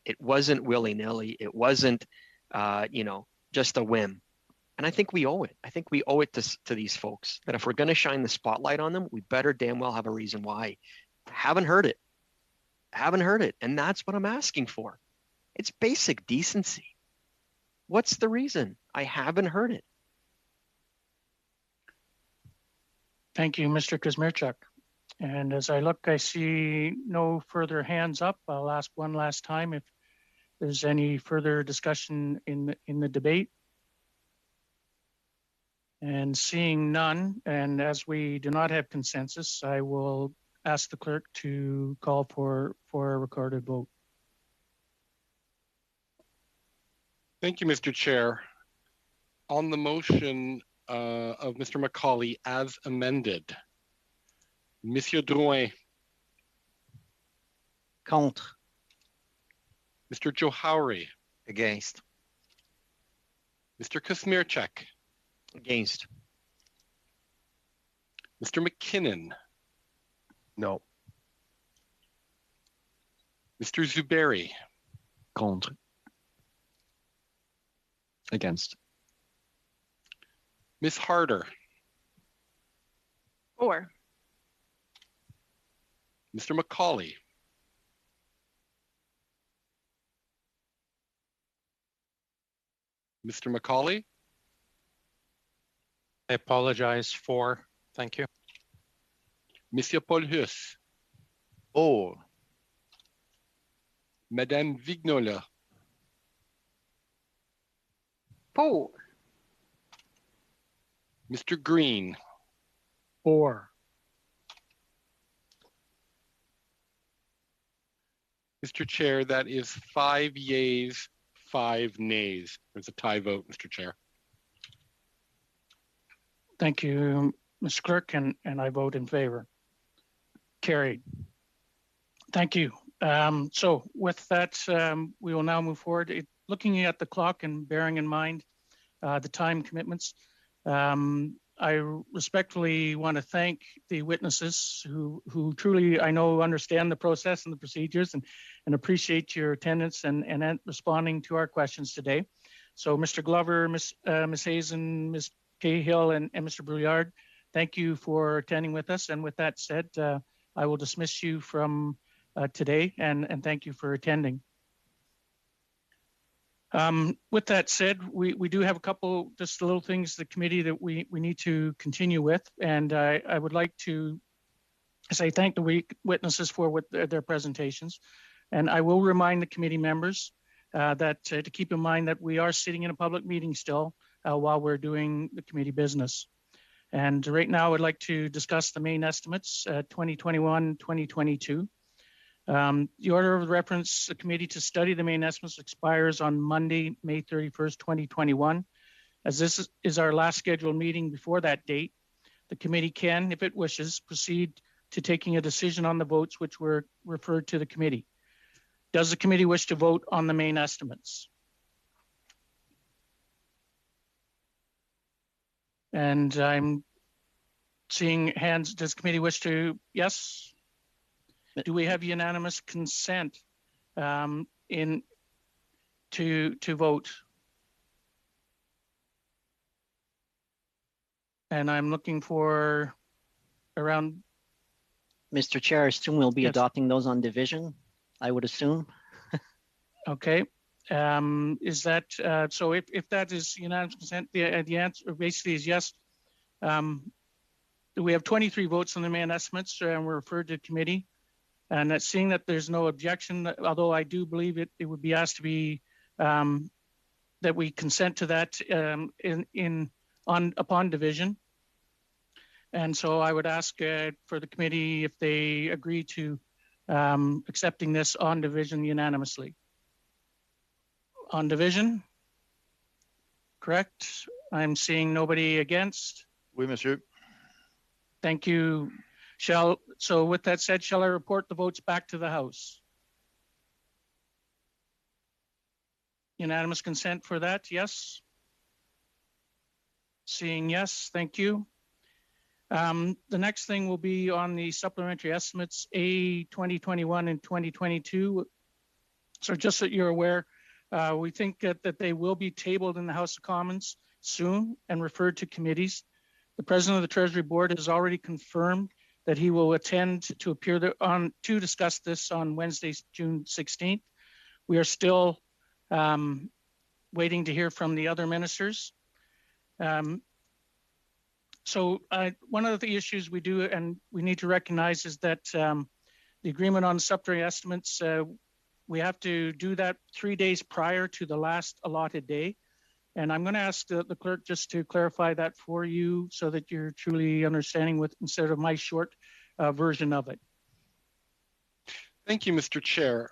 It wasn't willy-nilly. It wasn't, just a whim. And I think we owe it. I think we owe it to these folks that if we're going to shine the spotlight on them, we better damn well have a reason why. Haven't heard it. And that's what I'm asking for. It's basic decency. What's the reason? I haven't heard it. Thank you, Mr. Kazmierczak. And as I look, I see no further hands up. I'll ask one last time if there's any further discussion in the debate. And seeing none, and as we do not have consensus, I will ask the clerk to call for a recorded vote. Thank you, Mr. Chair. On the motion of Mr. McCauley as amended, Monsieur Drouin. Contre. Mr. Johari. Against. Mr. Kazmierczak. Against. Mr. McKinnon. No. Mr. Zuberi. Contre. Against. Ms. Harder. For. Mr. McCauley. Mr. McCauley? I apologize for. Thank you. Monsieur Paul Huss. Oh. Madame Vignola. For. Mr. Green. For. Mr. Chair, that is 5 yeas, 5 nays. There's a tie vote, Mr. Chair. Thank you, Mr. Clerk, and I vote in favor. Carried. Thank you. So with that, we will now move forward. Looking at the clock and bearing in mind the time commitments, I respectfully want to thank the witnesses who truly, I know, understand the process and the procedures and appreciate your attendance and responding to our questions today. So Mr. Glover, Ms. Hazen, Ms. Cahill, and Mr. Brouillard, thank you for attending with us. And with that said, I will dismiss you from today and thank you for attending. With that said, we do have a couple just little things, the committee that we need to continue with. And I would like to say thank the witnesses for their presentations. And I will remind the committee members that to keep in mind that we are sitting in a public meeting still while we're doing the committee business. And right now I'd like to discuss the main estimates 2021-2022. The order of reference, the committee to study the main estimates expires on Monday, May 31st, 2021. As this is our last scheduled meeting before that date, the committee can, if it wishes, proceed to taking a decision on the votes which were referred to the committee. Does the committee wish to vote on the main estimates? And I'm seeing hands. Does the committee wish to? Yes? Do we have unanimous consent to vote. And I'm looking for around. Mr. Chair, I assume we'll be Yes. adopting those on division, I would assume. Okay. Is that, so if that is unanimous consent, the answer basically is yes. We have 23 votes on the main estimates and we're referred to committee. And seeing that there's no objection, although I do believe it would be asked to be, that we consent to that upon division. And so I would ask for the committee if they agree to accepting this on division unanimously. On division, correct? I'm seeing nobody against. Oui, monsieur. Thank you. So with that said, shall I report the votes back to the House? Unanimous consent for that, yes? Seeing yes, thank you. The next thing will be on the supplementary estimates, A 2021 and 2022. So just so you're aware, we think that they will be tabled in the House of Commons soon and referred to committees. The President of the Treasury Board has already confirmed that he will attend to appear there to discuss this on Wednesday, June 16th. We are still waiting to hear from the other ministers. So one of the issues we do and we need to recognize is that the agreement on supplementary estimates, we have to do that 3 days prior to the last allotted day. And I'm going to ask the clerk just to clarify that for you so that you're truly understanding with instead of my short version of it. Thank you, Mr. Chair.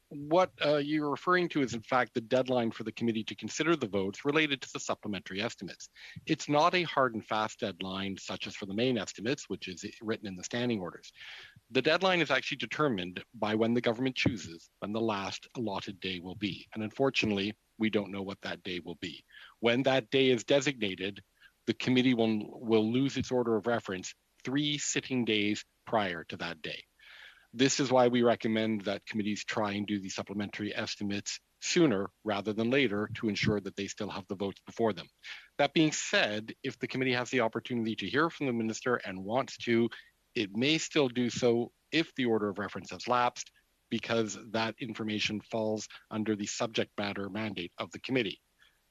What you're referring to is, in fact, the deadline for the committee to consider the votes related to the supplementary estimates. It's not a hard and fast deadline, such as for the main estimates, which is written in the standing orders. The deadline is actually determined by when the government chooses when the last allotted day will be. And unfortunately, we don't know what that day will be. When that day is designated, the committee will lose its order of reference 3 sitting days prior to that day. This is why we recommend that committees try and do the supplementary estimates sooner rather than later to ensure that they still have the votes before them. That being said, if the committee has the opportunity to hear from the minister and wants to, it may still do so if the order of reference has lapsed, because that information falls under the subject matter mandate of the committee.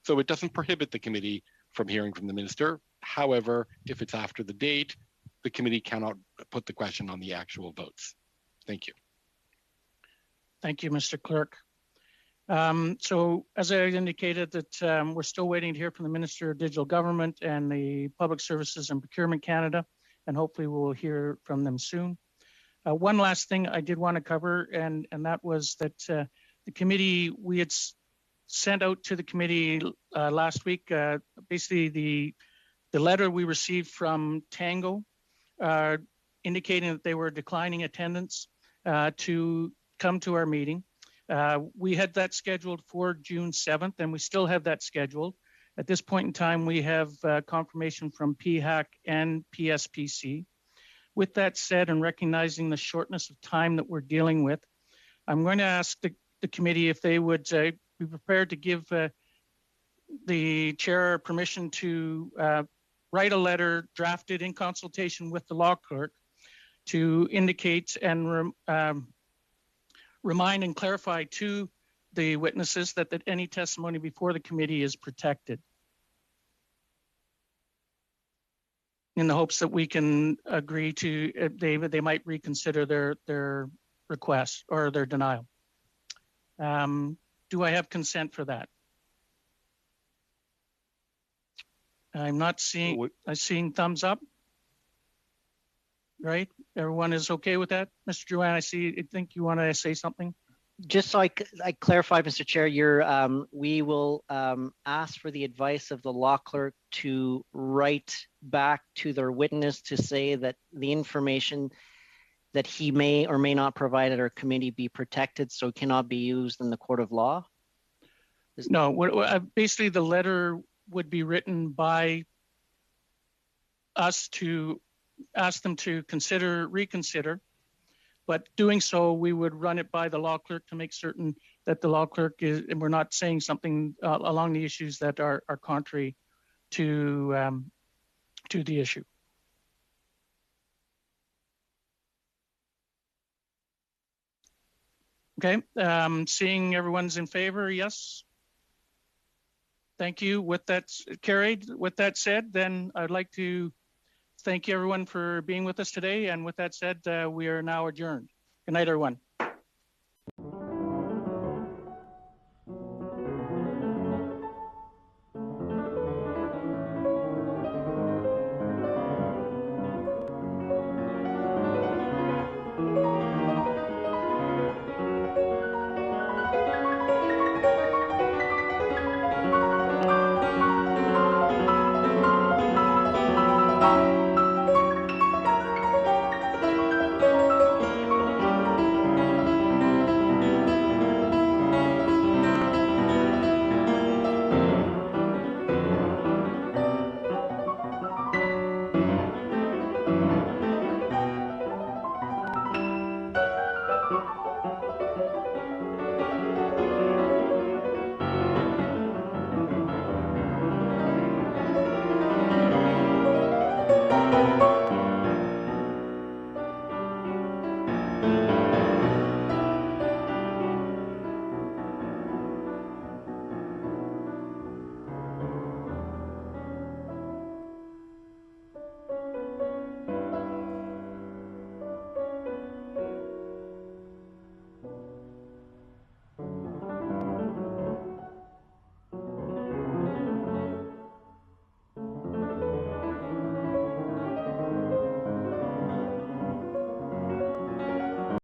So it doesn't prohibit the committee from hearing from the minister. However, if it's after the date, the committee cannot put the question on the actual votes. Thank you. Thank you, Mr. Clerk. So as I indicated that we're still waiting to hear from the Minister of Digital Government and the Public Services and Procurement Canada, and hopefully we'll hear from them soon. One last thing I did want to cover, and that was that the committee, we had sent out to the committee last week, basically the letter we received from Tango indicating that they were declining attendance to come to our meeting. We had that scheduled for June 7th, and we still have that scheduled. At this point in time, we have confirmation from PHAC and PSPC. With that said, and recognizing the shortness of time that we're dealing with, I'm going to ask the committee if they would be prepared to give the chair permission to write a letter drafted in consultation with the law clerk to indicate and remind and clarify to the witnesses that any testimony before the committee is protected, in the hopes that we can agree to, they might reconsider their request or their denial. Do I have consent for that? I'm not seeing, I'm seeing thumbs up. Right? Everyone is okay with that? Mr. Drouin, I think you want to say something? Just so I clarify, Mr. Chair, we will ask for the advice of the law clerk to write back to their witness to say that the information that he may or may not provide at our committee be protected, so it cannot be used in the court of law? No, basically the letter would be written by us to ask them to reconsider But doing so, we would run it by the law clerk to make certain that the law clerk is, and we're not saying something along the issues that are contrary to the issue. Okay, seeing everyone's in favor, yes. Thank you. With that carried, with that said, then I'd like to thank everyone for being with us today. And with that said, we are now adjourned. Good night, everyone.